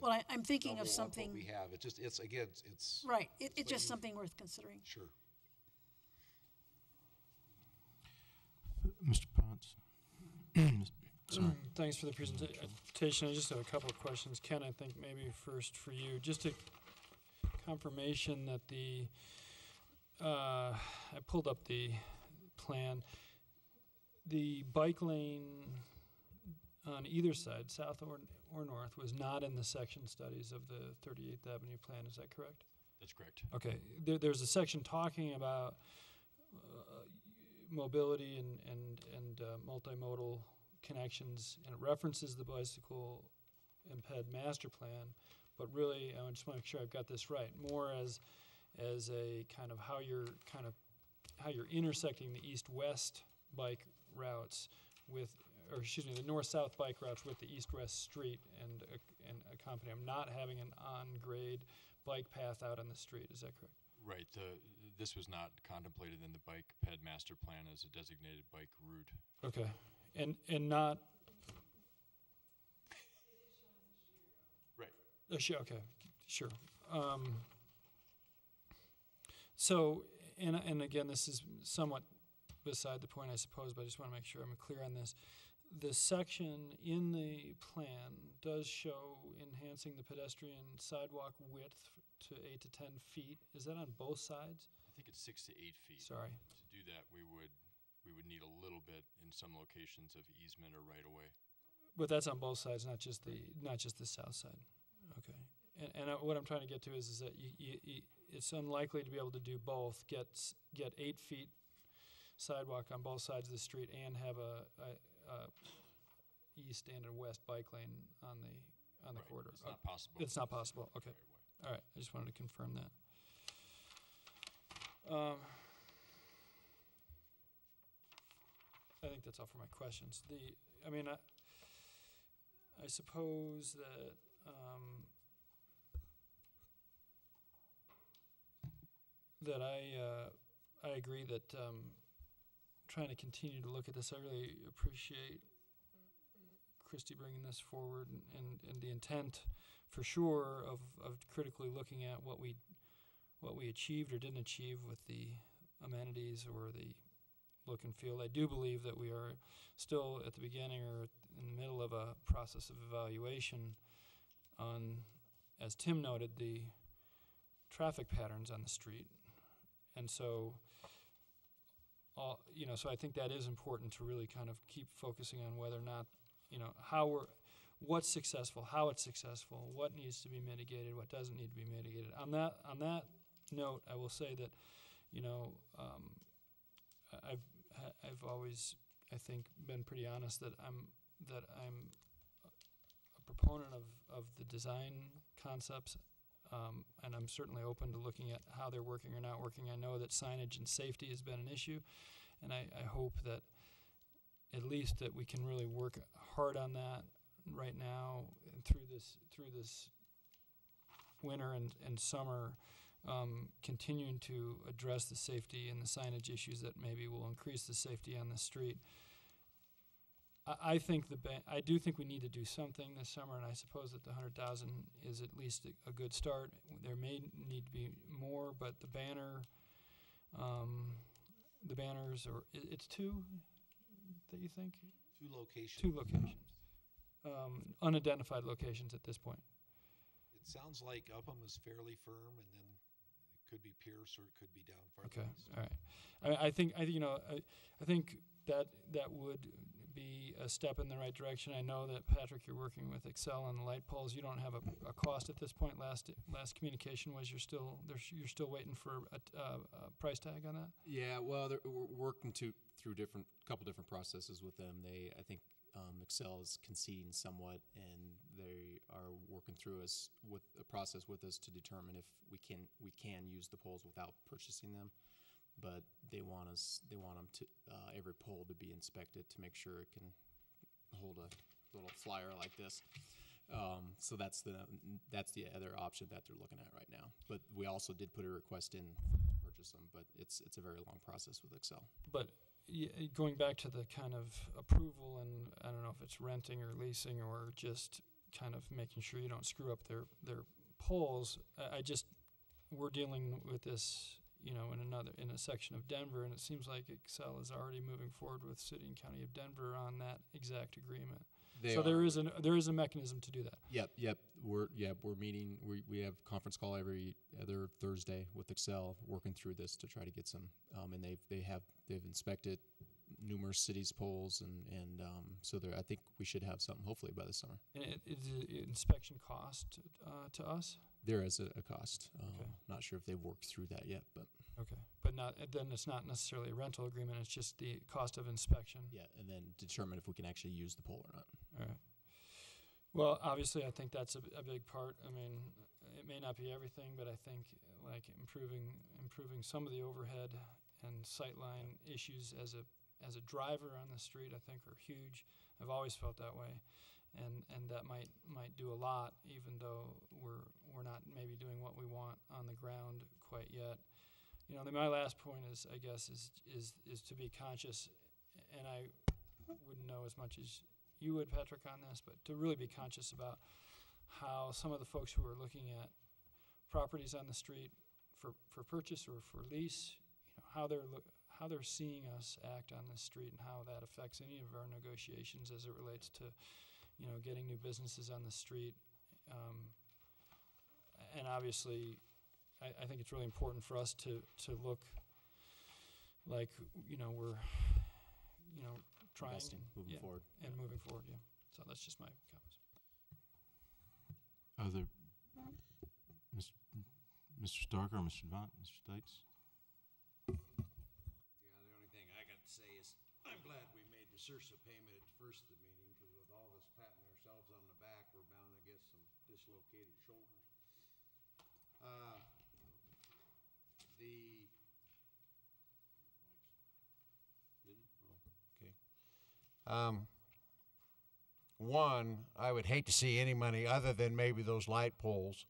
well, I'm thinking of double up something what we have. It's right. It's just something worth considering. Sure. Mr. Potts. Sorry. Thanks for the presentation. I just have a couple of questions. Ken, I think maybe first for you. Just a confirmation that I pulled up the plan. The bike lane on either side, south or north, was not in the section studies of the 38th Avenue plan. Is that correct? That's correct. Okay, there's a section talking about mobility and multimodal connections, and it references the bicycle imped master plan, but really, I just want to make sure I've got this right, more as a kind of how you're intersecting the east-west bike routes with, or excuse me, the north-south bike routes with the east-west street and accompany them, not having an on-grade bike path out on the street. Is that correct? Right. This was not contemplated in the bike ped master plan as a designated bike route. Okay, and not. Right. Sure. Okay. Sure. So, and again, this is somewhat beside the point, I suppose, but I just want to make sure I'm clear on this. The section in the plan does show enhancing the pedestrian sidewalk width to 8 to 10 feet. Is that on both sides? I think it's 6 to 8 feet. Sorry. To do that, we would need a little bit in some locations of easement or right of way. But that's on both sides, not just the south side. Okay. And what I'm trying to get to is that it's unlikely to be able to do both. Get 8 feet sidewalk on both sides of the street and have a east and a west bike lane on the corridor. It's not possible. It's not possible. Okay. All right. I just wanted to confirm that. I think that's all for my questions. I suppose that I agree that trying to continue to look at this, I really appreciate Christy bringing this forward and the intent for sure of critically looking at what we achieved or didn't achieve with the amenities or the look and feel. I do believe that we are still at the beginning or in the middle of a process of evaluation on, as Tim noted, the traffic patterns on the street. And so, so I think that is important to really kind of keep focusing on whether or not, what's successful, how it's successful, what needs to be mitigated, what doesn't need to be mitigated. On that note, I will say that, I've always, I think, been pretty honest that I'm a proponent of the design concepts. And I'm certainly open to looking at how they're working or not working. I know that signage and safety has been an issue, and I hope that at least that we can really work hard on that right now and through this winter and summer, continuing to address the safety and the signage issues that maybe will increase the safety on the street. I do think we need to do something this summer, and I suppose that the 100,000 is at least a good start. There may need to be more, but the banners, or it's two that you think? 2 locations. 2 locations. Unidentified locations at this point. It sounds like Upham is fairly firm, and then it could be Pierce or it could be down farther Okay, east. all right. I think that would be a step in the right direction. I know that, Patrick, you're working with Excel on the light poles. You don't have a cost at this point. Last communication was you're still waiting for a price tag on that? Yeah, well, we're working through couple different processes with them. I think Excel is conceding somewhat, and they are working through with a process with us to determine if we can use the poles without purchasing them. But they want them to every pole to be inspected to make sure it can hold a little flyer like this. So that's the other option that they're looking at right now. But we also did put a request in to purchase them, but it's a very long process with Excel. But going back to the kind of approval, and I don't know if it's renting or leasing or just kind of making sure you don't screw up their poles. We're dealing with this, in a section of Denver, and it seems like Excel is already moving forward with City and County of Denver on that exact agreement. There is a mechanism to do that. Yep. We're meeting. We have a conference call every other Thursday with Excel, working through this to try to get some. And they've inspected numerous cities' polls, and so I think we should have something hopefully by this summer. And is the inspection cost to us? There is a cost. Not sure if they've worked through that yet, but. Okay, but then it's not necessarily a rental agreement, it's just the cost of inspection. Yeah, and then determine if we can actually use the pole or not. All right. Well, obviously, I think that's a big part. I mean, it may not be everything, but I think like improving some of the overhead and sightline issues as a driver on the street, I think are huge. I've always felt that way, and that might do a lot, even though we're not maybe doing what we want on the ground quite yet. You know, my last point is, I guess, is to be conscious, and I wouldn't know as much as you would, Patrick, on this, but to really be conscious about how some of the folks who are looking at properties on the street for purchase or for lease, you know, how they're seeing us act on this street and how that affects any of our negotiations as it relates to, you know, getting new businesses on the street. And obviously, I think it's really important for us to look like, you know, we're, you know, trying. Investing, moving forward. And moving forward, yeah. So that's just my comments. Other, Mr. Stark or Mr. Devant, Mr. Stites? Yeah, the only thing I got to say is I'm glad we made the SRSA payment at the first of the meeting, because with all this patting ourselves on the back, we're bound to get some dislocated shoulders. One, I would hate to see any money other than maybe those light poles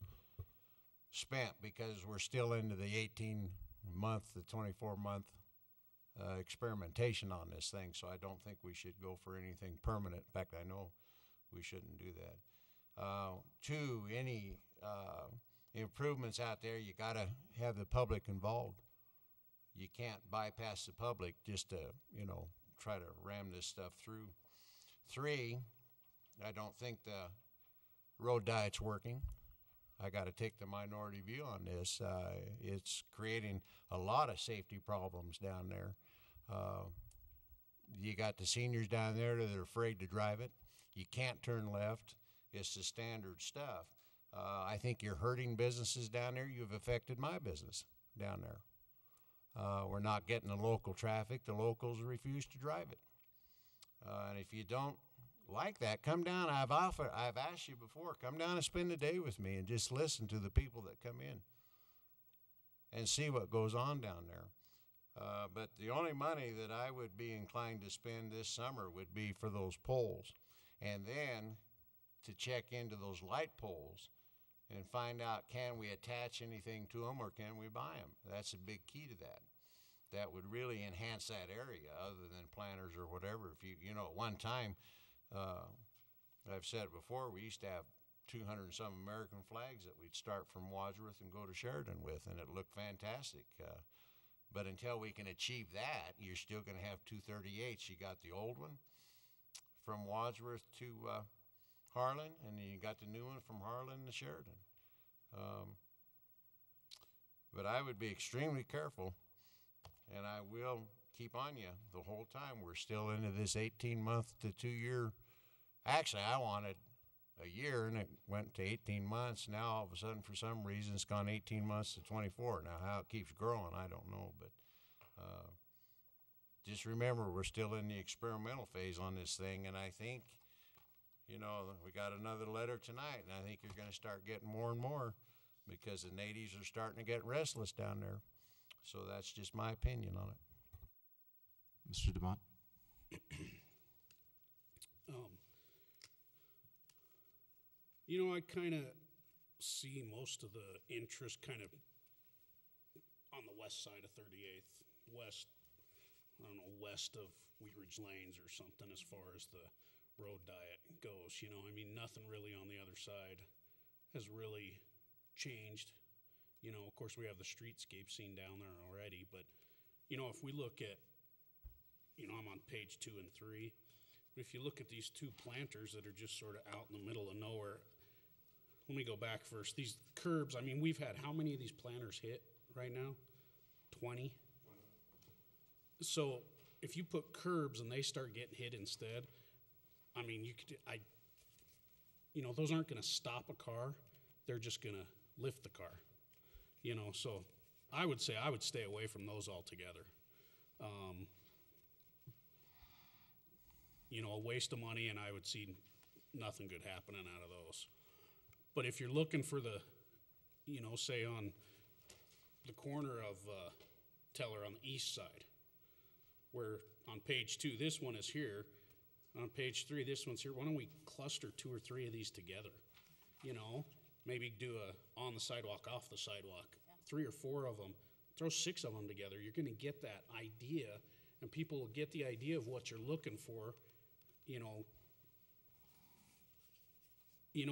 spent, because we're still into the 18-month, the 24-month experimentation on this thing, so I don't think we should go for anything permanent. In fact, I know we shouldn't do that. Two, any improvements out there, you got to have the public involved. You can't bypass the public just to, you know, try to ram this stuff through. Three, I don't think the road diet's working. I got to take the minority view on this. It's creating a lot of safety problems down there. You got the seniors down there that are afraid to drive it. You can't turn left. It's the standard stuff. I think you're hurting businesses down there. You've affected my business down there. We're not getting the local traffic. The locals refuse to drive it. And if you don't like that, come down. I've asked you before, come down and spend the day with me and just listen to the people that come in and see what goes on down there. But the only money that I would be inclined to spend this summer would be for those poles, and then to check into those light poles and find out, can we attach anything to them or can we buy them? That's a big key to that. That would really enhance that area other than planters or whatever. If you know, at one time, I've said it before, we used to have 200 and some American flags that we'd start from Wadsworth and go to Sheridan with, and it looked fantastic. But until we can achieve that, you're still going to have 238s. You got the old one from Wadsworth to Harlan, and then you got the new one from Harlan to Sheridan. But I would be extremely careful, and I will keep on you the whole time. We're still into this 18-month to 2-year. Actually, I wanted a year, and it went to 18 months. Now, all of a sudden, for some reason, it's gone 18 months to 24. Now, how it keeps growing, I don't know. But just remember, we're still in the experimental phase on this thing, and I think, you know, we got another letter tonight, and I think you're going to start getting more and more because the natives are starting to get restless down there. So that's just my opinion on it. Mr. Devant? You know, I kind of see most of the interest kind of on the west side of 38th, west, I don't know, west of Wheat Ridge Lanes or something as far as the road diet goes. You know, I mean, nothing really on the other side has really changed. You know, of course, we have the streetscape scene down there already, but, you know, if we look at, you know, I'm on page 2 and 3, but if you look at these two planters that are just sort of out in the middle of nowhere, let me go back first. These curbs, I mean, we've had how many of these planters hit right now? 20? So if you put curbs and they start getting hit instead, I mean, you know, those aren't going to stop a car. They're just going to lift the car. You know, so I would say I would stay away from those altogether. You know, a waste of money, and I would see nothing good happening out of those. But if you're looking for the, you know, say on the corner of Teller on the east side, where on page 2, this one is here, on page 3, this one's here, why don't we cluster 2 or 3 of these together? You know, maybe do a on the sidewalk, off the sidewalk, 3 or 4 of them, throw 6 of them together. You're gonna get that idea, and people will get the idea of what you're looking for, you know,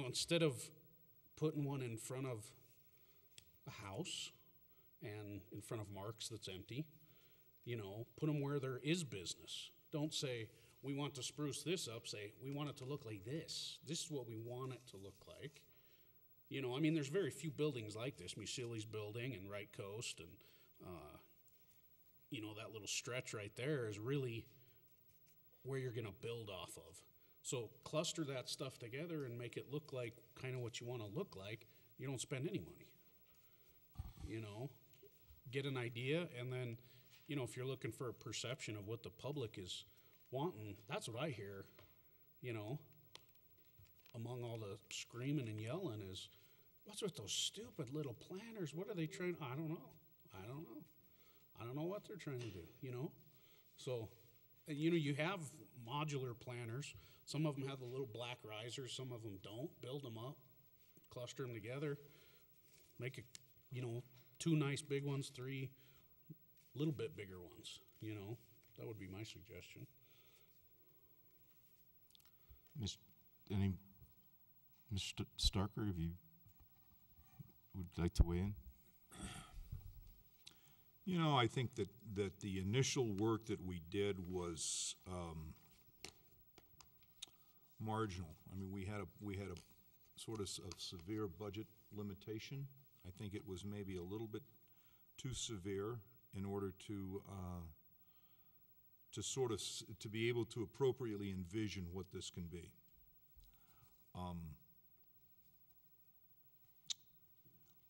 instead of putting one in front of a house and in front of Mark's that's empty, you know, put them where there is business. Don't say, we want to spruce this up. Say, we want it to look like this. This is what we want it to look like. You know, I mean, there's very few buildings like this. Musili's building and Wright Coast and, you know, that little stretch right there is really where you're going to build off of. So cluster that stuff together and make it look like kind of what you want to look like. You don't spend any money. You know, get an idea, and then, you know, if you're looking for a perception of what the public is wanting, that's what I hear, you know, among all the screaming and yelling is, what's with those stupid little planners? What are they trying? I don't know. I don't know what they're trying to do, you know? So, you know, you have modular planners. Some of them have the little black risers. Some of them don't. Build them up, cluster them together, make it, you know, 2 nice big ones, 3 little bit bigger ones, you know? That would be my suggestion. Mr. Starker, if you would like to weigh in? You know, I think that the initial work that we did was marginal. I mean, we had a sort of a severe budget limitation. I think it was maybe a little bit too severe in order to sort of to be able to appropriately envision what this can be.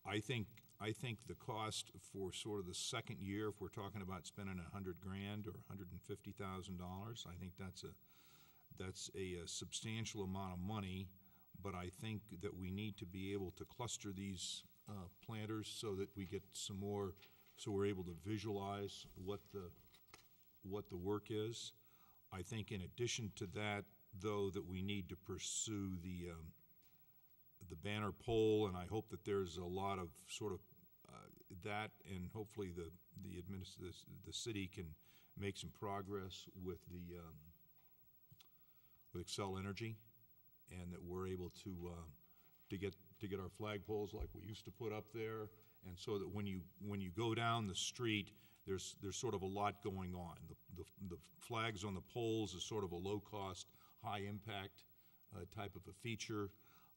I think the cost for sort of the second year, if we're talking about spending $100,000 or $150,000, I think that's a substantial amount of money. But I think that we need to be able to cluster these planters so that we get some more, so we're able to visualize what the work is. I think in addition to that, though, that we need to pursue the banner pole, and I hope that there's a lot of sort of that, and hopefully the city can make some progress with Xcel Energy, and that we're able to get our flagpoles like we used to put up there, and so that when you go down the street, there's sort of a lot going on. The flags on the poles is sort of a low-cost, high-impact type of a feature.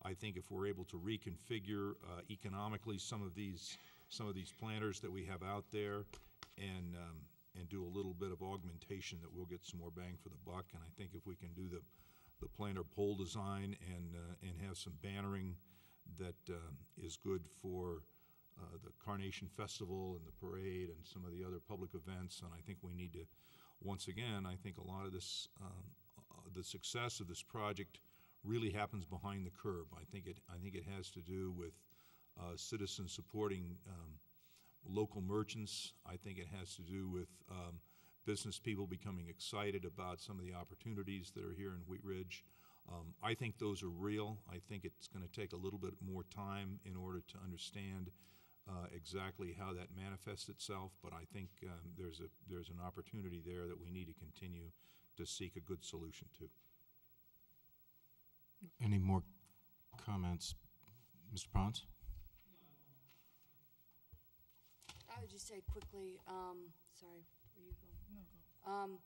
I think if we're able to reconfigure economically some of these planters that we have out there, and do a little bit of augmentation, that we'll get some more bang for the buck. And I think if we can do the planter pole design and have some bannering that is good for the Carnation Festival and the parade and some of the other public events, and I think we need to, once again, I think a lot of this, the success of this project really happens behind the curb. I think it has to do with citizens supporting local merchants. I think it has to do with business people becoming excited about some of the opportunities that are here in Wheat Ridge. I think those are real. I think it's going to take a little bit more time in order to understand exactly how that manifests itself, but I think there's an opportunity there that we need to continue to seek a good solution to. Any more comments? Mr. Pons? I would just say quickly, sorry, where you going? No, go.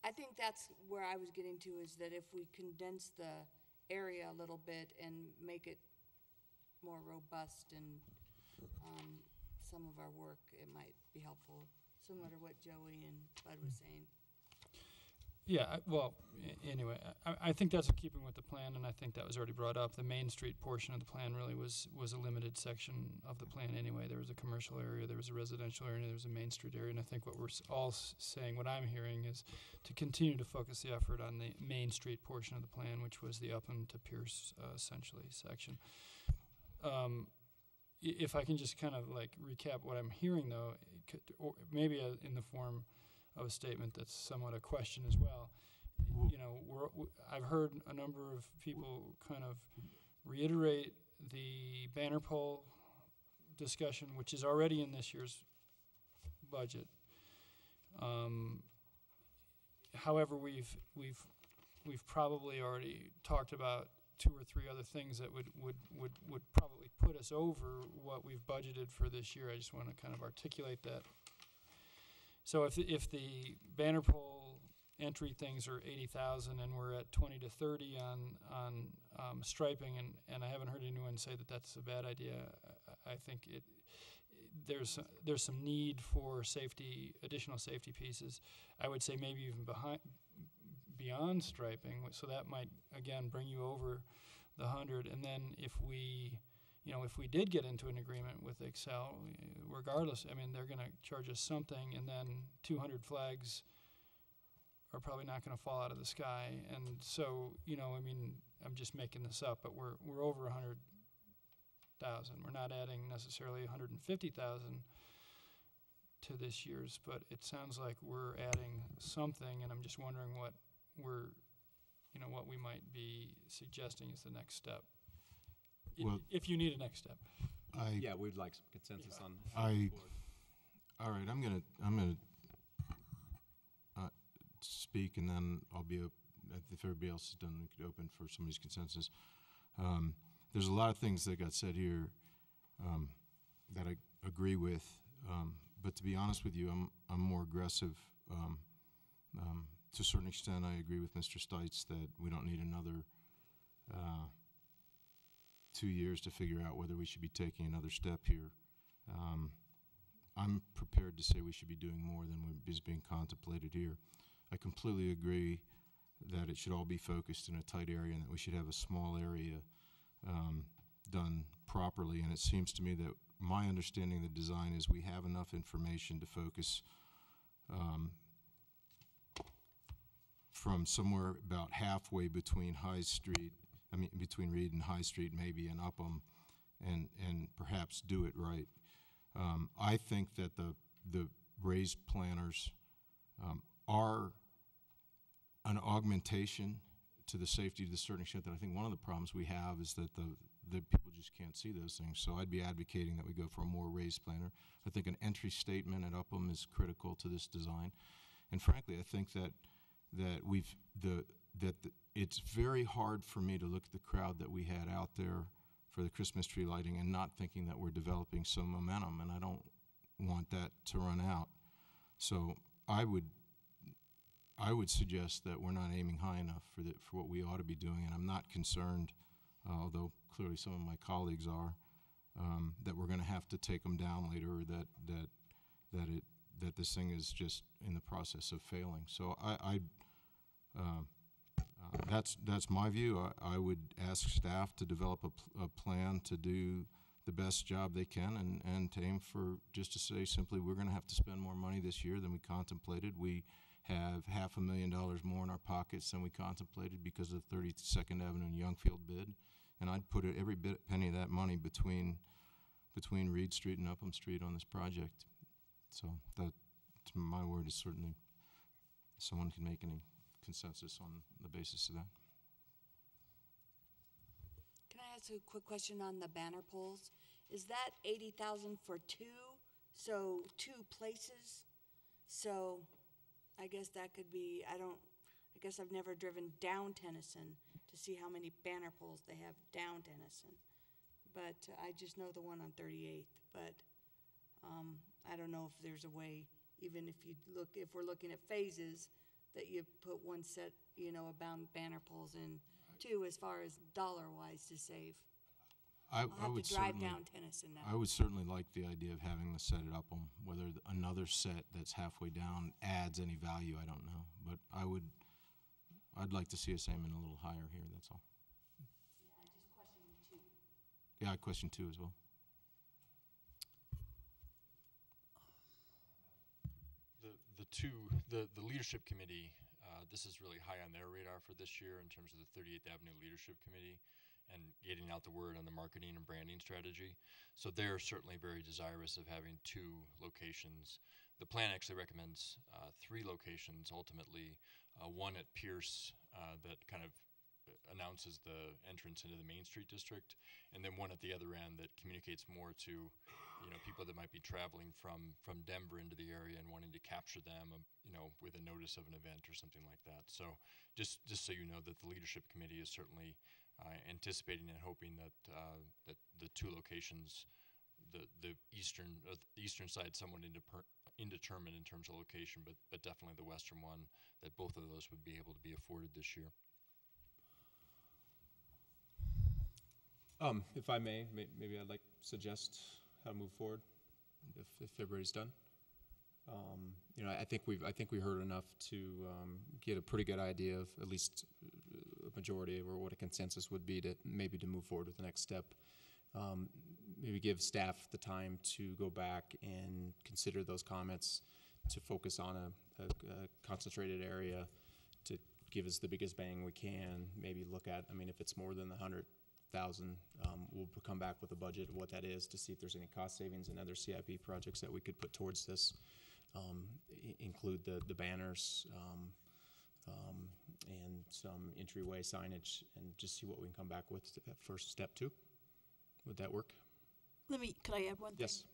I think that's where I was getting to, is that if we condense the area a little bit and make it more robust and some of our work, it might be helpful, similar to what Joey and Bud was saying. Yeah, well, anyway, I think that's in keeping with the plan, and I think that was already brought up. The Main Street portion of the plan really was a limited section of the plan anyway. There was a commercial area, there was a residential area, there was a Main Street area, and I think what we're all saying, what I'm hearing, is to continue to focus the effort on the Main Street portion of the plan, which was the Upham to Pierce, essentially, section. If I can just kind of like recap what I'm hearing, though, or maybe in the form of a statement that's somewhat a question as well. You know, I've heard a number of people kind of reiterate the banner pole discussion, which is already in this year's budget. However, we've probably already talked about 2 or 3 other things that would probably put us over what we've budgeted for this year. I just want to kind of articulate that. So if the banner pole entry things are 80,000 and we're at 20 to 30 on striping, and I haven't heard anyone say that that's a bad idea. I think there's some need for additional safety pieces. I would say maybe even beyond striping, so that might again bring you over the 100. And then if we did get into an agreement with Excel, regardless, I mean, they're going to charge us something, and then 200 flags are probably not going to fall out of the sky. And so, you know, I mean, I'm just making this up, but we're over 100,000. We're not adding necessarily 150,000 to this year's, but it sounds like we're adding something, and I'm just wondering what we might be suggesting is the next step. Well, if you need a next step. Yeah, we'd like some consensus on. All right, I'm gonna speak, and then I'll be if everybody else is done, we could open for somebody's consensus. There's a lot of things that got said here that I agree with, but to be honest with you, I'm more aggressive. To a certain extent, I agree with Mr. Stites that we don't need another 2 years to figure out whether we should be taking another step here. I'm prepared to say we should be doing more than is being contemplated here. I completely agree that it should all be focused in a tight area and that we should have a small area done properly. And it seems to me that my understanding of the design is we have enough information to focus from somewhere about halfway between between Reed and High Street, maybe, and Upham, and perhaps do it right. I think that the raised planters are an augmentation to the safety to a certain extent. That I think one of the problems we have is that the people just can't see those things. So I'd be advocating that we go for a more raised planter. I think an entry statement at Upham is critical to this design, and frankly, I think that it's very hard for me to look at the crowd that we had out there for the Christmas tree lighting and not thinking that we're developing some momentum, and I don't want that to run out. So I would suggest that we're not aiming high enough for what we ought to be doing, and I'm not concerned, although clearly some of my colleagues are, that we're going to have to take them down later, or that this thing is just in the process of failing. So that's my view. I would ask staff to develop a plan to do the best job they can, and to aim for, just to say simply, we're going to have to spend more money this year than we contemplated. We have $500,000 more in our pockets than we contemplated because of the 32nd Avenue and Youngfield bid, and I'd put every penny of that money between Reed Street and Upham Street on this project. So that, to my word, is certainly someone can make any consensus on the basis of that. Can I ask a quick question on the banner poles? Is that 80,000 for 2? So 2 places? So I guess that could be, I guess I've never driven down Tennyson to see how many banner poles they have down Tennyson. But I just know the one on 38th, but I don't know if there's a way, even if we're looking at phases, that you put one set, about banner poles in too, as far as dollar-wise to save. I have would to drive certainly, down Tennyson now. I would certainly like the idea of having the set it up on whether another set that's halfway down adds any value. I don't know, but I would I'd like to see us aiming a little higher here, that's all. Yeah, I question 2 as well. The leadership committee, this is really high on their radar for this year in terms of the 38th Avenue Leadership Committee and getting out the word on the marketing and branding strategy. So they're certainly very desirous of having 2 locations. The plan actually recommends 3 locations ultimately, one at Pierce that kind of announces the entrance into the Main Street district, and then one at the other end that communicates more to people that might be traveling from Denver into the area and wanting to capture them with a notice of an event or something like that. So just so you know that the leadership committee is certainly anticipating and hoping that that the 2 locations, the eastern side somewhat indeterminate in terms of location, but definitely the western one, that both of those would be able to be afforded this year. If I may, maybe I'd like to suggest how to move forward, if everybody's done. I think we heard enough to get a pretty good idea of at least a majority or what a consensus would be to maybe to move forward with the next step. Maybe give staff the time to go back and consider those comments, to focus on a concentrated area, to give us the biggest bang we can. Maybe look at, if it's more than the 100,000, we'll come back with a budget of what that is to see if there's any cost savings and other CIP projects that we could put towards this. Include the banners and some entryway signage, and just see what we can come back with at first step 2. Would that work? Could I add one thing? Yes.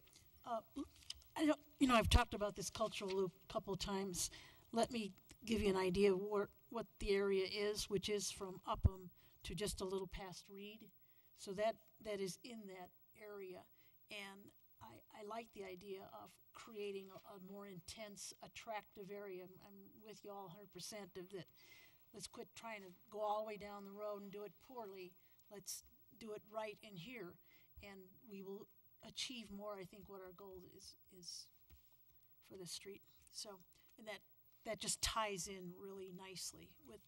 I've talked about this cultural loop a couple of times. Let me give you an idea of what the area is, which is from Upham to just a little past Reed. So that is in that area. And I like the idea of creating a more intense, attractive area. I'm with you all 100% of that. Let's quit trying to go all the way down the road and do it poorly. Let's do it right in here. And we will achieve more, I think, what our goal is for this street. So, and that just ties in really nicely with,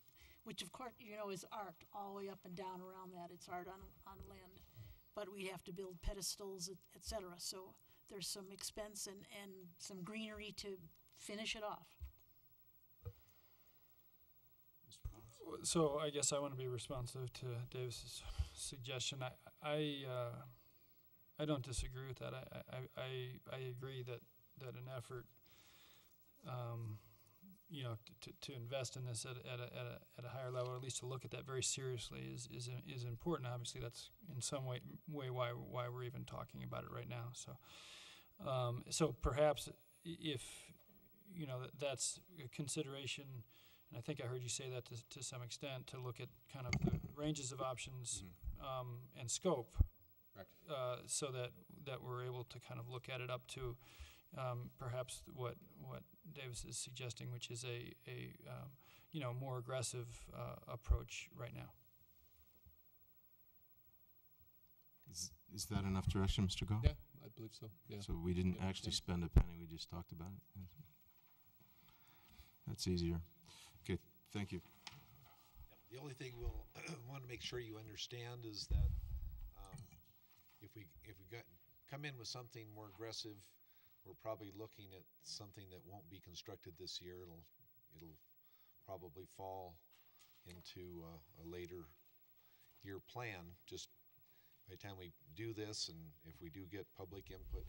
which of course, is art all the way up and down around that. It's art on land. But we have to build pedestals, et cetera. So there's some expense and some greenery to finish it off. So I guess I want to be responsive to Davis's suggestion. I don't disagree with that. I agree that an effort, to invest in this at a higher level, or at least to look at that very seriously, is important. Obviously, that's in some way why we're even talking about it right now. So perhaps if that's a consideration. And I think I heard you say that to some extent, to look at kind of the ranges of options and scope, so that we're able to kind of look at it up to perhaps what Davis is suggesting, which is a more aggressive approach right now. Is that enough direction, Mr. Goff? Yeah, I believe so. Yeah. So we didn't actually spend a penny, we just talked about it? That's easier. Okay, thank you. The only thing we'll want to make sure you understand is that if we come in with something more aggressive, we're probably looking at something that won't be constructed this year. It'll probably fall into a later year plan. Just by the time we do this, and if we do get public input,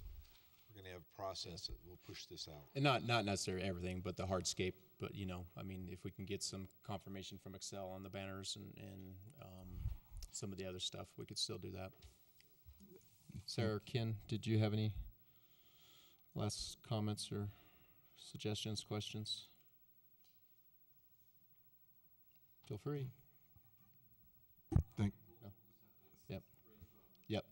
we're going to have a process that will push this out. And not necessarily everything, but the hardscape. But if we can get some confirmation from Excel on the banners and some of the other stuff, we could still do that. Sarah, Ken, did you have any last comments or suggestions, questions? Feel free. No. Yep. Yep.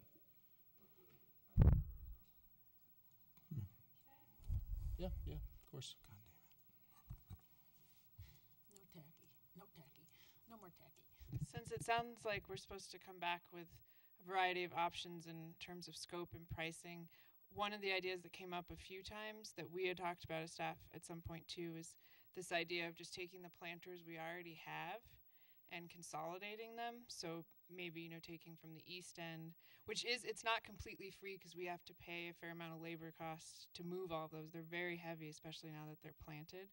Yeah, of course. No more tacky. Since it sounds like we're supposed to come back with a variety of options in terms of scope and pricing, one of the ideas that came up a few times that we had talked about as staff at some point too is this idea of just taking the planters we already have and consolidating them. So maybe, taking from the east end, which it's not completely free because we have to pay a fair amount of labor costs to move all those. They're very heavy, especially now that they're planted.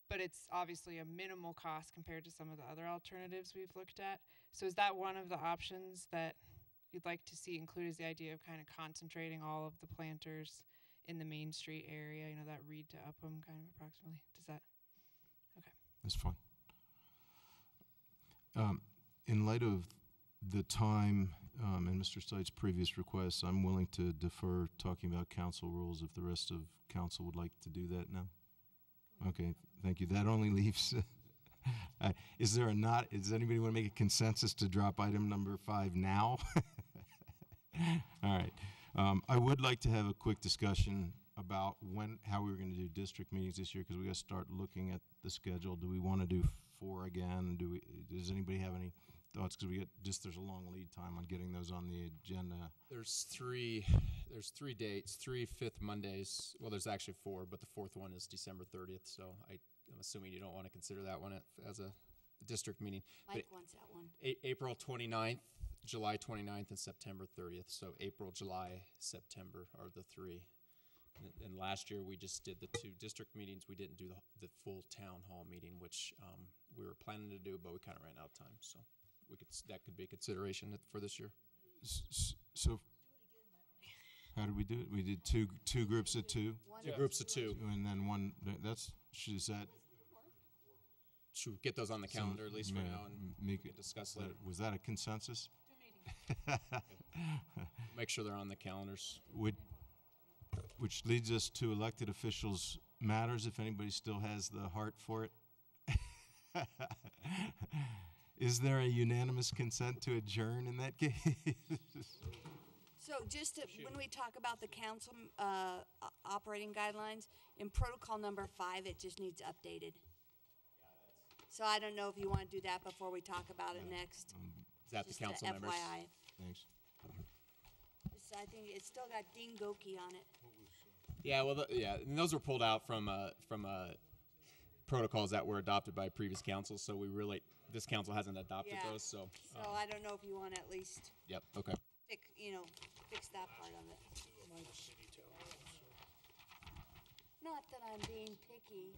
But it's obviously a minimal cost compared to some of the other alternatives we've looked at. So is that one of the options that you'd like to see included, is the idea of kind of concentrating all of the planters in the Main Street area, that Reed to Upham kind of approximately? Does that, okay. That's fine. In light of the time and Mr. Stites' previous requests, I'm willing to defer talking about council rules if the rest of council would like to do that now. Okay, thank you. That only leaves, does anybody want to make a consensus to drop item number 5 now? All right. I would like to have a quick discussion about how we were going to do district meetings this year, because we got to start looking at the schedule. Do we want to do 4 again? Does anybody have any thoughts? Because there's a long lead time on getting those on the agenda. There's three dates, 3 fifth Mondays. Well, there's actually 4, but the 4th one is December 30th. So I'm assuming you don't want to consider that one as a district meeting. Mike wants that one. April 29th, July 29th, and September 30th. So April, July, September are the 3. And last year we just did the 2 district meetings. We didn't do the full town hall meeting, which we were planning to do, but we kind of ran out of time. So that could be a consideration for this year. So how did we do it? We did two groups of 2? 2 groups of 2. And then one, should we get those on the calendar at least for now and we can discuss later? Was that a consensus? Make sure they're on the calendars. Which leads us to elected officials matters, if anybody still has the heart for it. Is there a unanimous consent to adjourn in that case? So when we talk about the council operating guidelines, in protocol number 5, it just needs updated. So I don't know if you want to do that before we talk about it next. Is that Just the council a members? FYI. Thanks. I think it's still got Dean Goki on it. Yeah, well, and those were pulled out from protocols that were adopted by previous councils. So this council hasn't adopted those. So I don't know if you want to at least yep. Okay. fix that part of it. Not that I'm being picky.